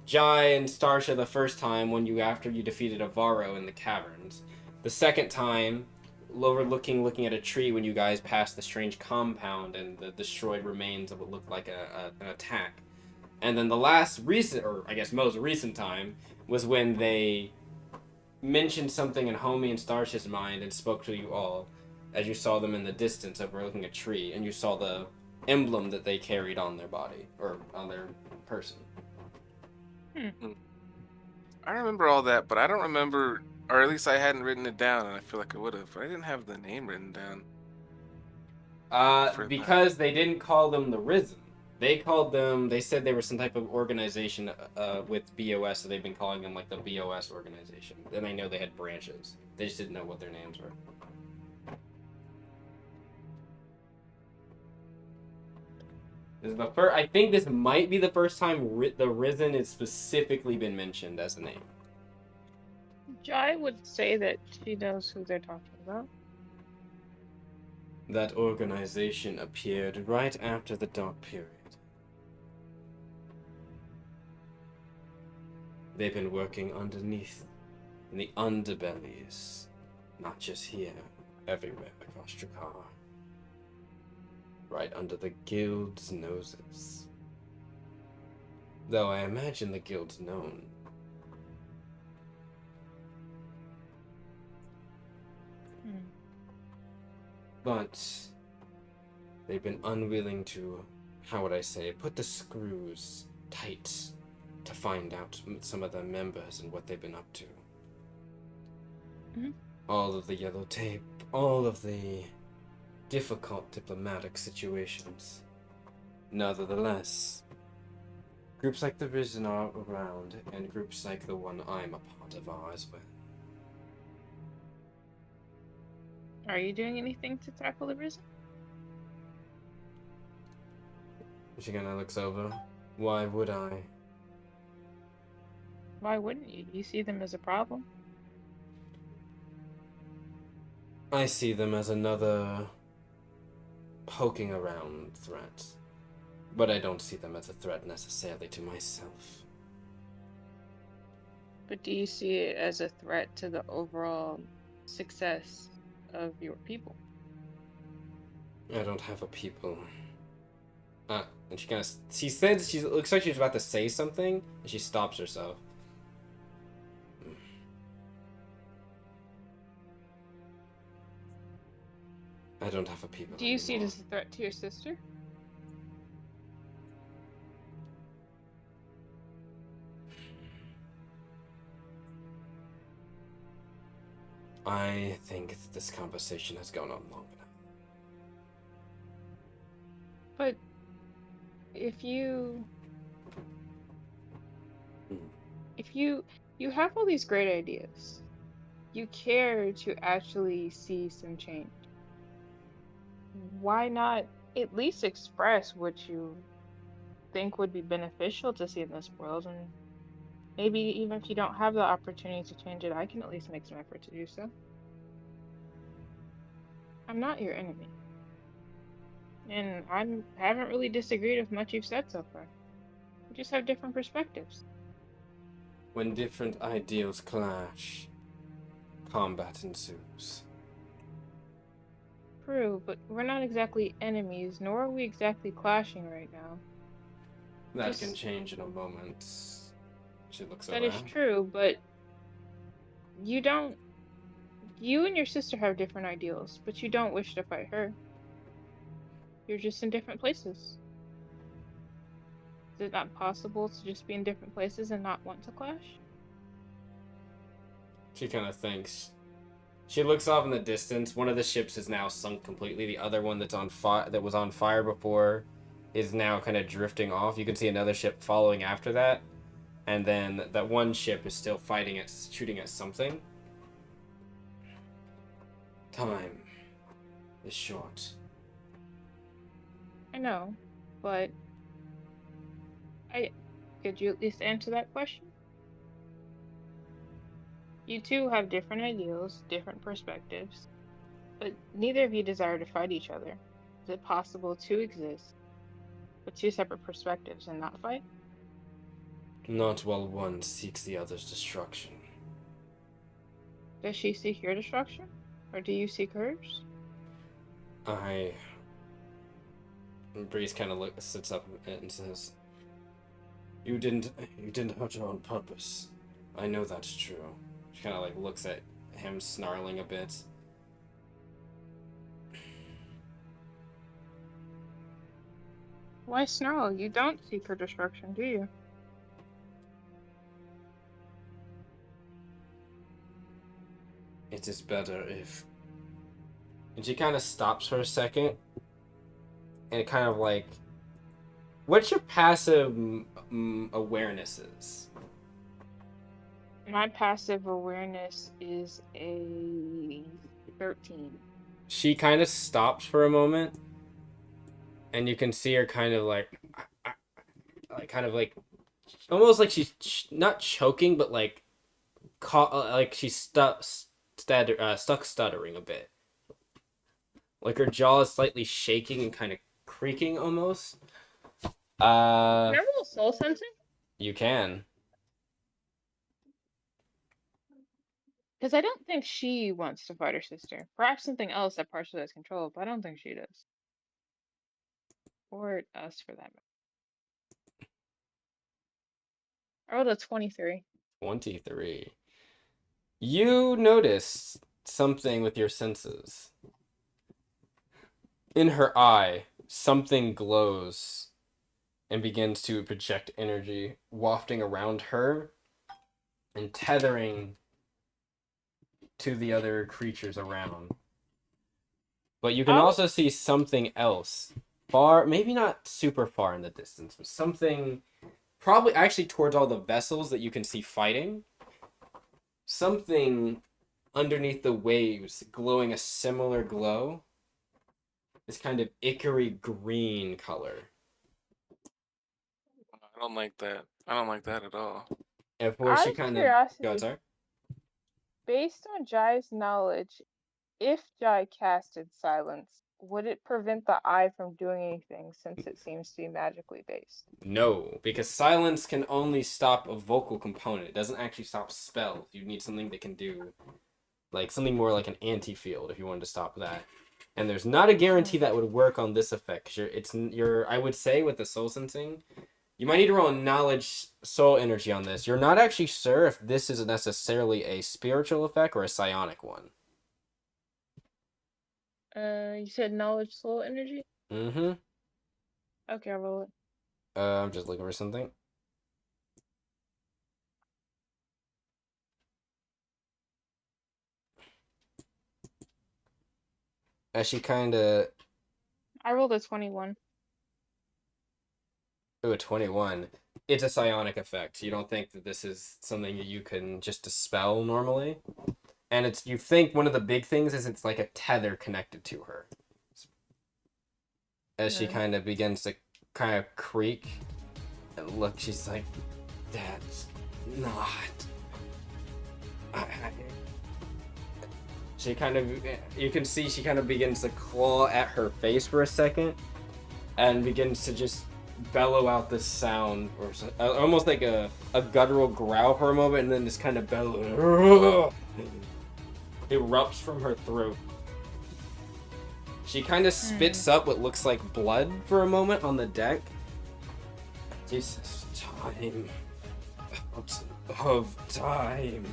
S1: Jai and Starsha the first time after you defeated Avaro in the caverns. The second time, looking at a tree when you guys passed the strange compound and the destroyed remains of what looked like an attack. And then the last recent, or I guess most recent time, was when they mentioned something in Homie and Starship's mind and spoke to you all as you saw them in the distance overlooking a tree, and you saw the emblem that they carried on their body, or on their person.
S3: I remember all that, but I don't remember, or at least I hadn't written it down, and I feel like I would have, but I didn't have the name written down.
S1: Because they didn't call them the Risen. They said they were some type of organization with BOS, so they've been calling them like the BOS organization. Then I know they had branches. They just didn't know what their names were. This is the first. I think this might be the first time the Risen has specifically been mentioned as a name.
S2: Jai would say that she knows who they're talking about.
S1: That organization appeared right after the Dark Period. They've been working underneath, in the underbellies, not just here, everywhere across Drakkar. Right under the guild's noses. Though I imagine the guild's known. But they've been unwilling to, how would I say, put the screws tight to find out some of their members and what they've been up to.
S2: Mm-hmm.
S1: All of the yellow tape, all of the difficult diplomatic situations. Nevertheless, groups like the Risen are around, and groups like the one I'm a part of are as well.
S2: Are you doing anything to tackle the Risen?
S1: She kinda looks over. Why would I?
S2: Why wouldn't you? You see them as a problem?
S1: I see them as another poking around threat. But I don't see them as a threat necessarily to myself.
S2: But do you see it as a threat to the overall success of your people?
S1: I don't have a people. And she kind of, she says, she looks like she's about to say something, and she stops herself. I don't have a people
S2: Do you see it
S1: anymore.
S2: as a threat to your sister?
S1: I think this conversation has gone on long enough.
S2: But if you you have all these great ideas, you care to actually see some change, why not at least express what you think would be beneficial to see in this world? And maybe even if you don't have the opportunity to change it, I can at least make some effort to do so. I'm not your enemy, and I haven't really disagreed with much you've said so far. We just have different perspectives.
S1: When different ideals clash, combat ensues.
S2: True, but we're not exactly enemies, nor are we exactly clashing right now.
S1: That can change in a moment. She looks
S2: That
S1: around.
S2: is true, but you and your sister have different ideals, but you don't wish to fight her. You're just in different places. Is it not possible to just be in different places and not want to clash?
S1: She kind of thinks. She looks off in the distance. One of the ships is now sunk completely. The other one that was on fire before is now kind of drifting off. You can see another ship following after that, and then that one ship is still shooting at something. Time is short.
S2: I know, but could you at least answer that question? You two have different ideals, different perspectives, but neither of you desire to fight each other. Is it possible to exist with two separate perspectives and not fight?
S1: Not while one seeks the other's destruction.
S2: Does she seek your destruction? Or do you seek hers?
S1: Breeze kind of sits up and says, You didn't hurt her on purpose. I know that's true. She kind of like looks at him, snarling a bit.
S2: Why snarl? You don't seek her destruction, do you?
S1: It is better if... And she kind of stops for a second. And it kind of like... What's your passive awarenesses?
S2: My passive awareness is a 13.
S1: She kind of stops for a moment. And you can see her kind of like almost like she's not choking, but like she's stuck stuttering a bit. Like her jaw is slightly shaking and kind of creaking almost.
S2: Can I roll soul sensing?
S1: You can.
S2: Because I don't think she wants to fight her sister. Perhaps something else that partially has control, but I don't think she does. Or us, for that matter. I rolled a 23.
S1: 23. You notice something with your senses. In her eye, something glows and begins to project energy, wafting around her and tethering to the other creatures around. But you can also see something else, far, maybe not super far in the distance, but something probably actually towards all the vessels that you can see fighting. Something underneath the waves glowing a similar glow. This kind of ichory green color.
S3: I don't like that. I don't like that at all.
S1: And for
S2: Out
S1: she
S2: of
S1: kind of
S2: curiosity,
S1: sorry.
S2: based on Jai's knowledge, if Jai casted silence, would it prevent the eye from doing anything since it seems to be magically based?
S1: No, because silence can only stop a vocal component. It doesn't actually stop spells. You need something that can do, like, something more like an anti-field if you wanted to stop that. And there's not a guarantee that would work on this effect. I would say with the soul sensing, you might need to roll a knowledge soul energy on this. You're not actually sure if this is necessarily a spiritual effect or a psionic one.
S2: You said knowledge soul energy?
S1: Mm-hmm.
S2: Okay, I'll roll it.
S1: I'm just looking for something. As she kind of...
S2: I rolled a 21.
S1: Ooh, a 21. It's a psionic effect. You don't think that this is something that you can just dispel normally? And you think one of the big things is it's like a tether connected to her. As she kind of begins to kind of creak and look, she's like, that's not... She kind of, you can see she kind of begins to claw at her face for a second and begins to just bellow out this sound, or almost like a guttural growl for a moment, and then this kind of bellow erupts from her throat. She kind of spits up what looks like blood for a moment on the deck. Jesus, time. Out of time.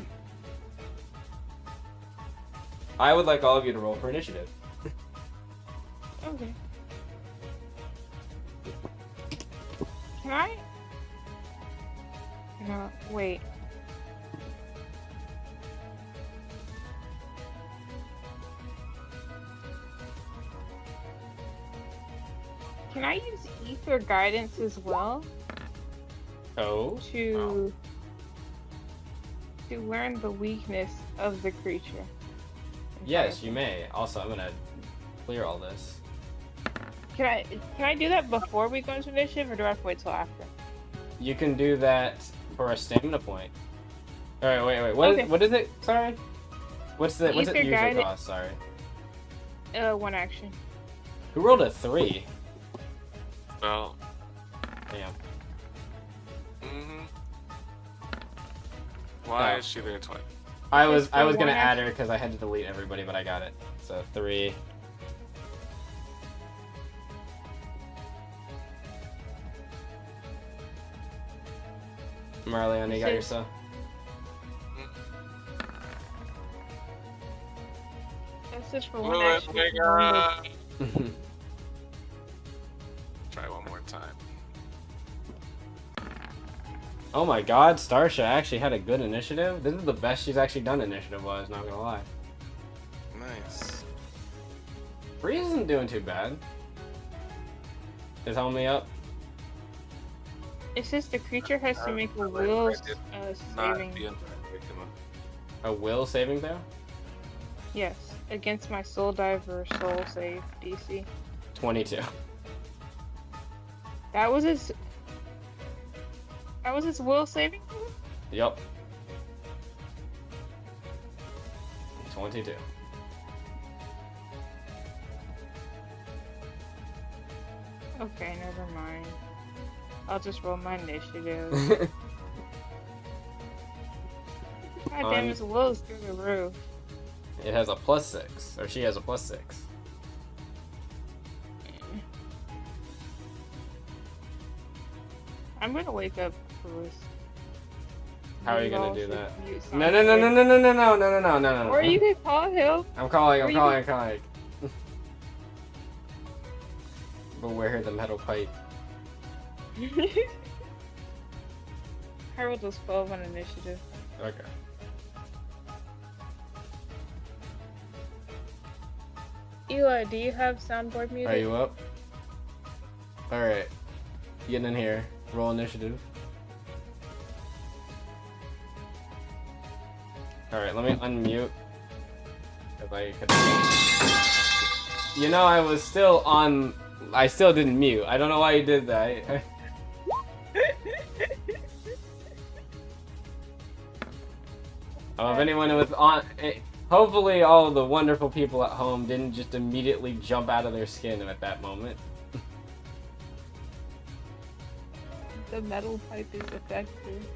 S1: I would like all of you to roll for initiative.
S2: Okay. Can I? No, wait. Can I use ether guidance as well
S1: Oh?
S2: to learn the weakness of the creature?
S1: Yes, you may. Also, I'm gonna clear all this.
S2: Can I do that before we go into initiative, or do I have to wait till after?
S1: You can do that for a stamina point. Alright, wait. What is it? Sorry? What's it usually
S2: guidance.
S1: cost? Sorry.
S2: 1 action.
S1: Who rolled a 3?
S3: Oh.
S1: Damn.
S3: Why
S1: Oh.
S3: is she there twice?
S1: I was gonna
S2: one
S1: add her because I had to delete everybody, but I got it. So 3. Marleon, you got yourself.
S2: That's just for
S3: Move
S2: one
S3: it,
S2: action.
S3: nigga. Try one more time.
S1: Oh my god, Starsha actually had a good initiative. This is the best she's actually done initiative-wise, not gonna lie.
S3: Nice.
S1: Bree isn't doing too bad. Is Homie up?
S2: It says the creature has to make a will saving.
S1: A will saving throw?
S2: Yes, against my soul diver soul save DC.
S1: 22.
S2: That was his will saving?
S1: Yep. 22.
S2: Okay, never mind. I'll just roll my initiative. God damn, his will is through the roof.
S1: It has a +6, or she has a +6.
S2: I'm gonna wake up Louis.
S1: How are you gonna do
S2: should
S1: that?
S2: mute
S1: No, no, no, no, no, no, no, no, no, no, no, no.
S2: Or you could call him.
S1: I'm calling. Beware the metal pipe.
S2: I rolled those 12 on initiative.
S1: Okay.
S2: Eli, do you have soundboard music?
S1: Are you up? Alright. Getting in here. Roll initiative. Alright, let me unmute. If I could. You know, I was still on. I still didn't mute. I don't know why you did that. If anyone was on. Hopefully, all the wonderful people at home didn't just immediately jump out of their skin at that moment.
S2: The metal pipe is effective.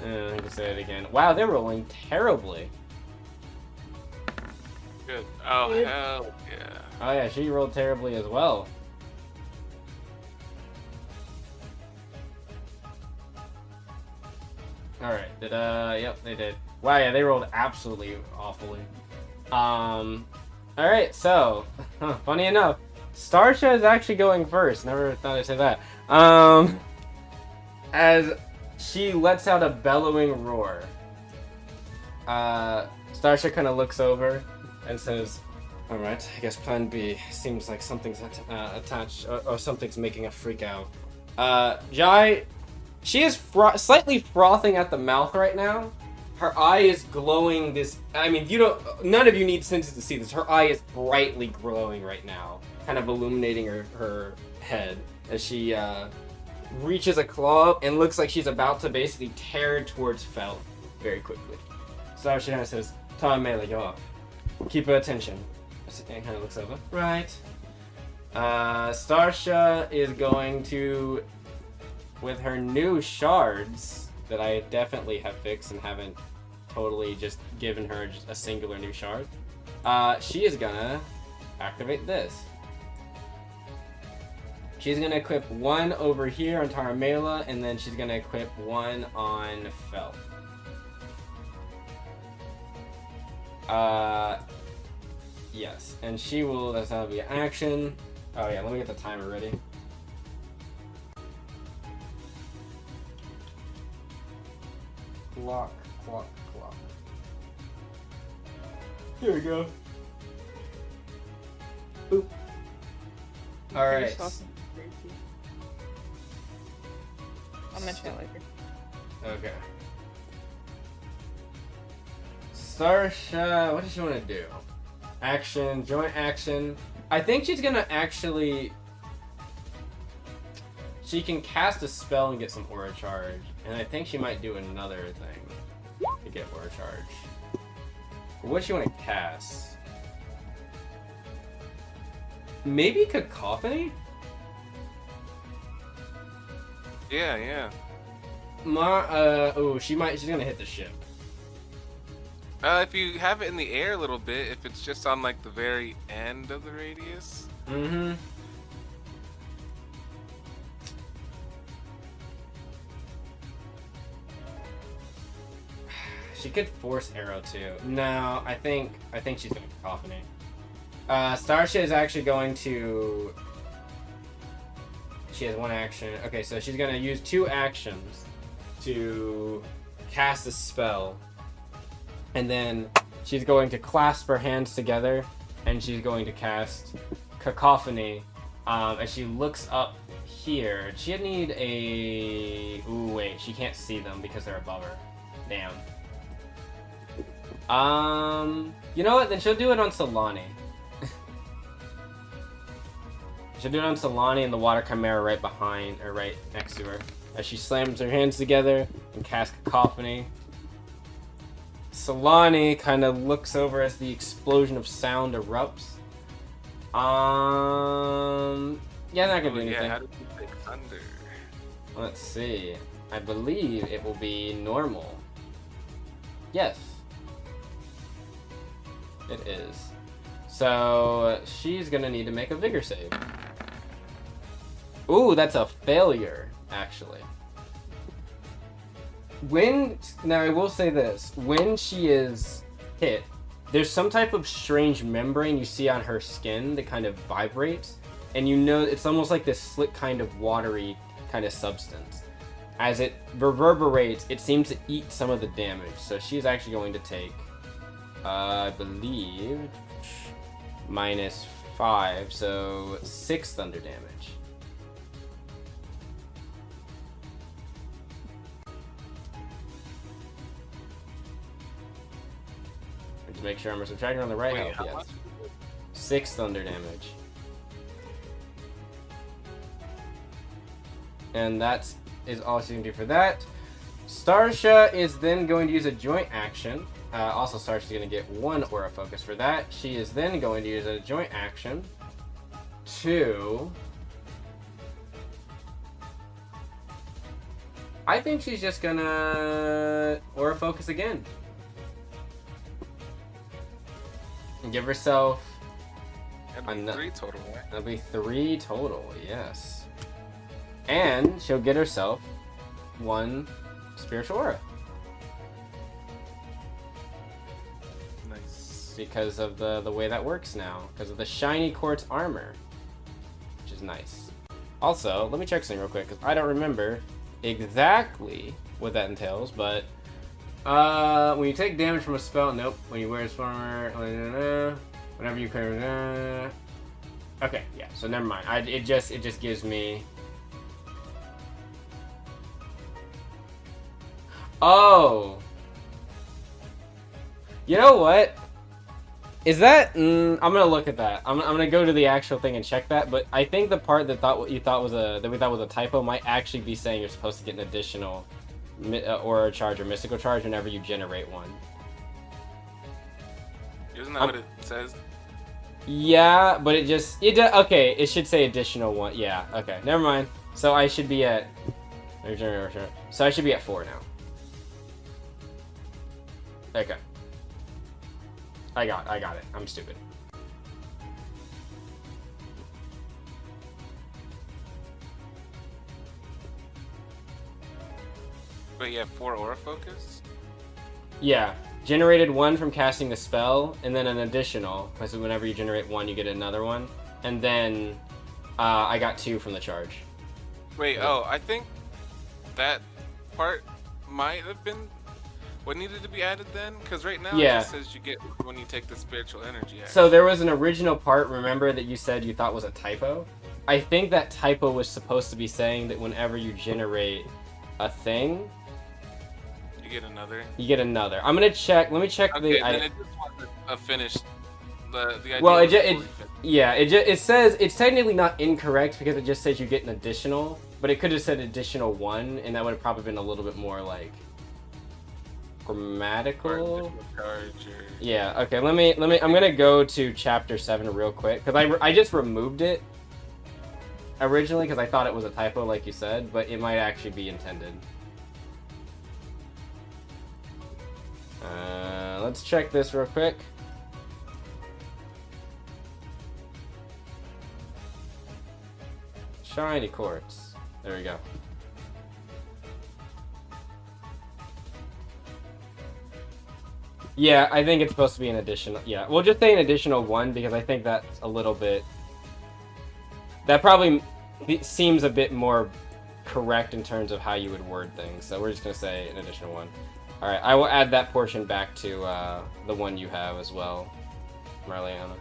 S1: I'm gonna say it again. Wow, they're rolling terribly.
S3: Good. Oh, hell yeah.
S1: Oh yeah, she rolled terribly as well. Alright, yep, they did. Wow, yeah, they rolled absolutely awfully. Alright, so, funny enough, Starsha is actually going first. Never thought I'd say that. As she lets out a bellowing roar. Starsha kind of looks over and says, "Alright, I guess plan B. Seems like something's attached, or something's making a freak out." Jai, she is slightly frothing at the mouth right now. Her eye is glowing this, I mean, none of you need senses to see this. Her eye is brightly glowing right now, kind of illuminating her head as she, reaches a claw up and looks like she's about to basically tear towards Felt very quickly. So she kind of says, "Time melee, go up. Keep her attention." And kind of looks over. Right. Starsha is going to, with her new shards that I definitely have fixed and haven't totally just given her just a singular new shard, she is gonna activate this. She's gonna equip one over here on Taramela, and then she's gonna equip one on Felt. Yes, and she will, that'll be an action. Oh yeah, let me get the timer ready. Clock. Here we go. Boop. Alright.
S2: I'll mention it later.
S1: Okay. Starsha, what does she want to do? Action, joint action. I think she's gonna actually. She can cast a spell and get some aura charge, and I think she might do another thing to get aura charge. What does she want to cast? Maybe Cacophony?
S3: Yeah.
S1: She's gonna hit the ship.
S3: If you have it in the air a little bit, if it's just on like the very end of the radius.
S1: Mm-hmm. She could force arrow too. No, I think she's gonna cacophony. Starsha is actually going to. She has one action. Okay, so she's gonna use 2 actions to cast a spell, and then she's going to clasp her hands together, and she's going to cast cacophony. As she looks up here, she need a. Ooh, wait, she can't see them because they're above her. Damn. You know what? Then she'll do it on Solani. She'll do it on Solani and the Water Chimera right behind, or right next to her. As she slams her hands together and casts cacophony. Solani kind of looks over as the explosion of sound erupts. Yeah, not gonna do anything.
S3: Yeah, how did you pick thunder?
S1: Let's see. I believe it will be normal. Yes. It is. So she's gonna need to make a vigor save. Ooh, that's a failure, actually. Now I will say this, when she is hit, there's some type of strange membrane you see on her skin that kind of vibrates, and you know it's almost like this slick kind of watery kind of substance. As it reverberates, it seems to eat some of the damage, so she's actually going to take, I believe, -5, so 6 thunder damage. To make sure I'm subtracting on the right
S3: Wait,
S1: health,
S3: how
S1: yes.
S3: much?
S1: 6 thunder damage. And that is all she can do for that. Starsha is then going to use a joint action. Also, Starsha's going to get 1 aura focus for that. She is then going to use a joint action to... I think she's just going to aura focus again. And give herself...
S3: That'd be 3 total, right?
S1: That'll be 3 total, yes. And she'll get herself 1 spiritual aura.
S3: Nice.
S1: Because of the way that works now. Because of the shiny quartz armor. Which is nice. Also, let me check something real quick, because I don't remember exactly what that entails, but... when you take damage from a spell, nope. When you wear a armor, whenever you can, okay, yeah. So never mind. It just gives me. Oh. You know what? Is that? I'm gonna look at that. I'm gonna go to the actual thing and check that. But I think the part that we thought was a typo might actually be saying you're supposed to get an additional aura charge or mystical charge whenever you generate one.
S3: Isn't that what it says?
S1: Yeah, but okay, it should say additional 1. Yeah, okay, never mind. So I should be at 4 now. Okay. I got it. I'm stupid.
S3: But you have 4 aura focus?
S1: Yeah. Generated 1 from casting the spell, and then an additional. So whenever you generate 1, you get another one. And then I got 2 from the charge.
S3: Wait, oh, I think that part might have been what needed to be added then? Because right now it just says you get when you take the spiritual energy action.
S1: So there was an original part, remember, that you said you thought was a typo? I think that typo was supposed to be saying that whenever you generate a thing...
S3: You get another.
S1: I'm gonna check. Let me check
S3: okay,
S1: the...
S3: then it just wasn't a finished... The idea
S1: well,
S3: it
S1: says it's technically not incorrect because it just says you get an additional, but it could have said additional 1, and that would have probably been a little bit more like grammatical. Yeah. Okay. Let me. I'm gonna go to chapter 7 real quick because I just removed it originally because I thought it was a typo, like you said, but it might actually be intended. Let's check this real quick. Shiny quartz. There we go. Yeah, I think it's supposed to be an additional. Yeah, we'll just say an additional 1 because I think that's a little bit. That probably seems a bit more correct in terms of how you would word things. So we're just gonna say an additional 1. All right, I will add that portion back to the one you have as well, Marliana.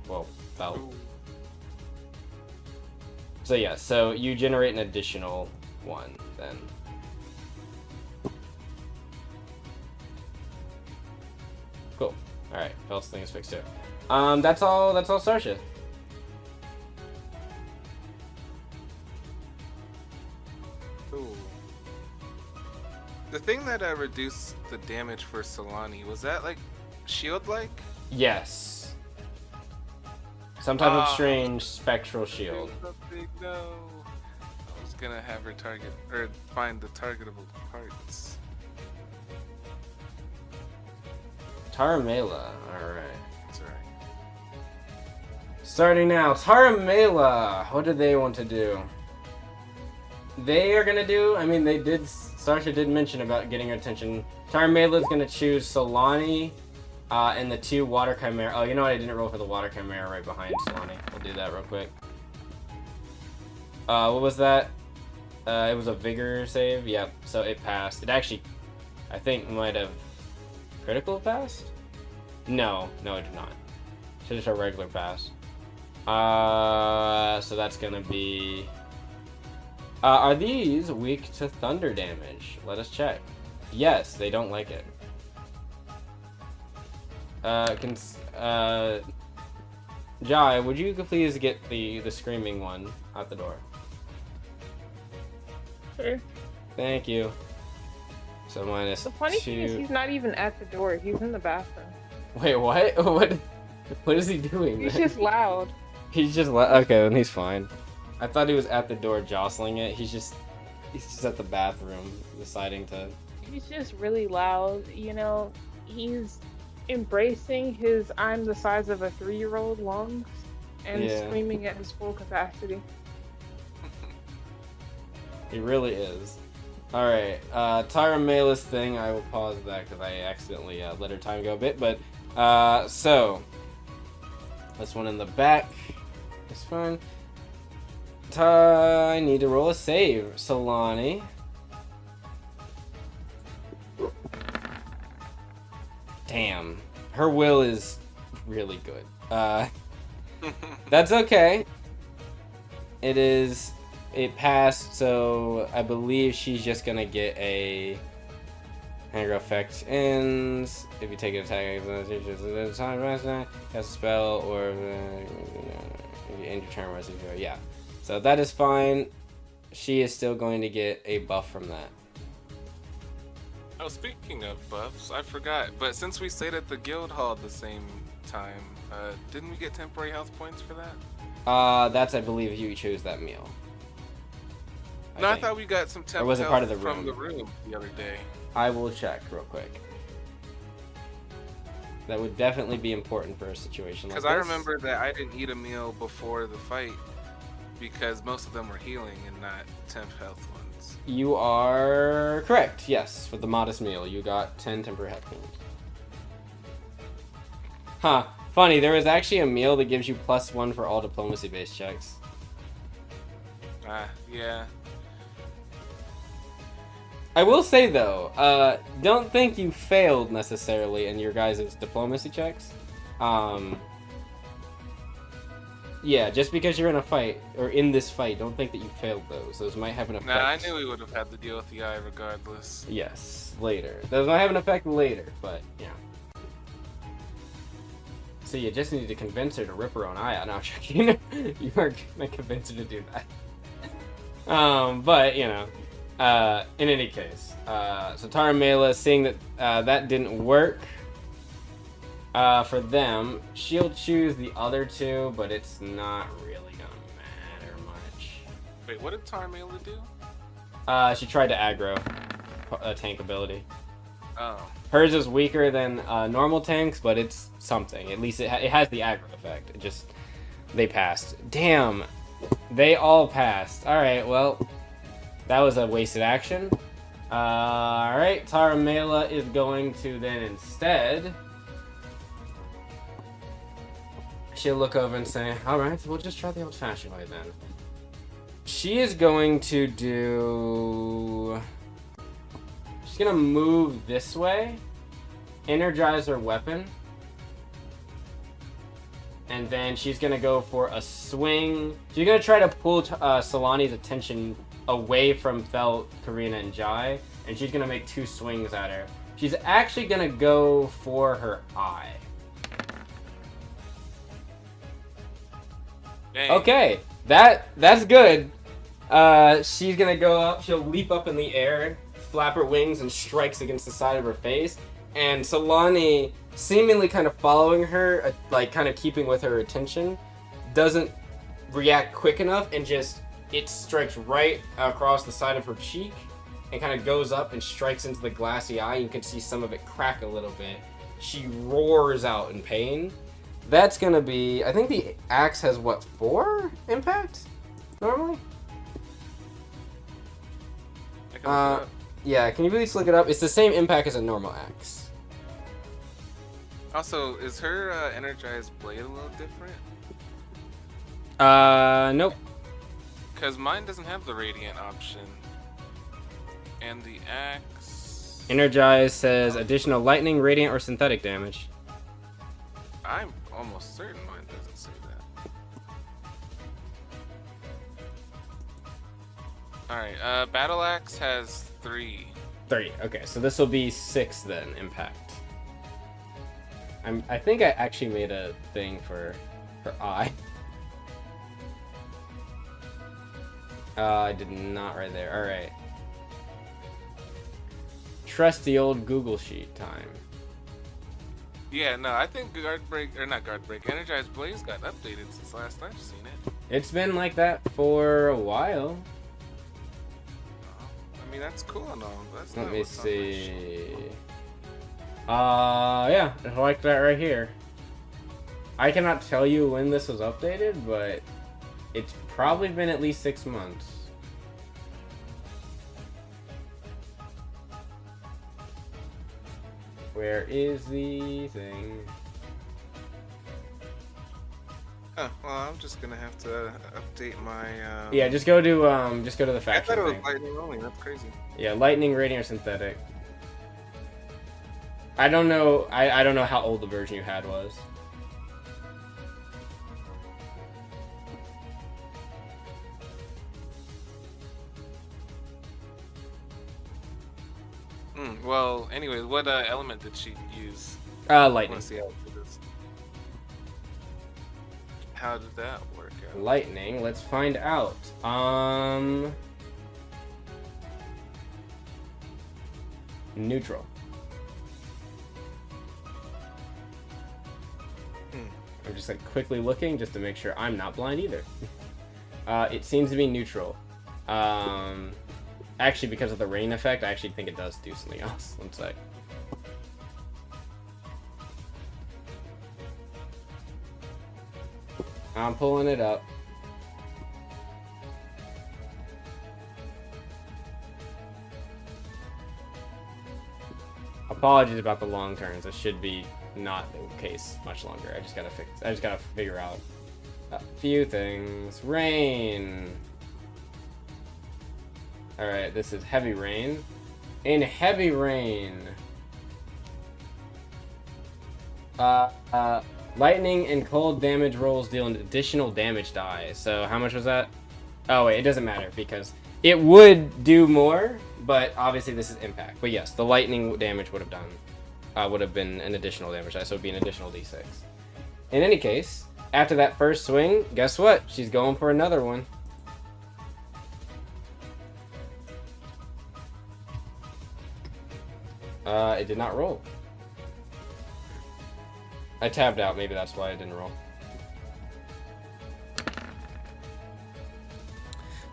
S1: Well, Val.
S3: Ooh.
S1: So yeah, so you generate an additional 1 then. Cool. All right, Fel's thing is fixed too. That's all. That's all, Sarsha.
S3: Ooh. The thing that reduced the damage for Solani, was that like shield-like?
S1: Yes. Some type of strange spectral shield.
S3: Something, no. I was gonna have her target, or find the targetable parts.
S1: Taramela. Alright.
S3: That's alright.
S1: Starting now. Taramela. What do they want to do? They are gonna do. I mean, they did. Sarsha did mention about getting her attention. Taramela is gonna choose Solani, and the 2 Water Chimera. Oh, you know what? I didn't roll for the Water Chimera right behind Solani. I'll do that real quick. What was that? It was a Vigor save. Yep. So it passed. It actually, I think, might have critical passed. No, it did not. Should just a regular pass. So that's gonna be. Are these weak to thunder damage? Let us check. Yes, they don't like it. Jai, would you please get the screaming one out the door?
S2: Sure.
S1: Thank you. So -2.
S2: The funny thing is he's not even at the door. He's in the bathroom.
S1: Wait, what? What is he doing?
S2: He's just loud.
S1: He's just okay, then he's fine. I thought he was at the door jostling it. He's just at the bathroom deciding to.
S2: He's just really loud. You know, he's embracing his "I'm the size of a 3-year-old" lungs and screaming at his full capacity.
S1: He really is. All right, Taramela's thing. I will pause that because I accidentally let her time go a bit. But so this one in the back is fine. I need to roll a save, Solani. Damn, her will is really good. That's okay. It passed, so I believe she's just gonna get a anger effect ends. If you take an attack, cast a spell, or if you end your turn, yeah. So that is fine. She is still going to get a buff from that.
S3: Oh, speaking of buffs, I forgot. But since we stayed at the guild hall at the same time, didn't we get temporary health points for that?
S1: That's, I believe, you chose that meal.
S3: I thought we got some temp
S1: or was it
S3: health
S1: part of the
S3: from the room the other day.
S1: I will check real quick. That would definitely be important for a situation like this.
S3: Because I remember that I didn't eat a meal before the fight because most of them were healing and not temp health ones.
S1: You are correct, yes. For the modest meal, you got 10 temporary health points. Huh. Funny, there was actually a meal that gives you +1 for all diplomacy-based checks.
S3: Yeah.
S1: I will say, though, don't think you failed necessarily in your guys' diplomacy checks. Yeah, just because you're in a fight, or in this fight, don't think that you failed those. Those might have an effect.
S3: Nah, I knew we would have had to deal with the eye regardless.
S1: Yes, later. Those might have an effect later, but, yeah. So you just need to convince her to rip her own eye out. No, I'm joking. You aren't gonna convince her to do that. But, you know, in any case. So Taramela, seeing that that didn't work for them, she'll choose the other 2, but it's not really gonna matter much.
S3: Wait, what did Taramela do?
S1: She tried to aggro a tank ability.
S3: Oh.
S1: Hers is weaker than normal tanks, but it's something. At least it has the aggro effect. They passed. Damn, they all passed. All right, well, that was a wasted action. Alright, Taramela is going to then instead... She'll look over and say, alright, we'll just try the old-fashioned way then. She is going to do... She's gonna move this way, energize her weapon, and then she's gonna go for a swing. She's gonna try to pull Solani's attention away from Fel, Karina, and Jai, and she's gonna make 2 swings at her. She's actually gonna go for her eye.
S3: Dang.
S1: Okay, that's good. She's gonna go up. She'll leap up in the air, flap her wings, and strikes against the side of her face. And Solani, seemingly kind of following her, like kind of keeping with her attention, doesn't react quick enough, and just it strikes right across the side of her cheek, and kind of goes up and strikes into the glassy eye. You can see some of it crack a little bit. She roars out in pain. That's gonna be, I think the axe has what, 4 impact normally?
S3: I can look it up.
S1: Yeah, can you please look it up? It's the same impact as a normal axe.
S3: Also, is her energized blade a little different?
S1: Nope.
S3: Because mine doesn't have the radiant option. And the axe...
S1: Energize says additional lightning, radiant, or synthetic damage.
S3: I'm almost certain mine doesn't say that. Alright, Battle Axe has 3.
S1: 3. Okay, so this will be 6 then, impact. I think I actually made a thing for her eye. I did not right there. Alright. Trusty old Google Sheet time.
S3: Yeah, no, I think Guard Break, or not Guard Break, Energized Blaze got updated since last I've seen it.
S1: It's been like that for a while.
S3: I mean, that's cool and all. That's
S1: Let
S3: not
S1: me
S3: what's on my sheet.
S1: see. Yeah, I like that right here. I cannot tell you when this was updated, but it's probably been at least 6 months. Where is the thing?
S3: Oh, well, I'm just gonna have to update my.
S1: Yeah, just go to the
S3: I
S1: faction
S3: thought it was
S1: thing.
S3: lightning only. That's crazy.
S1: Yeah, lightning, radiant, or synthetic. I don't know. I don't know how old the version you had was.
S3: Well, anyway, what element did she use?
S1: Lightning.
S3: Let's see how it is. How did that work out?
S1: Lightning. Let's find out. Neutral. I'm just like quickly looking just to make sure I'm not blind either. It seems to be neutral. Actually, because of the rain effect, I actually think it does do something else. One sec. I'm pulling it up. Apologies about the long turns. It should be not the case much longer. I just gotta figure out a few things. Rain. Alright, this is heavy rain. In heavy rain, lightning and cold damage rolls deal an additional damage die. So how much was that? Oh wait, it doesn't matter because it would do more, but obviously this is impact. But yes, the lightning damage would have been an additional damage die, so it'd be an additional d6. In any case, after that first swing, guess what? She's going for another one. It did not roll. I tabbed out, maybe that's why it didn't roll.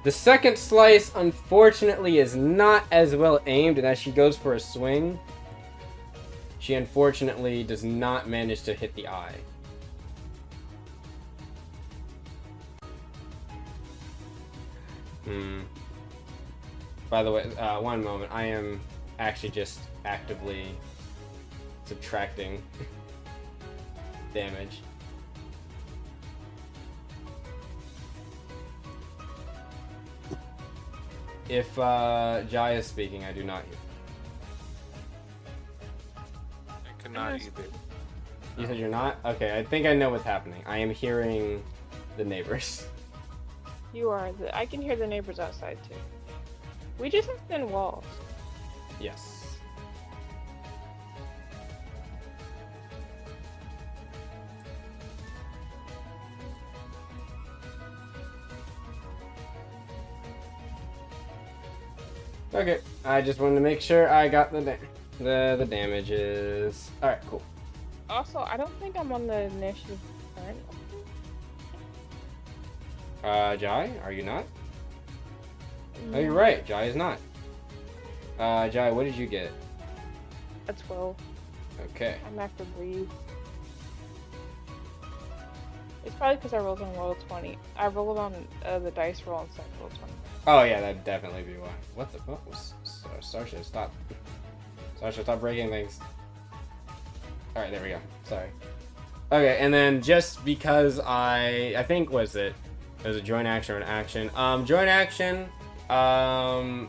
S1: The second slice, unfortunately, is not as well aimed, and as she goes for a swing, she unfortunately does not manage to hit the eye. By the way, one moment. I am actually just actively subtracting damage. If Jai is speaking, I do not hear.
S3: I cannot either.
S1: You said you're not? Okay, I think I know what's happening. I am hearing the neighbors.
S2: You are. I can hear the neighbors outside too. We just have thin walls.
S1: Yes. Okay, I just wanted to make sure I got the damages. All right, cool.
S2: Also, I don't think I'm on the initiative currently.
S1: Jai, are you not?
S2: No.
S1: Oh, you're right. Jai is not. Jai, what did you get?
S2: A 12.
S1: Okay.
S2: I'm after breathe. It's probably because I rolled on roll 20. I rolled on the dice roll instead of roll 20.
S1: Oh yeah, that'd definitely be why. What the fuck was Starsha? Stop. Starsha, stop breaking things. All right, there we go. Sorry. Okay, and then just because I think was it a joint action or an action? Joint action. Tara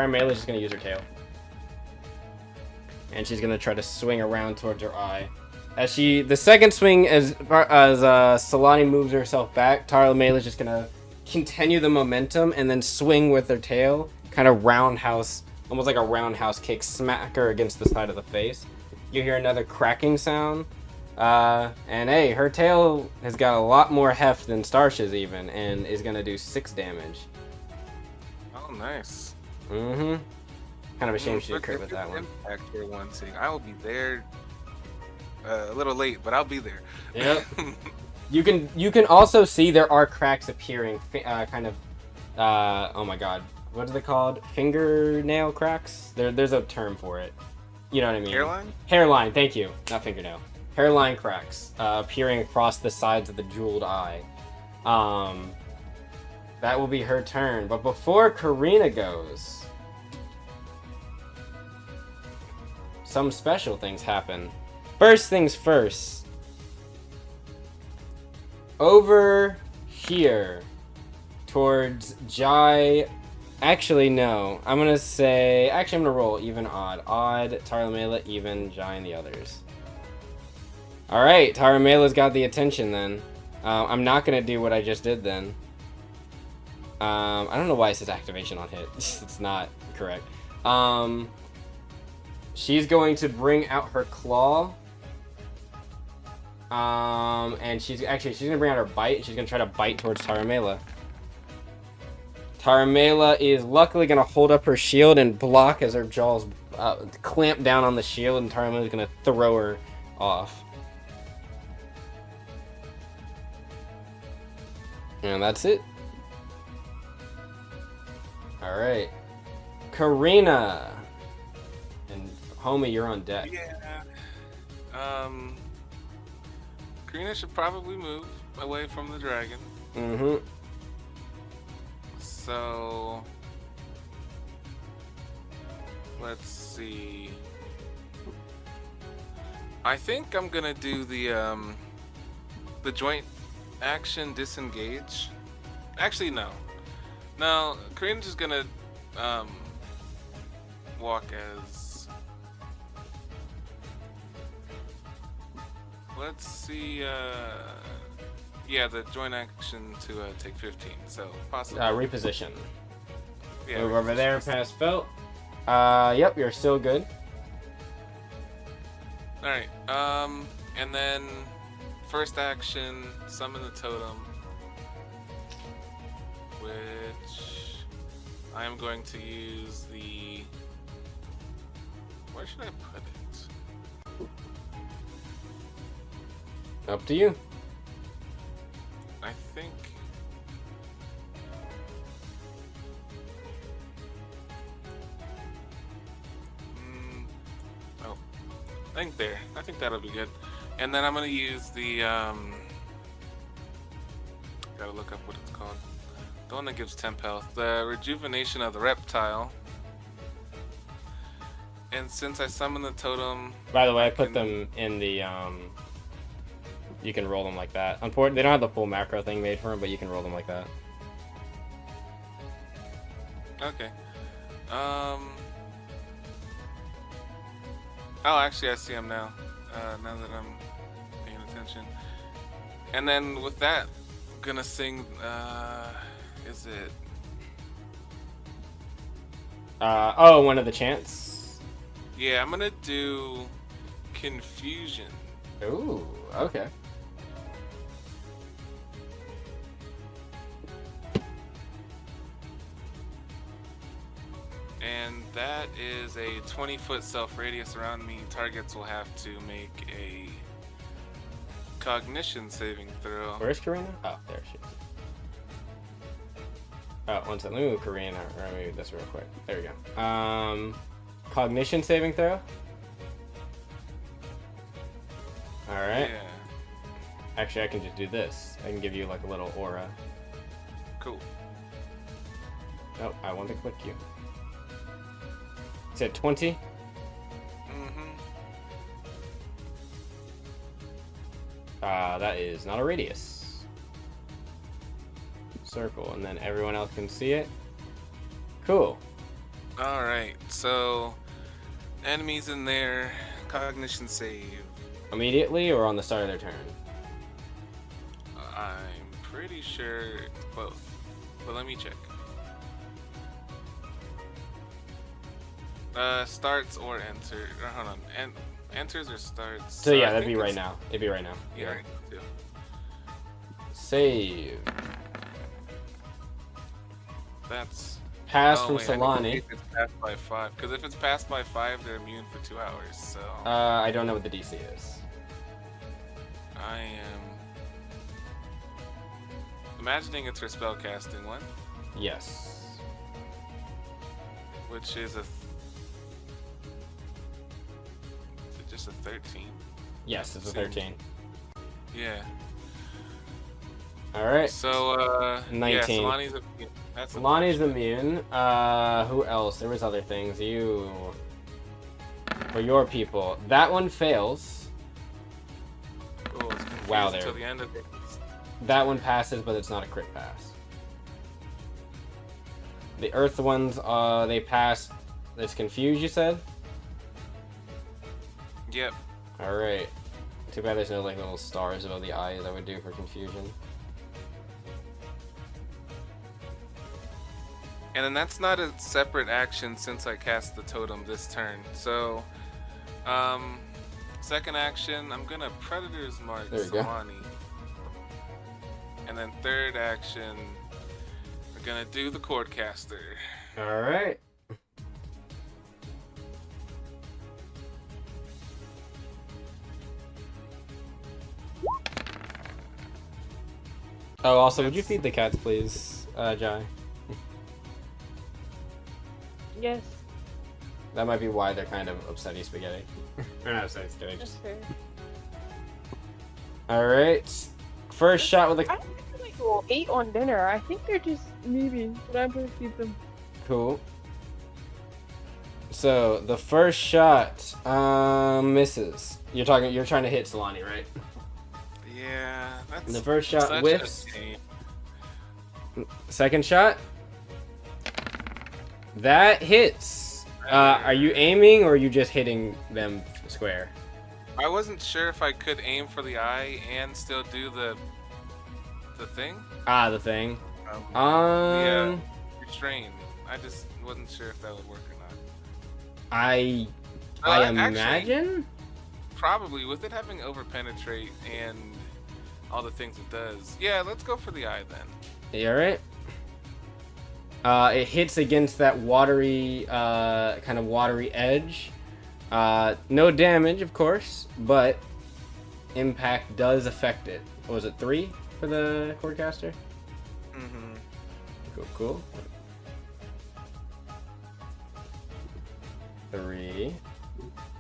S1: Melee's just gonna use her tail, and she's gonna try to swing around towards her eye. As the second swing, as Solani moves herself back, Tara Melee's just gonna continue the momentum and then swing with her tail, kind of roundhouse, almost like a roundhouse kick, smack her against the side of the face. You hear another cracking sound, and hey, her tail has got a lot more heft than Starsha's even, and is gonna do 6 damage.
S3: Oh, nice.
S1: Mm-hmm. Kind of a shame she didn't crit with that one.
S3: Impact for one thing. I will be there. A little late, but I'll be there.
S1: Yep. You can also see there are cracks appearing, kind of. Oh my god, what are they called? Fingernail cracks? There's a term for it. You know what I mean?
S3: Hairline?
S1: Hairline, thank you. Not fingernail. Hairline cracks appearing across the sides of the jeweled eye. That will be her turn. But before Karina goes, some special things happen. First things first. Over here, towards Jai. Actually, no. I'm gonna say. Actually, I'm gonna roll even odd. Odd, Tara Melee, even, Jai, and the others. Alright, Tara Melee's got the attention then. I'm not gonna do what I just did then. I don't know why it says activation on hit. It's not correct. She's going to bring out her claw. And she's gonna bring out her bite. She's gonna try to bite towards Tara Melee. Tara Melee is luckily gonna hold up her shield and block as her jaws clamp down on the shield, and Tara Melee is gonna throw her off. And that's it. All right, Karina. And homie, you're on deck.
S3: Yeah. Karina should probably move away from the dragon.
S1: Mm-hmm.
S3: So let's see. I think I'm gonna do the joint action disengage. Actually, no. No, Karina's just gonna walk as. Let's see. Yeah, the joint action to take 15. So possibly.
S1: Reposition.
S3: Yeah,
S1: Move over
S3: reposition.
S1: there past Felt. Yep, you're still good.
S3: All right. And then first action, summon the totem, which I am going to use the. Where should I put it?
S1: Up to you.
S3: I think. Oh, I think there. I think that'll be good. And then I'm gonna use the. Gotta look up what it's called. The one that gives temp health. The rejuvenation of the reptile. And since I summoned the totem...
S1: By the way, I put them in the, You can roll them like that. Unfortunately, they don't have the full macro thing made for them, but you can roll them like that.
S3: Okay. Oh, actually, I see them now. Now that I'm paying attention. And then with that, I'm gonna sing. Is it?
S1: Oh, one of the chants.
S3: Yeah, I'm gonna do confusion.
S1: Ooh, okay.
S3: And that is a 20-foot self-radius around me. Targets will have to make a cognition saving throw.
S1: Where's Karina? Oh, there she is. Oh, one second. Let me move Karina. Or let me move this real quick. There we go. Cognition saving throw? Alright.
S3: Yeah.
S1: Actually, I can just do this. I can give you like a little aura.
S3: Cool.
S1: Oh, I want to click you. Is it 20?
S3: Mm-hmm.
S1: That is not a radius. Circle, and then everyone else can see it. Cool.
S3: Alright, so enemies in there, cognition save.
S1: Immediately or on the start of their turn?
S3: I'm pretty sure both, but let me check. Starts or enter. Or hold on, enters or starts.
S1: So yeah,
S3: I
S1: that'd be
S3: think
S1: right
S3: it's-
S1: now. It'd be right now.
S3: Yeah. Right, too.
S1: Save.
S3: That's
S1: Pass from
S3: wait, I need to
S1: Solani.
S3: see if it's passed by 5. Because if it's passed by 5, they're immune for 2 hours. So
S1: I don't know what the DC is.
S3: I am imagining it's her spellcasting one,
S1: Yes.
S3: which is a. Is it just a 13?
S1: Yes, it's a 13.
S3: Yeah.
S1: Alright.
S3: So
S1: 19.
S3: Yeah, Solani's immune. That's
S1: Lonnie's
S3: unfortunate.
S1: immune. Who else? There was other things. You. For your people. That one fails.
S3: Cool, it's confused
S1: Wow, there.
S3: Until the end of it.
S1: That one passes, but it's not a crit pass. The Earth ones, they pass. It's confused, you said?
S3: Yep.
S1: Alright. Too bad there's no like little stars above the eyes I would do for confusion.
S3: And then that's not a separate action since I cast the totem this turn. So, second action, I'm gonna Predator's Mark
S1: There you go.
S3: Solani. And then third action, we're gonna do the Cordcaster.
S1: Alright. Oh, also, would you feed the cats, please, Jai?
S2: Yes,
S1: That might be why they're kind of upsetty spaghetti. Or not upsetty spaghetti,
S2: that's
S1: just...
S2: fair.
S1: Alright. First shot with a...
S2: I don't think they will eat on dinner. I think they're just needy, but I'm gonna feed them.
S1: Cool. So, the first shot, misses. You're trying to hit Solani, right?
S3: Yeah, that's
S1: The first shot
S3: such
S1: whiffs.
S3: a shame.
S1: Second shot. That hits. Are you aiming or are you just hitting them square?
S3: I wasn't sure if I could aim for the eye and still do the thing.
S1: Ah, the thing.
S3: Yeah, restrain. I just wasn't sure if that would work or not.
S1: I
S3: Actually,
S1: imagine.
S3: probably with it having overpenetrate and all the things it does. Yeah, let's go for the eye then.
S1: You alright? It hits against that watery, kind of watery edge. No damage, of course, but impact does affect it. What was it, 3 for the Cordcaster?
S3: Mm-hmm.
S1: Cool. 3.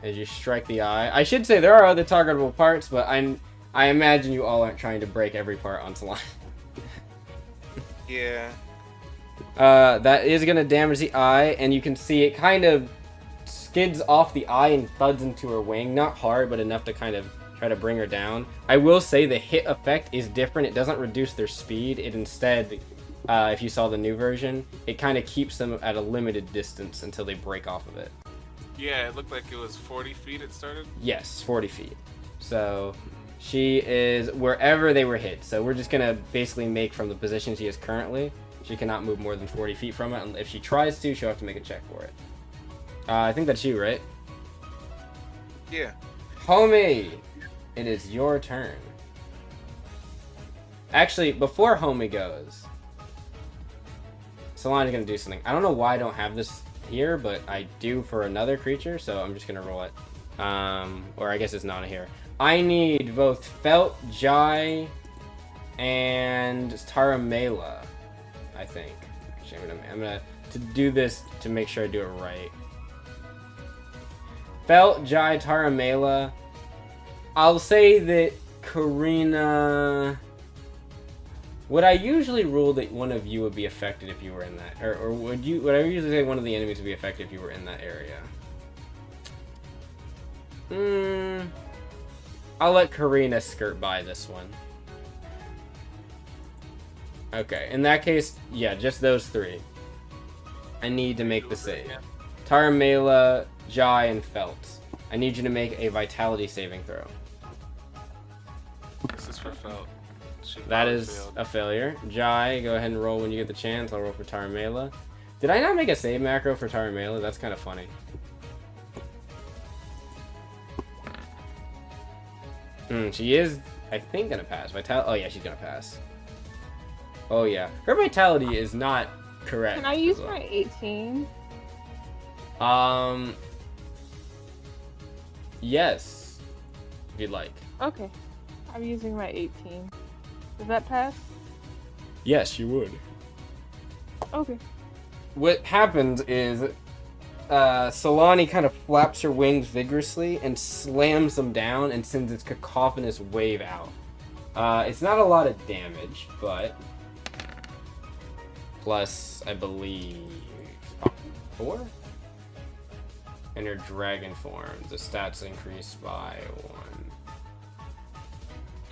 S1: As you strike the eye. I should say there are other targetable parts, but I imagine you all aren't trying to break every part on Solani.
S3: Yeah.
S1: That is gonna damage the eye, and you can see it kind of skids off the eye and thuds into her wing. Not hard, but enough to kind of try to bring her down. I will say the hit effect is different. It doesn't reduce their speed. It instead, if you saw the new version, it kind of keeps them at a limited distance until they break off of it.
S3: Yeah, it looked like it was 40 feet it started.
S1: Yes, 40 feet. So she is wherever they were hit. So we're just going to basically make from the position she is currently. She cannot move more than 40 feet from it. And if she tries to, she'll have to make a check for it. I think that's you, right?
S3: Yeah.
S1: Homie, it is your turn. Actually, before Homie goes, Solani's going to do something. I don't know why I don't have this here, but I do for another creature, so I'm just going to roll it. Or I guess it's not here. I need both Felt, Jai, and Taramela, I think. Actually, I'm gonna to do this to make sure I do it right. Felt, Jai, Taramela. I'll say that Karina... Would I usually rule that one of you would be affected if you were in that? Or would I usually say one of the enemies would be affected if you were in that area? I'll let Karina skirt by this one. Okay, in that case, yeah, just those three. I need to make the save. Taramela, Jai, and Felt. I need you to make a vitality saving throw.
S3: This is for Felt.
S1: That is a failure. Jai, go ahead and roll when you get the chance. I'll roll for Taramela. Did I not make a save macro for Taramela? That's kind of funny. She is, I think, gonna pass. Oh yeah, she's gonna pass. Oh yeah, her vitality is not correct.
S2: Can I use my 18?
S1: Yes, if you'd like.
S2: Okay, I'm using my 18. Does that pass?
S1: Yes, you would.
S2: Okay.
S1: What happens is Solani kind of flaps her wings vigorously and slams them down and sends its cacophonous wave out. It's not a lot of damage, but plus, I believe, 4? And her dragon form, the stats increase by 1.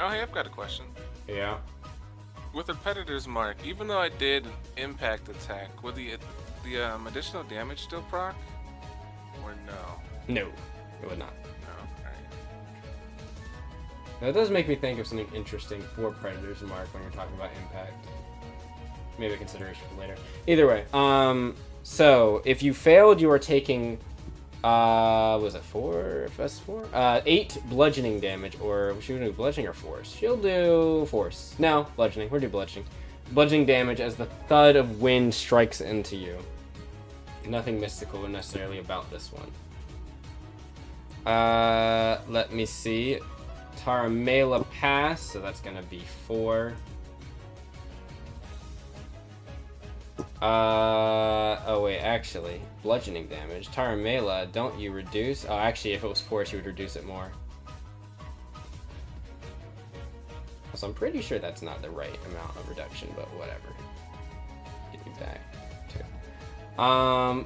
S3: Oh, hey, I've got a question.
S1: Yeah.
S3: With a Predator's Mark, even though I did impact attack, would the additional damage still proc? Or no?
S1: No, it would not.
S3: No, alright.
S1: That does make me think of something interesting for Predator's Mark when you're talking about impact. Maybe a consideration for later. Either way, so if you failed, you are taking, was it 4? That's 4? 8 bludgeoning damage, or she would do bludgeoning or force? She'll do force. No, bludgeoning. We'll do bludgeoning. Bludgeoning damage as the thud of wind strikes into you. Nothing mystical necessarily about this one. Let me see. Taramela pass, so that's gonna be 4. Oh wait, actually, bludgeoning damage. Taramela, don't you reduce? Oh, actually, if it was force, you would reduce it more. So I'm pretty sure that's not the right amount of reduction, but whatever. Get you back to.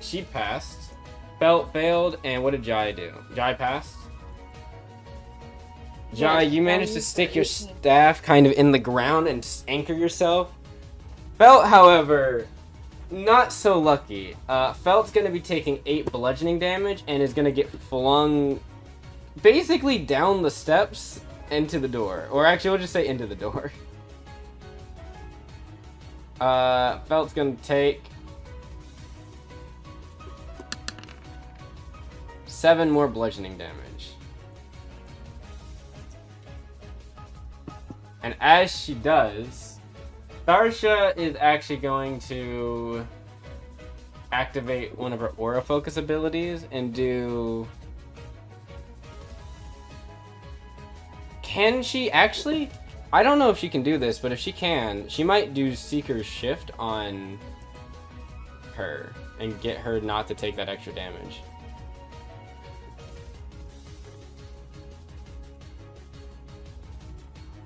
S1: She passed. Felt failed, and what did Jai do? Jai passed. Jai,
S2: Yes,
S1: you managed to
S2: used
S1: stick
S2: the
S1: your
S2: 18.
S1: staff kind of in the ground and anchor yourself. Felt, however, not so lucky. Felt's going to be taking 8 bludgeoning damage and is going to get flung basically down the steps into the door. Or actually, we'll just say into the door. Felt's going to take 7 more bludgeoning damage. And as she does, Tharsha is actually going to activate one of her aura focus abilities and do... Can she actually? I don't know if she can do this, but if she can, she might do Seeker's Shift on her and get her not to take that extra damage.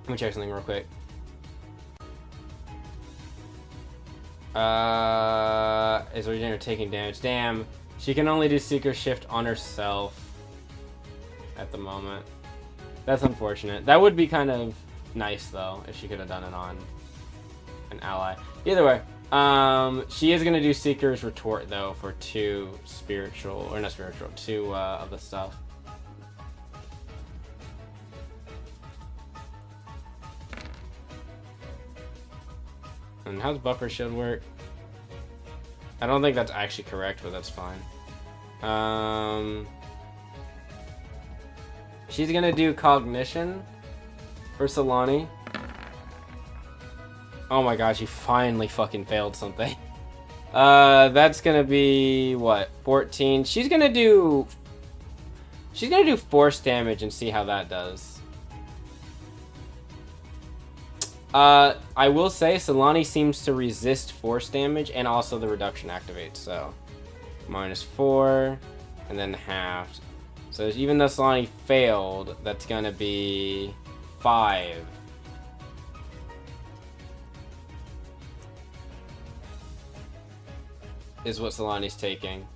S1: Let me check something real quick. Is originator taking damage? Damn. She can only do Seeker Shift on herself at the moment. That's unfortunate. That would be kind of nice though if she could have done it on an ally. Either way, she is gonna do Seeker's Retort though for 2 spiritual, or not spiritual, 2 of the stuff. And how's Buffer Shield work? I don't think that's actually correct, but that's fine. She's gonna do Cognition for Solani. Oh my gosh, you finally fucking failed something. That's gonna be what, 14? She's gonna do force damage and see how that does. I will say Solani seems to resist force damage and also the reduction activates, so -4 and then halved. So even though Solani failed, that's gonna be 5. Is what Solani's taking.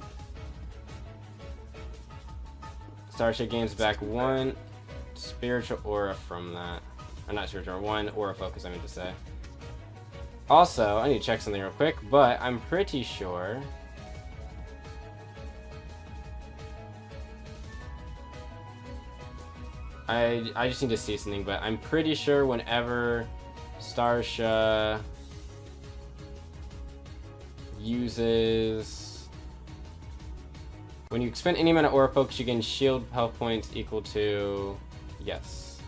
S1: Starship gains back 1 spiritual aura from that. Or not spiritual, 1 aura focus, I mean to say. Also, I need to check something real quick, but I'm pretty sure... I just need to see something, but I'm pretty sure whenever Starsha uses... When you spend any amount of aura focus, you gain shield health points equal to... Yes.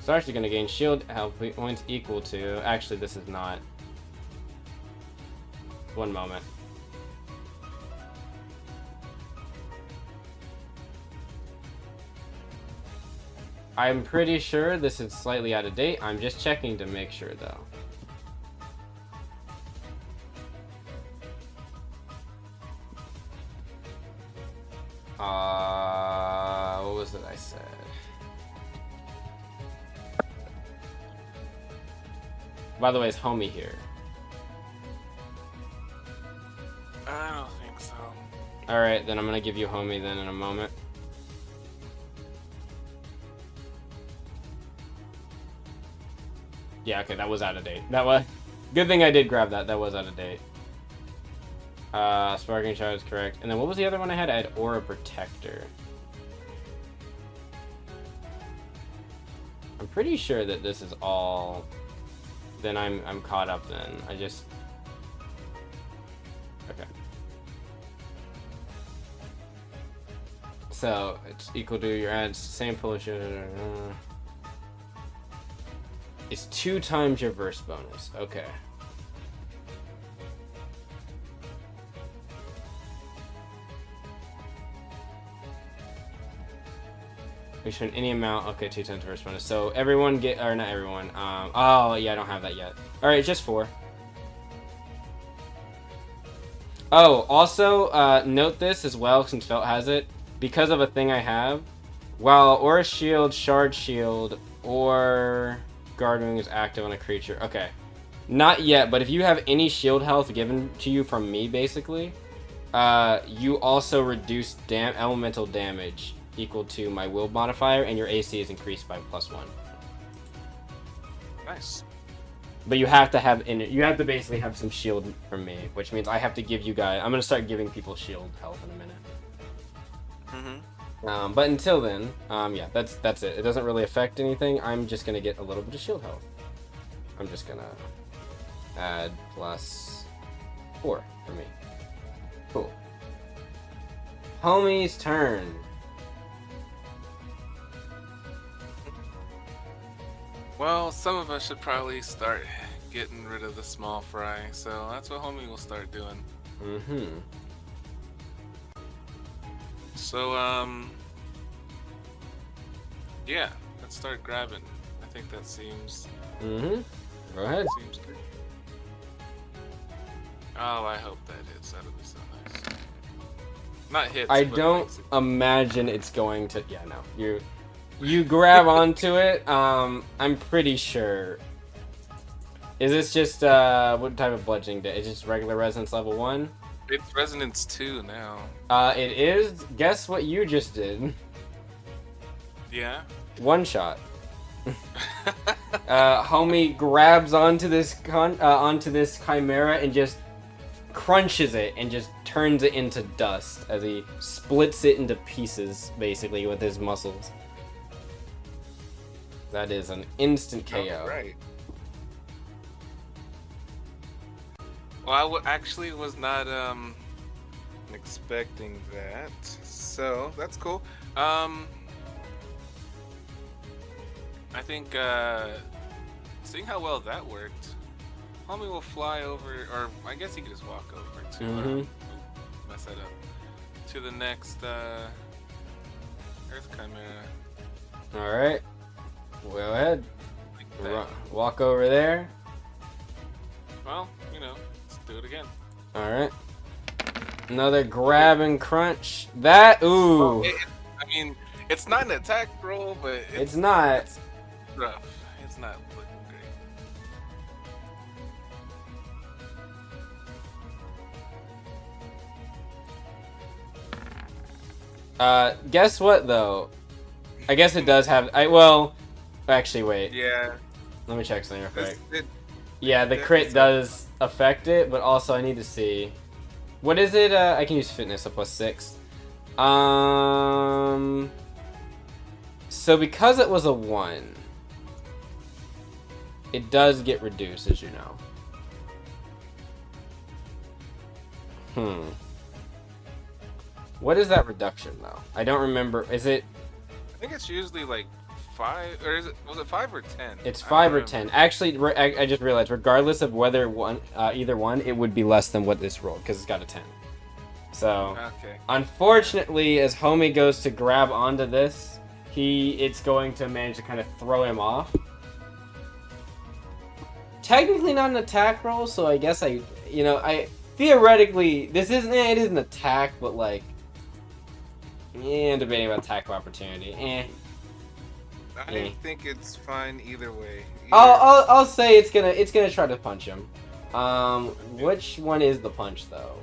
S1: Starsha's gonna gain shield health points equal to... Actually, this is not... One moment. I'm pretty sure this is slightly out of date. I'm just checking to make sure, though. What was it I said? By the way, is Homie here?
S3: I don't think so.
S1: Alright, then I'm gonna give you Homie then in a moment. Yeah, okay, that was out of date. That was... Good thing I did grab that. That was out of date. Sparking Shot is correct. And then what was the other one I had? I had Aura Protector. I'm pretty sure that this is all... Then I'm caught up then. I just... Okay. So, it's equal to your adds same pollution. It's 2 times your burst bonus. Okay. We spend any amount. Okay, 2 times burst bonus. So everyone get, or not everyone. Oh yeah, I don't have that yet. All right, just 4. Oh, also note this as well, since Felt has it, because of a thing I have. While Aura Shield, Shard Shield, or Guard Wing is active on a creature. Okay. Not yet, but if you have any shield health given to you from me, basically, you also reduce elemental damage equal to my will modifier, and your AC is increased by +1.
S3: Nice.
S1: But you have to have you have to basically have some shield from me, which means I have to give you guys... I'm gonna start giving people shield health in a minute. But until then, yeah, that's it. It doesn't really affect anything. I'm just gonna get a little bit of shield health. I'm just gonna add +4 for me. Cool. Homie's turn.
S3: Well, some of us should probably start getting rid of the small fry, so that's what Homie will start doing. So, yeah, let's start grabbing. I think that seems...
S1: Go ahead.
S3: Seems good. Oh, I hope that is. That'll be so nice. Not hits.
S1: I
S3: but
S1: don't
S3: like...
S1: imagine it's going to... Yeah, no. You grab onto it. I'm pretty sure Is this just what type of bludgeoning? Is it just regular resonance level 1?
S3: It's resonance 2 now.
S1: It is. Guess what you just did?
S3: Yeah.
S1: One shot. Homie grabs onto this chimera and just crunches it and just turns it into dust as he splits it into pieces, basically, with his muscles. That is an instant KO.
S3: Right. Well, I actually was not expecting that, so that's cool. I think seeing how well that worked, homie will fly over, or I guess he could just walk over to mess that up to the next Earth Chimera.
S1: All right, go ahead. Walk over there.
S3: Well, you know, let's do it again.
S1: All right. Another grab and crunch. That ooh.
S3: Well, I mean, it's not an attack roll, but
S1: it's not.
S3: It's rough. It's not looking
S1: great. Guess what though? I guess it does have. Well, actually, wait.
S3: Yeah.
S1: Let me check something real quick. Yeah, the crit does affect it, but also I need to see. What is it? I can use fitness at +6. So because it was a 1, it does get reduced, as you know. What is that reduction though? I don't remember. Is it?
S3: I think it's usually like 5, or was it 5 or 10?
S1: It's 5 or 10. Actually, I just realized, regardless of whether either one, it would be less than what this rolled because it's got a 10. So, unfortunately, as homie goes to grab onto this, it's going to manage to kind of throw him off. Technically not an attack roll, so I guess theoretically this isn't. It is an attack, but like, I'm debating about attack of opportunity.
S3: I think it's fine either way.
S1: I'll say it's gonna try to punch him. Which one is the punch though?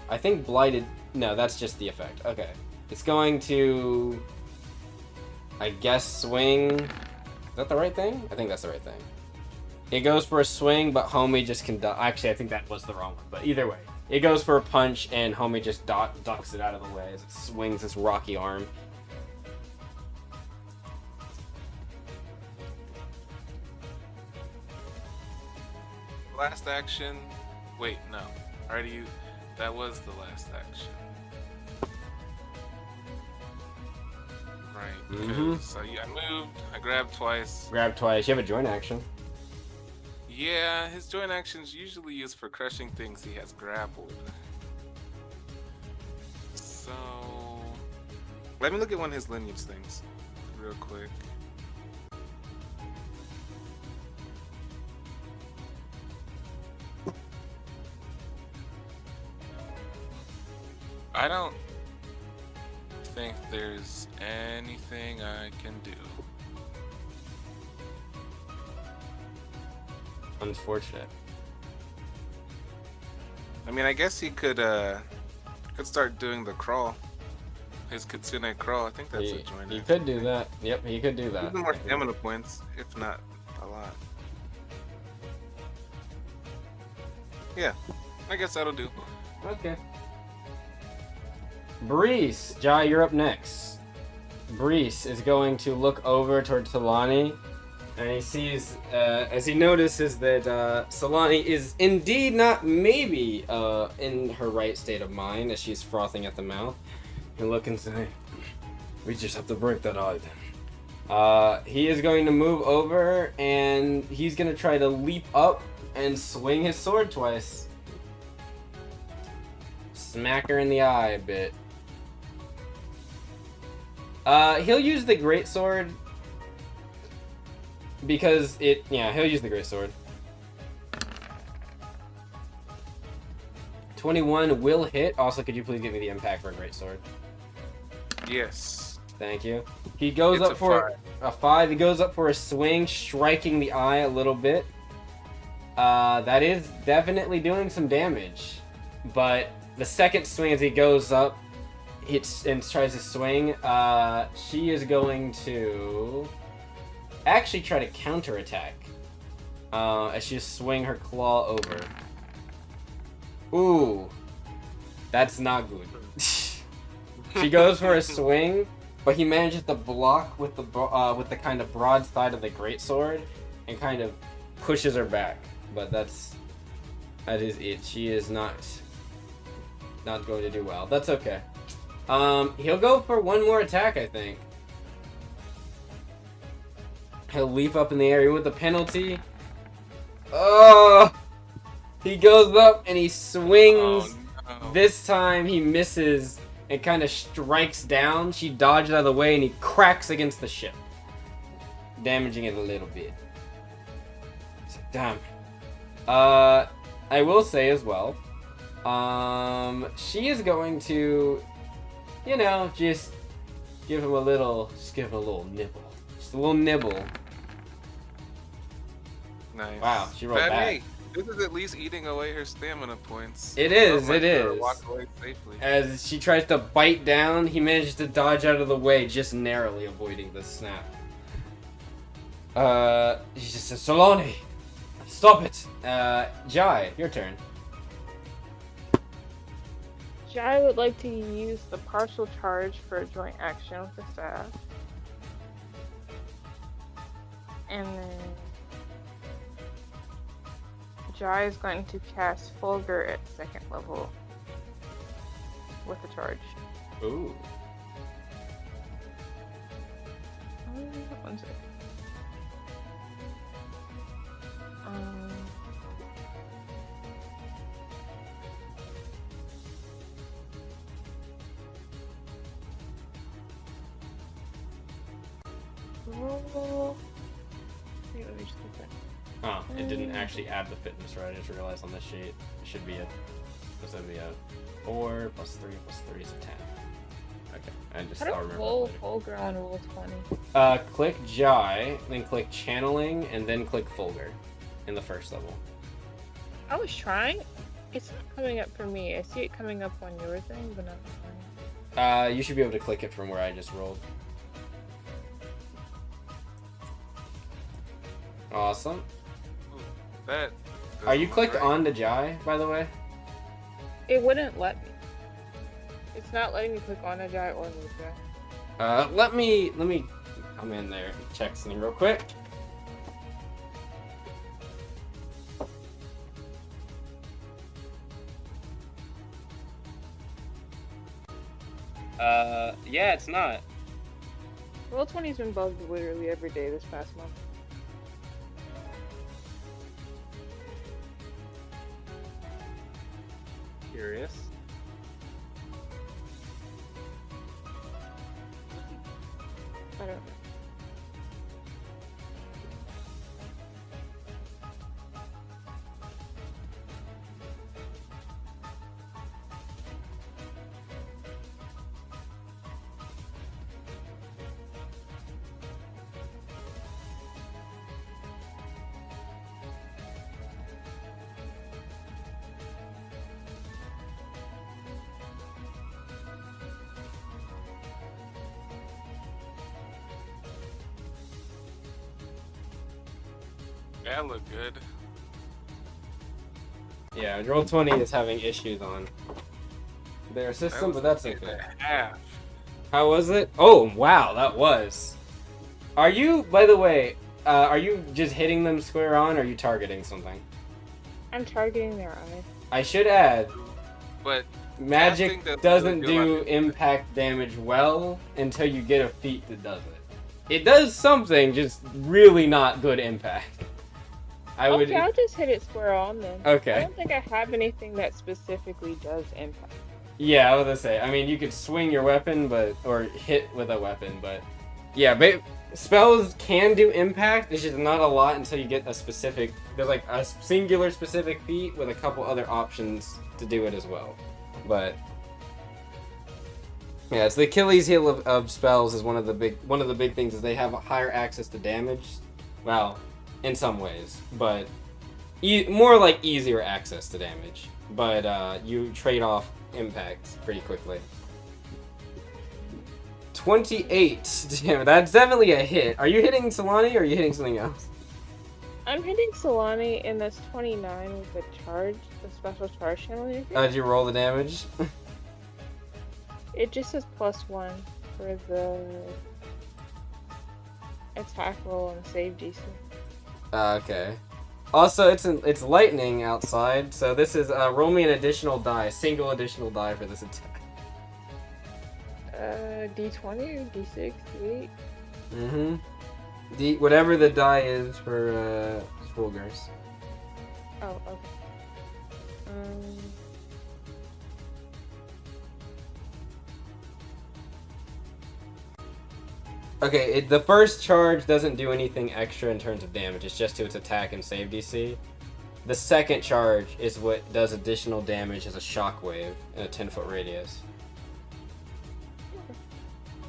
S1: I think blighted. No, that's just the effect. Okay, it's going to, I guess, swing. Is that the right thing? I think that's the right thing. It goes for a swing, but homie just can. Actually, I think that was the wrong one. But either way, it goes for a punch, and homie just ducks it out of the way as it swings his rocky arm.
S3: Last action. Wait, no. That was the last action. Right. Because I moved. I grabbed twice.
S1: Grab twice. You have a joint action.
S3: Yeah, his joint action's usually used for crushing things he has grappled. So let me look at one of his lineage things real quick. I don't think there's anything I can do.
S1: Unfortunate.
S3: I mean, I guess he could start doing the crawl. His Kitsune crawl. I think that's a joint.
S1: He could do that. Yep, he could do that.
S3: Even more stamina points, if not a lot. Yeah, I guess that'll do.
S1: Okay. Breeze, Jai, you're up next. Breeze is going to look over toward Solani, and he sees, as he notices that Solani is indeed not maybe in her right state of mind as she's frothing at the mouth. And look and say, we just have to break that item. He is going to move over, and he's going to try to leap up and swing his sword twice. Smack her in the eye a bit. He'll use the greatsword because he'll use the greatsword. 21 will hit. Also, could you please give me the impact for a greatsword?
S3: Yes.
S1: Thank you. He goes up for a 5. He goes up for a swing, striking the eye a little bit. That is definitely doing some damage. But the second swing as he goes up, hits and tries to swing, she is going to actually try to counterattack. As she swing her claw over. Ooh. That's not good. She goes for a swing, but he manages to block with the kind of broadside of the greatsword and kind of pushes her back. But that is it. She is not going to do well. That's okay. He'll go for one more attack, I think. He'll leap up in the air with the penalty. Oh! He goes up and he swings.
S3: Oh, no.
S1: This time he misses and kind of strikes down. She dodges out of the way and he cracks against the ship, damaging it a little bit. So, damn. I will say as well, she is going to, you know, just give him a little nibble. Just a little nibble.
S3: Nice.
S1: Wow, she rolled
S3: But,
S1: bad.
S3: hey, this is at least eating away her stamina points.
S1: It is,
S3: Let
S1: it
S3: her
S1: is.
S3: Walk away safely.
S1: As she tries to bite down, he manages to dodge out of the way, just narrowly avoiding the snap. He just says, Solani, stop it. Jai, your turn.
S2: Jai would like to use the partial charge for a joint action with the staff. And then Jai is going to cast Fulgur at 2nd level with the charge.
S1: Ooh.
S2: One second. Wait, let me just get that.
S1: Oh, it didn't actually add the fitness, right? I just realized on this sheet it should be a 4 plus 3 plus 3 is a 10. Okay,
S2: How
S1: I'll
S2: do
S1: remember.
S2: roll
S1: Later.
S2: Fulgur on roll 20?
S1: Click Jai, then click channeling, and then click Fulgur in the first level.
S2: I was trying. It's not coming up for me. I see it coming up on your thing, but not mine.
S1: You should be able to click it from where I just rolled. Awesome.
S3: Ooh, that.
S1: Are you
S3: doesn't look
S1: clicked
S3: right.
S1: on to Jai, by the way?
S2: It wouldn't let me. It's not letting me click on a Jai or move Jai.
S1: Let me come in there and check something real quick. Yeah, it's not.
S2: Roll 20's been bugged literally every day this past month.
S1: Curious.
S2: I don't know.
S3: That looked good.
S1: Yeah, Roll20 is having issues on their system, but that's okay.
S3: Half.
S1: How was it? Oh, wow, that was. Are you, by the way, are you just hitting them square on, or are you targeting something?
S2: I'm targeting their eye.
S1: I should add,
S3: But
S1: magic
S3: casting
S1: doesn't
S3: really
S1: do
S3: on it.
S1: impact damage well until you get a feat that does it. It does something, just really not good impact. I would.
S2: Okay, I'll just hit it square on then.
S1: Okay.
S2: I don't think I have anything that specifically does impact.
S1: Yeah, I was gonna say. I mean, you could swing your weapon, or hit with a weapon, but yeah, spells can do impact. It's just not a lot until you get a specific. There's like a singular specific feat with a couple other options to do it as well. But yeah, it's the Achilles heel of spells is one of the big things is they have higher access to damage. Well, in some ways, but more like easier access to damage, but you trade off impact pretty quickly. 28. Damn, that's definitely a hit. Are you hitting Solani or are you hitting something else?
S2: I'm hitting Solani, and that's 29 with the charge, the special charge channel you get.
S1: Did you roll the damage?
S2: It just says +1 for the attack roll and save DC.
S1: Okay. Also, it's lightning outside, so this is roll me an additional die, a single additional die for this attack.
S2: D20 or D6, D8?
S1: Mm-hmm. Whatever the die is for Fulgurs.
S2: Oh, okay.
S1: Okay, the first charge doesn't do anything extra in terms of damage. It's just to its attack and save DC. The second charge is what does additional damage as a shockwave in a 10-foot radius.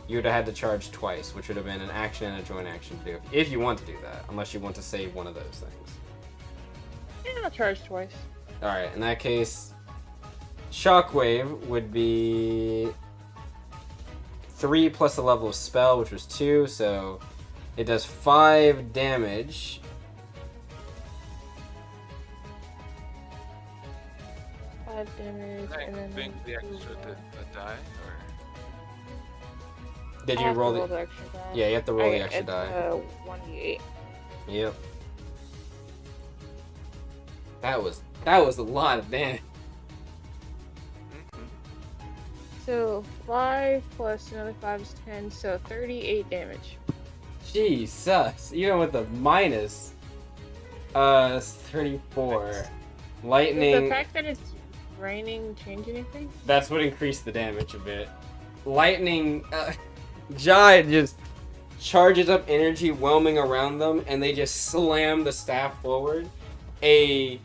S1: You would have had to charge twice, which would have been an action and a joint action to do, if you want to do that, unless you want to save one of those things.
S2: Yeah, I'll charge twice.
S1: Alright, in that case, shockwave would be 3 plus the level of spell, which was 2, so it does 5 damage.
S2: Damage,
S3: I
S2: and then
S3: think the extra die, or
S1: Did
S2: I
S1: you
S2: have to
S1: roll
S2: roll
S1: the?
S2: the extra die.
S1: Yeah, you have to roll the extra
S2: it's,
S1: die.
S2: 1d8.
S1: Yep. That was a lot of damage.
S2: So 5 plus another 5 is 10, so 38 damage.
S1: Jesus, even with the minus, it's 34.
S2: Does
S1: Lightning.
S2: the fact that it's raining change anything?
S1: That's what increased the damage a bit. Lightning, Jai just charges up energy, whelming around them, and they just slam the staff forward. A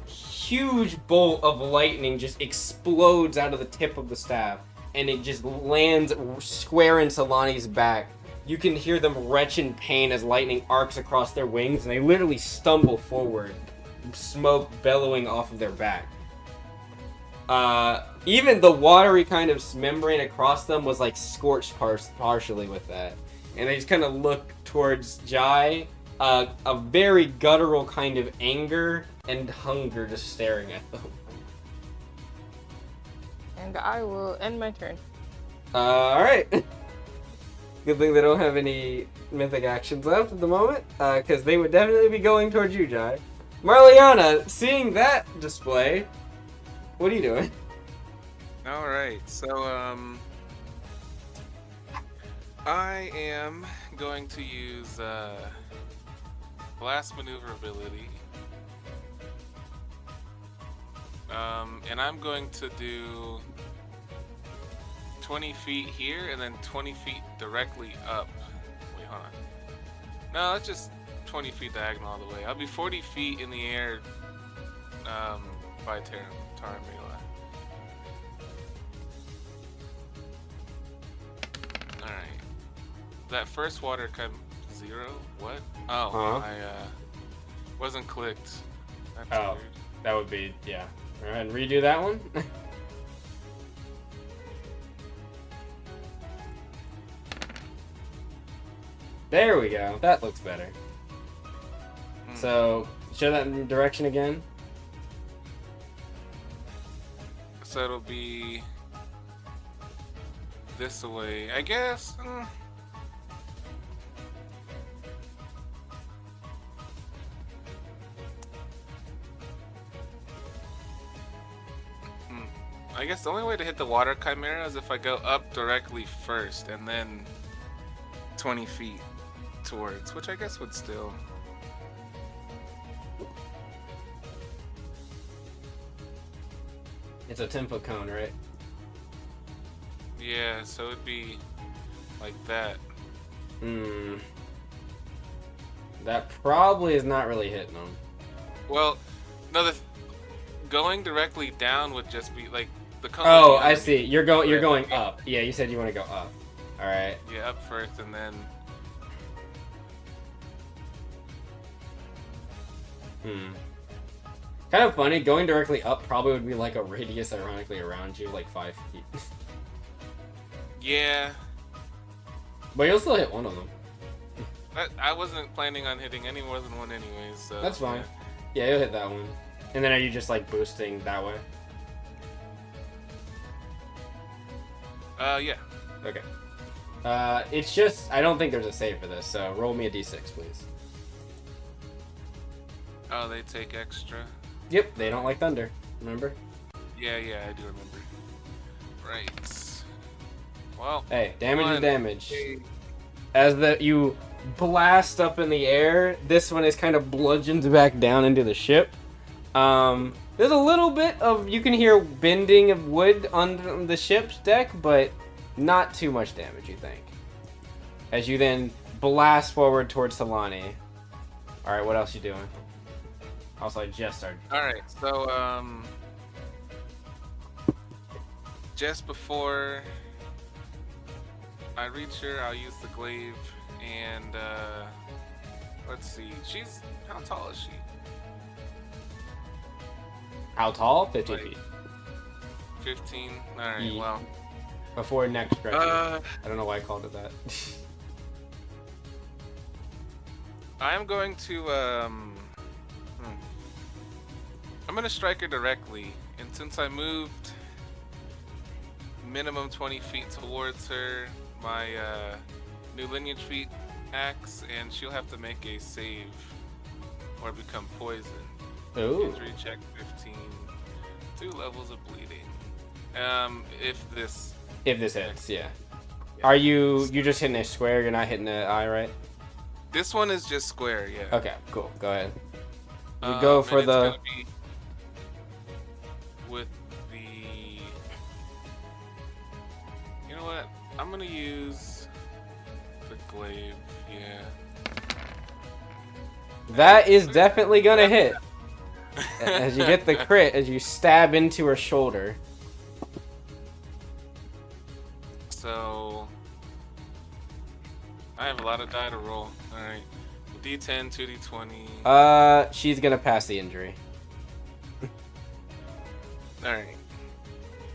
S1: huge bolt of lightning just explodes out of the tip of the staff, and it just lands square in Solani's back. You can hear them retch in pain as lightning arcs across their wings, and they literally stumble forward, smoke bellowing off of their back. Even the watery kind of membrane across them was like scorched partially with that. And they just kind of look towards Jai, a very guttural kind of anger and hunger just staring at them.
S2: And I will end my turn.
S1: Alright. Good thing they don't have any mythic actions left at the moment, because they would definitely be going towards you, Jai. Marliana, seeing that display, what are you doing?
S3: Alright, so I am going to use blast maneuverability. And I'm going to do 20 feet here and then 20 feet directly up. Wait, hold on. No, that's just 20 feet diagonal all the way. I'll be 40 feet in the air by Taramela. Alright. That first water come 0? What? Oh, I wasn't clicked. That's weird.
S1: That would be, yeah. Alright, and redo that one. There we go. That looks better. So, show that in direction again.
S3: So it'll be this way, I guess. I guess the only way to hit the Water Chimera is if I go up directly first and then 20 feet towards, which I guess would still...
S1: It's a 10-foot cone, right?
S3: Yeah, so it'd be like that.
S1: That probably is not really hitting them.
S3: Well, no, going directly down would just be like the cone.
S1: Oh, I see. You're going up. Yeah, you said you want to go up. All right.
S3: Yeah, up first and then.
S1: Kind of funny, going directly up probably would be like a radius ironically around you, like 5 feet.
S3: Yeah.
S1: But you'll still hit one of them.
S3: I wasn't planning on hitting any more than one anyways, so...
S1: That's fine. Yeah, you'll hit that one. And then are you just like boosting that way?
S3: Yeah.
S1: Okay. It's just, I don't think there's a save for this, so roll me a d6, please.
S3: Oh, they take extra?
S1: Yep, they don't like thunder, remember?
S3: Yeah, I do remember. Right. Well...
S1: Hey, damage is damage.
S3: Okay.
S1: As you blast up in the air, this one is kind of bludgeoned back down into the ship. There's a little bit of, you can hear bending of wood on the ship's deck, but not too much damage, you think. As you then blast forward towards Solani. Alright, what else you doing? Also, I just started.
S3: Alright, so, just before I reach her, I'll use the glaive, and, let's see, how tall is she?
S1: How tall? 15
S3: Like,
S1: feet.
S3: 15? Alright,
S1: Yeah.
S3: well.
S1: Before neck stretches.
S3: Uh,
S1: I don't know why I called it that.
S3: I'm going to, I'm gonna strike her directly, and since I moved minimum 20 feet towards her, my, new lineage feat acts, and she'll have to make a save or become poisoned.
S1: Ooh.
S3: Injury check 15. 2 levels of bleeding. If this
S1: hits, yeah. Are you just hitting a square? You're not hitting an eye, right?
S3: This one is just square, yeah.
S1: Okay, cool. Go ahead. We go for
S3: and it's
S1: the.
S3: gonna be with the. You know what? I'm gonna use the glaive. Yeah.
S1: That is definitely gonna hit. As you get the crit, as you stab into her shoulder.
S3: So I have a lot of die to roll. Alright. D10, 2D20.
S1: She's gonna pass the injury.
S3: Alright.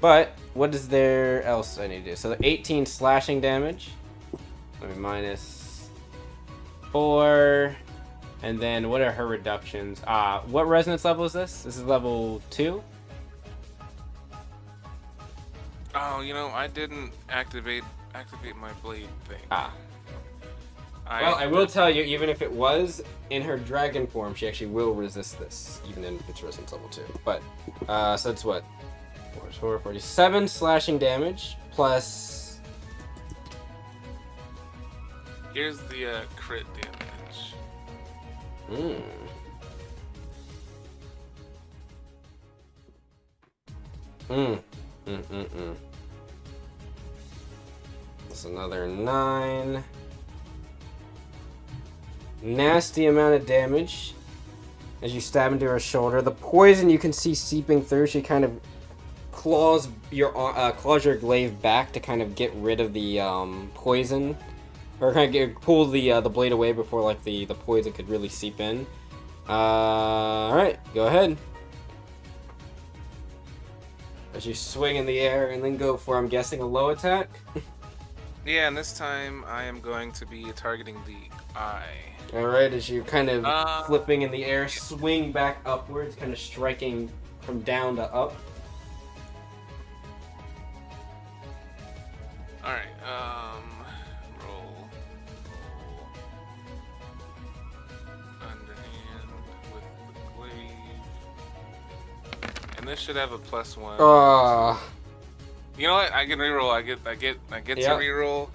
S1: But what is there else I need to do? So 18 slashing damage. Let me minus 4. And then what are her reductions? What resonance level is this? This is level 2?
S3: Oh, you know, I didn't activate my blade thing.
S1: Well, I will tell you, even if it was in her dragon form, she actually will resist this, even in its resonance level 2. But, so that's what? 4, 47 slashing damage, plus...
S3: Here's the crit damage.
S1: That's another 9. Nasty amount of damage as you stab into her shoulder. The poison you can see seeping through. She kind of claws your glaive back to kind of get rid of the poison, or kind of pull the blade away before like the poison could really seep in. All right, go ahead. As you swing in the air and then go for, I'm guessing, a low attack.
S3: Yeah, and this time I am going to be targeting the eye.
S1: Alright, as you're kind of flipping in the air, swing back upwards, kind of striking from down to up.
S3: Alright, roll. Underhand with the glaive. And this should have a +1. You know what? I can reroll. I get to reroll.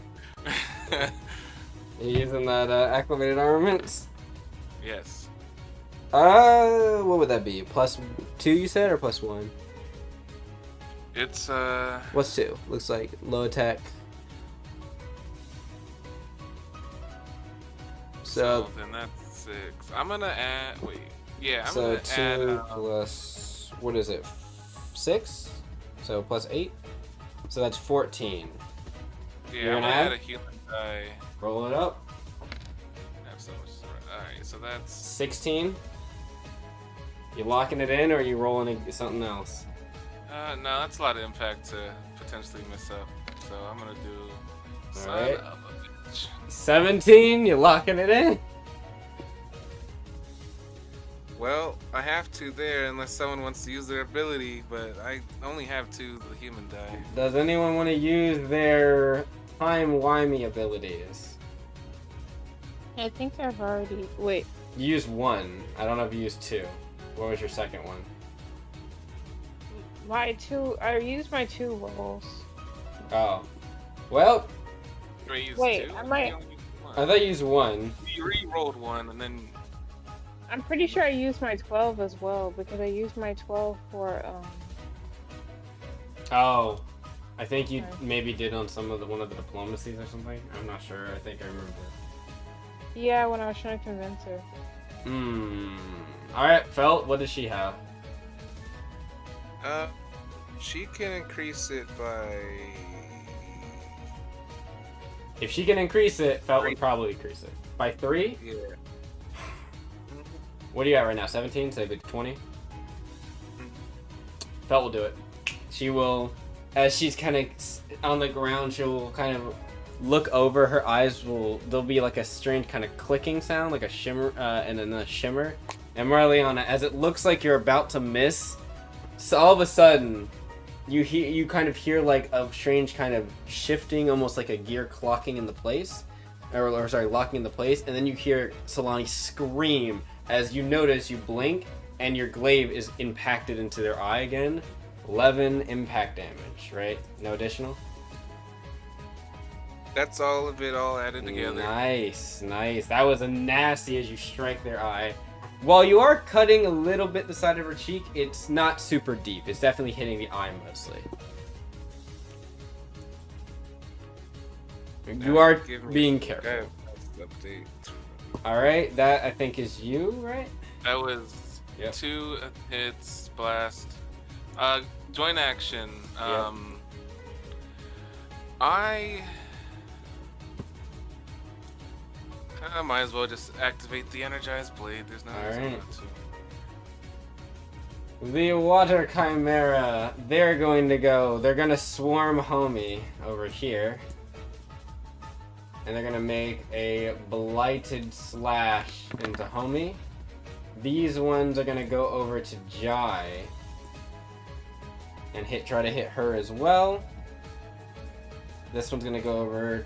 S1: You using that acclimated armaments?
S3: Yes.
S1: What would that be? +2 you said, or +1?
S3: It's
S1: What's 2? Looks like low attack. So
S3: then that's 6. I'm gonna add. Wait. Yeah. I'm
S1: so
S3: gonna
S1: 2
S3: add.
S1: plus, what is it? 6. So +8. So that's 14.
S3: Yeah.
S1: You're
S3: I'm
S1: gonna
S3: gonna
S1: add
S3: add a healing die.
S1: Roll it up.
S3: I have so much. All right. So that's
S1: 16. You locking it in, or are you rolling something else?
S3: No, that's a lot of impact to potentially miss up. So I'm gonna do
S1: All
S3: son
S1: right.
S3: of a bitch.
S1: 17. You locking it in?
S3: Well, I have to there unless someone wants to use their ability, but I only have 2 the human die.
S1: Does anyone want to use their time-wimey abilities?
S2: I think I've already. Wait.
S1: You used 1. I don't know if you used 2. What was your second one?
S2: My 2. I used my 2 rolls.
S1: Oh. Well,
S3: You used
S2: Wait,
S3: 2?
S2: I might.
S3: You only used 1.
S1: I thought you used 1.
S3: You re-rolled 1 and then.
S2: I'm pretty sure I used my 12 as well because I used my 12 for
S1: Oh. I think you
S2: Okay.
S1: maybe did on one of the diplomacies or something. I'm not sure. I think I remember.
S2: Yeah, when I was trying to convince her.
S1: Alright, Felt, what does she have?
S3: She can increase it by.
S1: If she can increase it, Felt would probably increase it. By 3?
S3: Yeah.
S1: What are you at right now? 17? So it'd be 20? Felt will do it. She will, as she's kind of on the ground, she'll kind of look over. Her eyes there'll be like a strange kind of clicking sound, like a shimmer, and then a shimmer. And Marliana, as it looks like you're about to miss, so all of a sudden, you kind of hear like a strange kind of shifting, almost like a gear clocking in the place, or sorry, locking in the place, and then you hear Solani scream as you notice, you blink, and your glaive is impacted into their eye again. 11 impact damage, right? No additional?
S3: That's all of it, all added together.
S1: Nice, nice. That was a nasty as you strike their eye. While you are cutting a little bit the side of her cheek, it's not super deep. It's definitely hitting the eye mostly. You are being careful.
S3: Update.
S1: Alright, that I think is you, right?
S3: That was 2 hits, blast. Joint action. I might as well just activate the energized blade. There's no reason not to.
S1: The Water Chimera, they're gonna swarm Homie over here. And they're gonna make a blighted slash into Homie. These ones are gonna go over to Jai and try to hit her as well. This one's gonna go over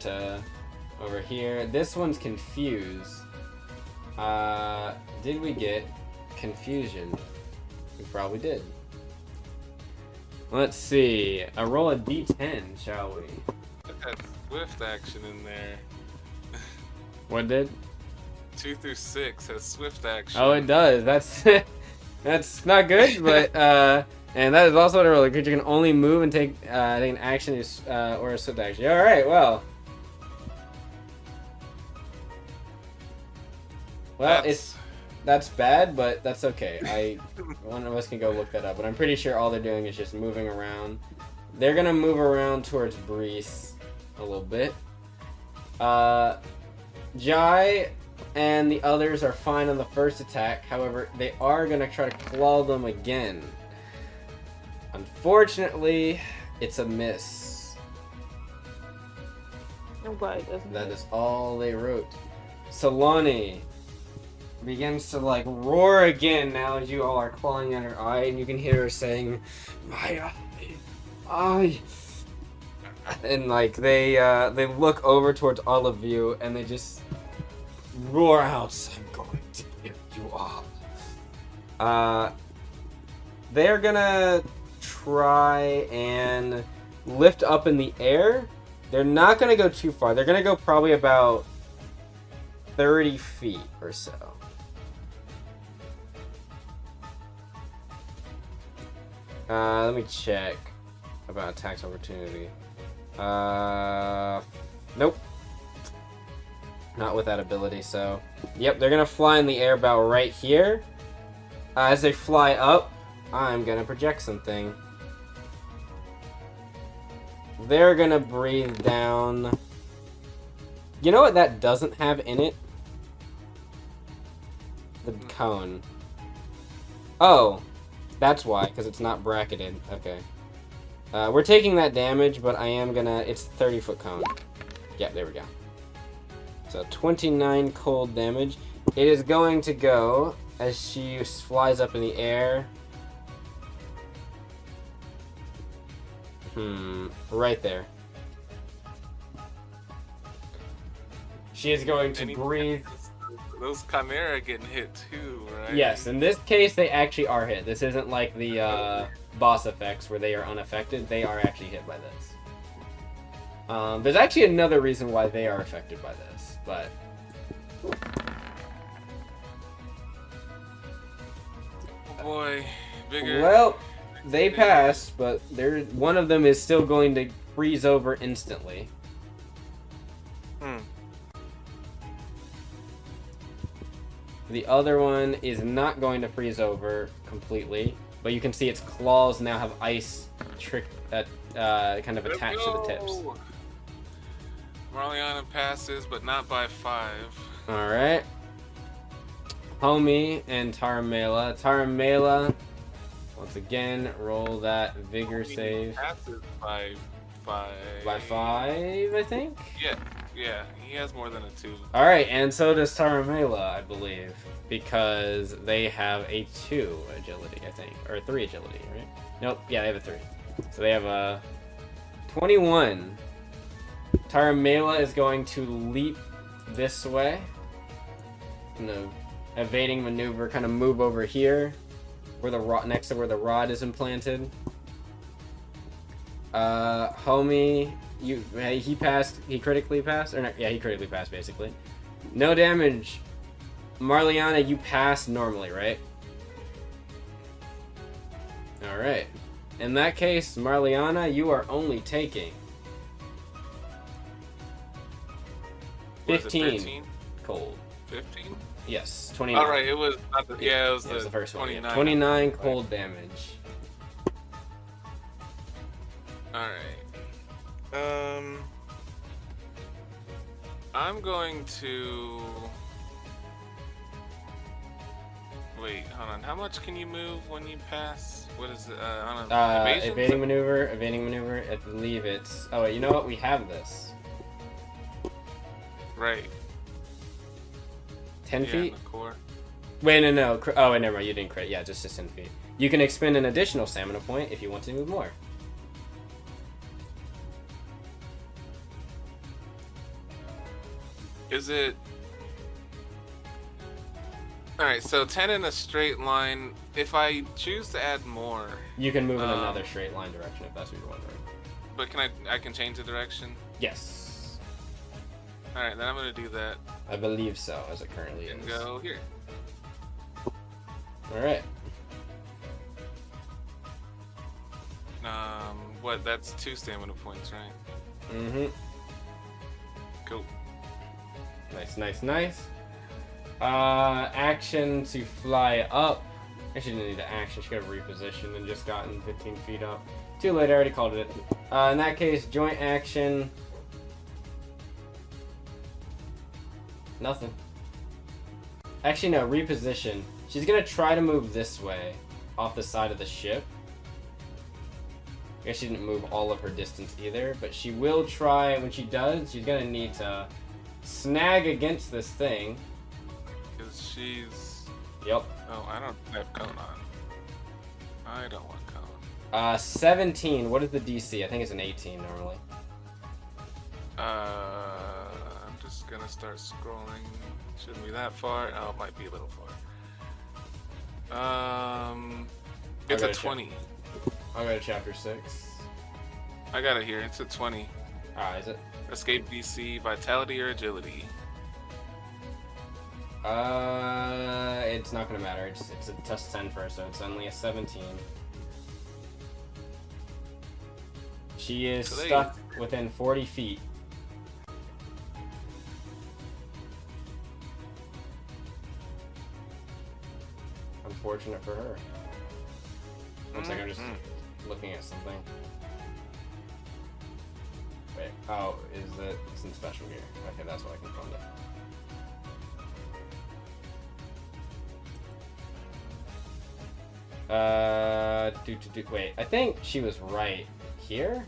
S1: here. This one's confused. Did we get confusion? We probably did. Let's see. Roll a d10, shall we?
S3: It had swift action in there.
S1: What did?
S3: 2 through 6 has swift action.
S1: Oh, it does. That's that's not good, but and that is also a roller because you can only move and take an action or a swift action. All right, well, that's bad, but that's okay. One of us can go look that up, but I'm pretty sure all they're doing is just moving around. They're gonna move around towards Breeze a little bit. Jai and the others are fine on the first attack. However, they are gonna try to claw them again. Unfortunately, it's a miss.
S2: I'm glad it doesn't.
S1: That is all they wrote. Solani begins to like roar again now as you all are clawing at her eye, and you can hear her saying, "My eye." And like they look over towards all of you, and they just roar out, "I'm going to kill you all." They're gonna try and lift up in the air. They're not gonna go too far. They're gonna go probably about 30 feet or so. Let me check about attacks opportunity. Nope. Not with that ability, so... Yep, they're gonna fly in the air about right here. As they fly up, I'm gonna project something. They're gonna breathe down... You know what that doesn't have in it? The cone. Oh, that's why, because it's not bracketed. Okay. We're taking that damage, but I am gonna... It's 30-foot cone. Yeah, there we go. So 29 cold damage. It is going to go as she flies up in the air. Right there. She is going to breathe.
S3: Those Chimera getting hit too, right?
S1: Yes, in this case, they actually are hit. This isn't like the boss effects where they are unaffected. They are actually hit by this. There's actually another reason why they are affected by this, but...
S3: Oh boy, bigger.
S1: Well, they pass, but one of them is still going to freeze over instantly. The other one is not going to freeze over completely, but you can see its claws now have ice kind of attached to the tips.
S3: Marliana passes, but not by 5.
S1: Alright. Homie and Taramela. Taramela, once again, roll that vigor save.
S3: Passes by 5.
S1: By 5, I think?
S3: Yeah, he has more than a 2.
S1: Alright, and so does Taramela, I believe, because they have a 2 agility, I think, or a 3 agility, right? Nope, yeah, they have a 3. So they have a 21. Taramela is going to leap this way. Evading maneuver, kind of move over here, where the rod, next to where the rod is implanted. Homie, he passed. He critically passed, or no, yeah, he critically passed basically. No damage. Marliana, you passed normally, right? All right. In that case, Marliana, you are only taking 15 cold.
S3: 15?
S1: Yes, 29.
S3: All right, it was not the, yeah, it was
S1: the first
S3: 29.
S1: one. 29 cold damage.
S3: All right. I'm going to wait. Hold on. How much can you move when you pass? What is it? On a
S1: evading maneuver. I believe it's. Oh wait, you know what? We have this.
S3: Right.
S1: 10 feet?
S3: The core.
S1: Wait, no. Oh, wait, never mind. You didn't crit. Yeah, just 10 feet. You can expend an additional stamina point if you want to move more.
S3: Is it... Alright, so 10 in a straight line. If I choose to add more...
S1: You can move in another straight line direction if that's what you're wondering.
S3: But can I can change the direction?
S1: Yes.
S3: Alright, then I'm going to do that.
S1: I believe so, as it currently is.
S3: And go here.
S1: Alright.
S3: What? That's 2 stamina points, right?
S1: Mm-hmm.
S3: Cool.
S1: Nice. Action to fly up. Actually, didn't need an action. She could have repositioned and just gotten 15 feet up. Too late, I already called it. In that case, joint action. Nothing. Actually, no, reposition. She's gonna try to move this way, off the side of the ship. I guess she didn't move all of her distance either, but she will try, when she does, she's gonna need to snag against this thing.
S3: Because she's...
S1: Yep.
S3: Oh, I don't have cone on. I don't want cone.
S1: 17. What is the DC? I think it's an 18 normally.
S3: I'm just gonna start scrolling. Shouldn't be that far. Oh, it might be a little far. It's a 20.
S1: I'll go to chapter 6.
S3: I got it here. It's a 20.
S1: Is it?
S3: Escape DC, vitality or agility.
S1: It's not gonna matter. It's a plus 10 first, so it's only a 17. She is stuck within 40 feet. Unfortunate for her. One second, I'm just looking at something. Wait, oh, it's in special gear. Okay, that's why I confirmed it. Wait, I think she was right here.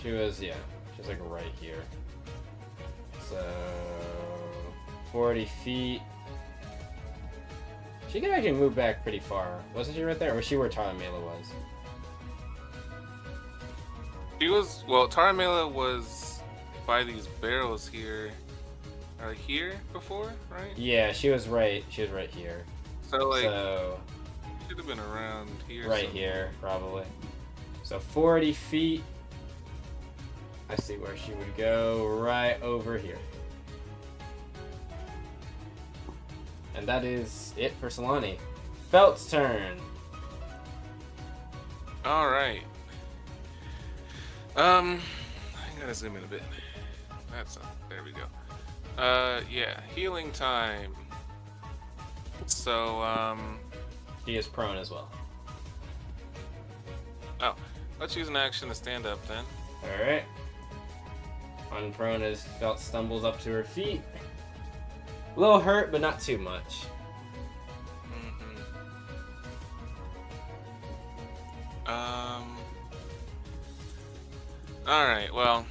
S1: She was like right here. So 40 feet. She could actually move back pretty far. Wasn't she right there? Or was she where Taramela was?
S3: She was, well, Taramela was by these barrels here. Here before, right?
S1: Yeah, she was right. She was right here.
S3: So, like,
S1: so
S3: should have been around here.
S1: Right here, probably. So 40 feet. I see where she would go. Right over here. And that is it for Solani. Felt's turn.
S3: All right. I gotta zoom in a bit. There we go. Yeah, healing time. So,
S1: He is prone as well.
S3: oh, let's use an action to stand up then.
S1: Alright. Unprone as Felt stumbles up to her feet. A little hurt, but not too much.
S3: Alright, well,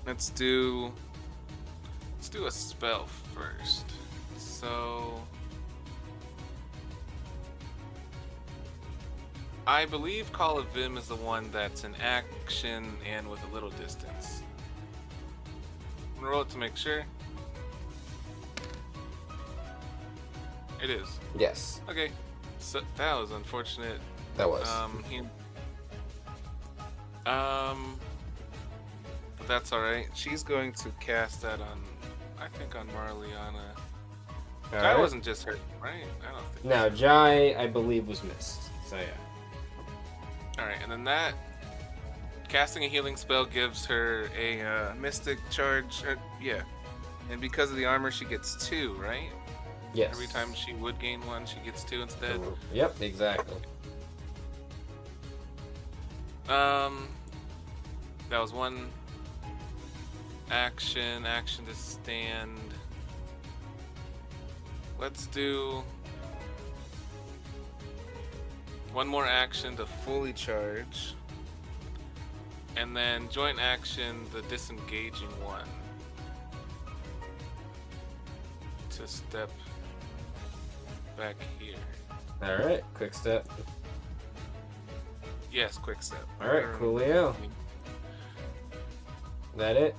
S3: let's do a spell first. So I believe Call of Vim is the one that's an action and with a little distance. I'm gonna roll it to make sure. It is.
S1: Yes.
S3: Okay. So that was unfortunate.
S1: That was.
S3: But that's alright. She's going to cast that on, I think, on Marliana. Jai wasn't just hurt, right? I don't think.
S1: No, Jai, I believe, was missed. So yeah.
S3: Alright, and then that casting a healing spell gives her a mystic charge. Yeah. And because of the armor, she gets 2, right?
S1: Yes.
S3: Every time she would gain 1, she gets 2 instead.
S1: Yep, exactly.
S3: That was one action to stand. Let's do one more action to fully charge. And then joint action, the disengaging one. To step back here.
S1: Alright, quick step.
S3: Yes, quick step.
S1: Alright, coolio. That it?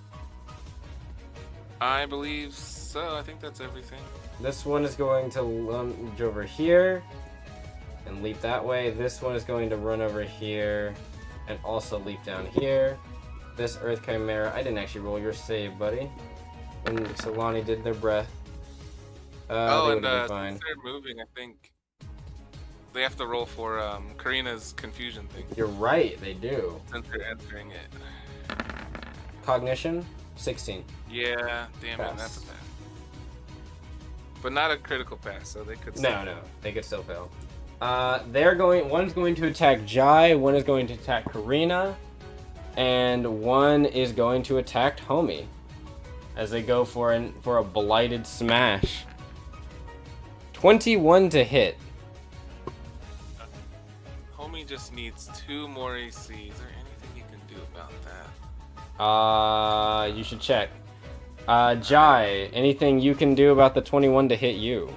S3: I believe so. I think that's everything.
S1: This one is going to lunge over here and leap that way. This one is going to run over here and also leap down here. This Earth Chimera, I didn't actually roll your save, buddy. When Solani did their breath.
S3: Since they're moving, I think they have to roll for Karina's confusion thing.
S1: You're right, they do.
S3: Since they're entering it.
S1: Cognition, 16.
S3: Yeah, damn
S1: Pass.
S3: it, that's a pass. But not a critical pass, so they could.
S1: No, they could still fail. One's going to attack Jai, one is going to attack Karina, and one is going to attack Homie as they go for a blighted smash. 21 to hit.
S3: Homie just needs 2 more AC. Is there anything you can do about that?
S1: You should check. Jai, anything you can do about the 21 to hit you?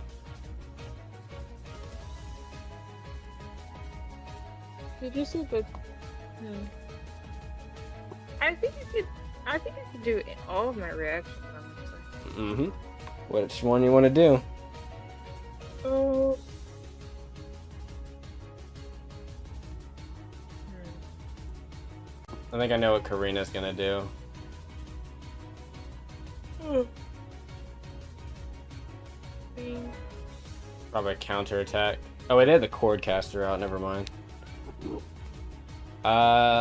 S2: Did you see the? I think I could do all of my reactions.
S1: Mm-hmm. Which one you want to do?
S2: Oh.
S1: I think I know what Karina's gonna do. Probably a counterattack. Oh wait, they had the cord caster out, never mind.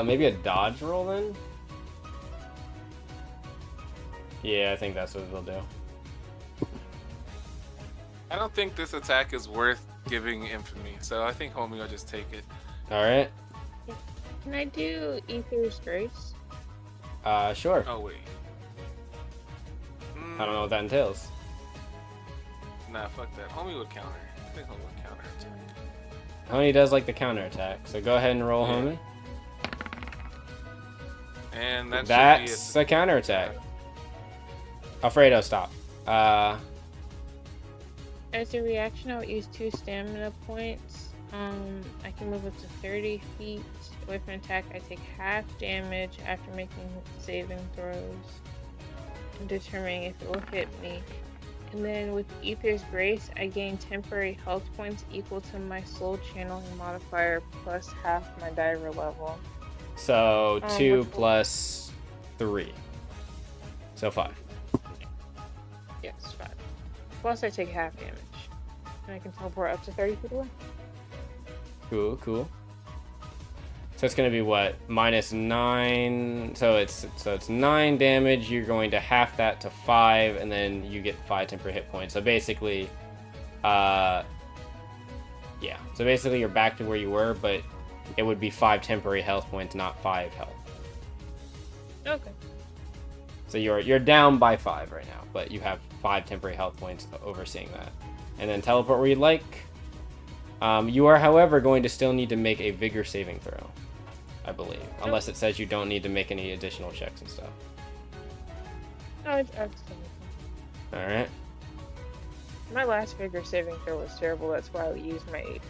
S1: Maybe a dodge roll then? Yeah, I think that's what they'll do.
S3: I don't think this attack is worth giving infamy, so I think Homie will just take it.
S1: Alright.
S2: Can I do Ether's Grace?
S1: Sure.
S3: Oh wait.
S1: I don't know what that entails.
S3: Nah, fuck that. Homie would counter. I think homie would counter attack.
S1: Homie does like the counterattack, so go ahead and roll,
S3: Yeah.
S1: homie.
S3: And that
S1: That's
S3: should
S1: a counterattack. Alfredo, stop.
S2: As a reaction, I'll use 2 stamina points. I can move up to 30 feet away from attack. I take half damage after making saving throws and determining if it will hit me. And then with Ether's Grace, I gain temporary health points equal to my soul channeling modifier plus half my diver level.
S1: So 2
S2: which
S1: plus 3. So 5.
S2: Yes, 5. Plus I take half damage. And I can teleport up to 30 feet away.
S1: Cool, cool. So it's gonna be what? -9. So it's 9 damage. You're going to half that to 5, and then you get 5 temporary hit points. So basically, yeah. So basically, you're back to where you were, but it would be 5 temporary health points, not 5 health.
S2: Okay.
S1: So you're down by 5 right now, but you have 5 temporary health points overseeing that. And then teleport where you'd like. You are, however, going to still need to make a vigor saving throw, I believe, unless it says you don't need to make any additional checks and stuff.
S2: No, I've
S1: All right.
S2: My last vigor saving throw was terrible. That's why I used my 18.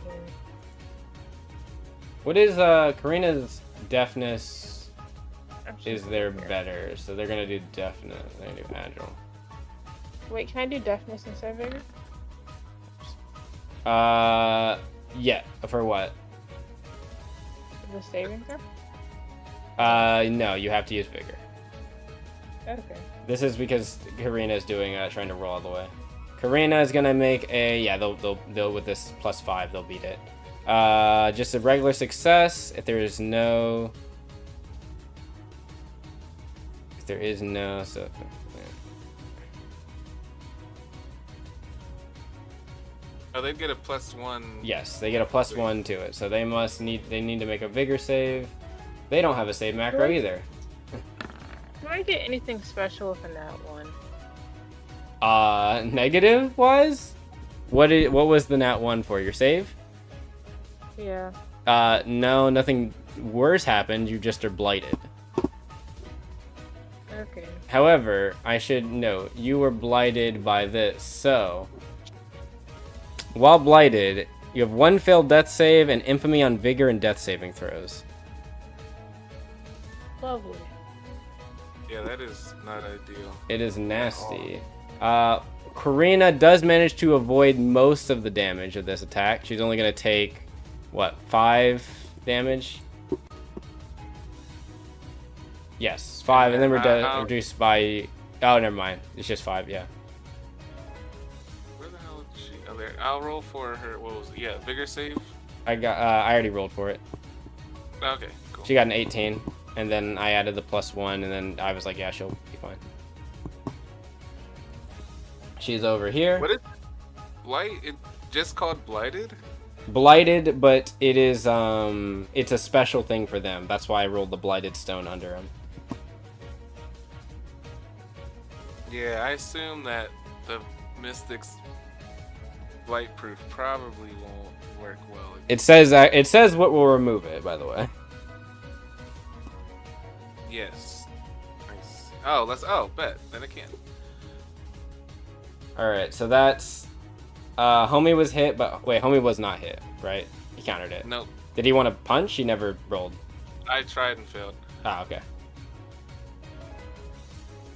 S1: What is Karina's deafness? Is there
S2: better?
S1: better? So they're gonna do deafness. They're gonna do agile.
S2: Wait, can I do deafness instead of vigor?
S1: Yeah. For what?
S2: The saving throw?
S1: No, you have to use vigor.
S2: Okay.
S1: This is because Karina is doing trying to roll all the way. Karina is gonna make a they'll with this +5 they'll beat it. Just a regular success if there is no so.
S3: Oh, they'd get a +1.
S1: Yes, they get a +1 to it, so they need to make a vigor save. They don't have a save macro
S2: Really?
S1: either.
S2: Do I get anything special with a nat 1?
S1: Negative wise, what was the nat 1 for? Your save?
S2: Yeah.
S1: No, nothing worse happened. You just are blighted.
S2: Okay.
S1: However, I should note you were blighted by this, so while blighted, you have 1 failed death save and infamy on vigor and death saving throws.
S2: Lovely.
S3: Yeah, that is not ideal.
S1: It is nasty. Karina does manage to avoid most of the damage of this attack. She's only going to take, what, 5 damage? Yes, 5, and then we're reduced by... Oh, never mind. It's just 5, yeah.
S3: Where the hell is she? Oh, there. I'll roll for her. What was it? Yeah, vigor save.
S1: I already rolled for it.
S3: Okay, cool.
S1: She got an 18, and then I added the +1, and then I was like, yeah, she'll be fine. She's over here.
S3: What is blight? It just called blighted?
S1: Blighted, but it is it's a special thing for them. That's why I rolled the blighted stone under him.
S3: Yeah, I assume that the Mystic's blight proof probably won't work well.
S1: It says what will remove it, by the way.
S3: Yes. Nice. Oh, bet. Then it can.
S1: All right, so that's homie was hit, but wait, homie was not hit, right? He countered it.
S3: Nope.
S1: Did he want to punch? He never rolled.
S3: I tried and failed.
S1: Ah, okay.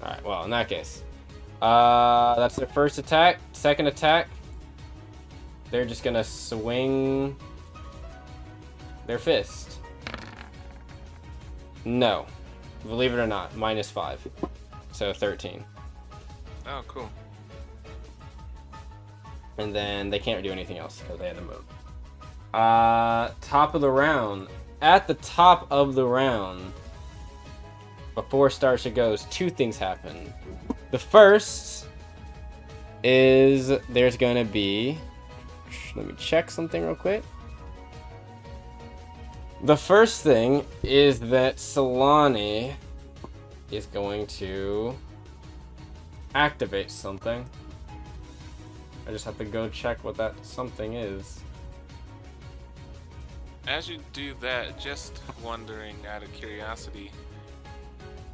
S1: All right, well, in that case, that's their first attack. Second attack, they're just gonna swing their fist. No, believe it or not, -5, so 13.
S3: Oh, cool.
S1: And then they can't do anything else because they had to move. Top of the round. At the top of the round, before Starsha goes, 2 things happen. The first is there's gonna be... Let me check something real quick. The first thing is that Solani is going to activate something. just have to go check what that something is.
S3: As you do that, just wondering out of curiosity,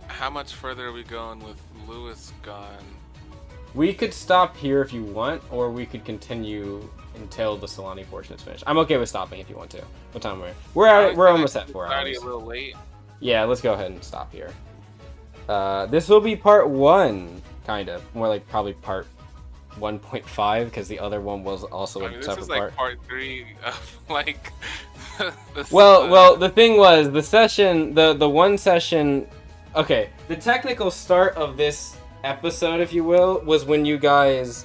S3: how much further are we going with Lewis gone?
S1: We could stop here if you want, or we could continue until the Solani portion is finished. I'm okay with stopping if you want to. What time are we? We're almost at 4
S3: It's already
S1: hours.
S3: a little late.
S1: Yeah, let's go ahead and stop here. This will be part 1, kind of. More like probably part 1.5, because the other one was also a
S3: This
S1: separate
S3: is like
S1: part.
S3: part 3 of like.
S1: Well, the thing was, the session, the one session. Okay, the technical start of this episode, if you will, was when you guys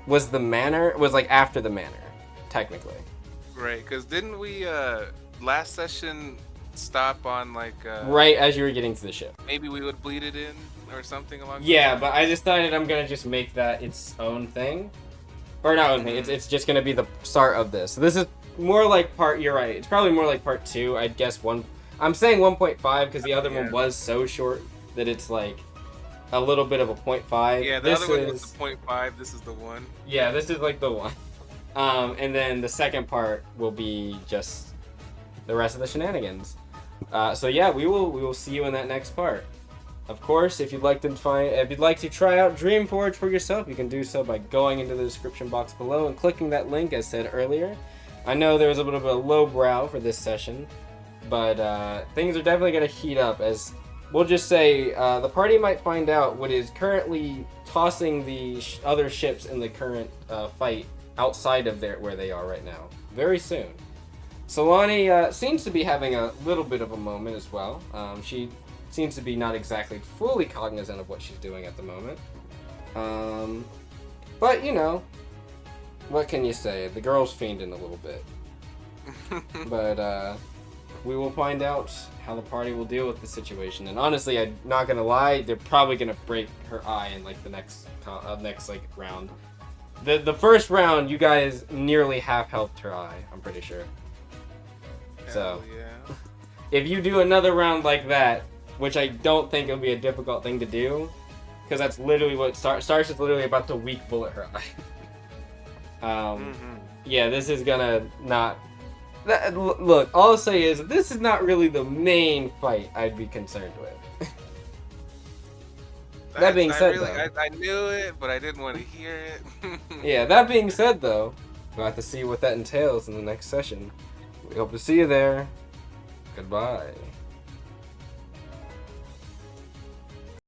S1: was like after the manor, technically.
S3: Right, because didn't we last session stop on like
S1: Right as you were getting to the ship.
S3: maybe we would bleed it in or something along those
S1: Yeah,
S3: lines?
S1: but I decided I'm gonna just make that its own thing, or not own thing. It's just gonna be the start of this. So this is more like part. You're right. It's probably more like part 2. I'd guess one. I'm saying 1.5 because the other one was so short that it's like a little bit of a 0.5.
S3: Yeah, the other one was the 0.5. This is the one.
S1: Yeah, this is like the one. And then the second part will be just the rest of the shenanigans. So yeah, we will see you in that next part. Of course, if you'd like to try out Dream Forge for yourself, you can do so by going into the description box below and clicking that link as said earlier. I know there was a bit of a low brow for this session, but things are definitely going to heat up as we'll just say the party might find out what is currently tossing the other ships in the current fight outside of where they are right now very soon. Solani seems to be having a little bit of a moment as well. She seems to be not exactly fully cognizant of what she's doing at the moment. But, you know, what can you say? The girl's fiending a little bit. But we will find out how the party will deal with the situation. And honestly, I'm not going to lie, they're probably going to break her eye in like the next like round. The first round, you guys nearly half helped her eye, I'm pretty sure. So,
S3: yeah.
S1: if you do another round like that, which I don't think it'll be a difficult thing to do, because that's literally what Stars is literally about to weak bullet her eye. Yeah, this is gonna not. Look, all I'll say is this is not really the main fight I'd be concerned with. That being said,
S3: I knew it, but I didn't want to hear it.
S1: Yeah, that being said, though, we'll have to see what that entails in the next session. We hope to see you there. Goodbye.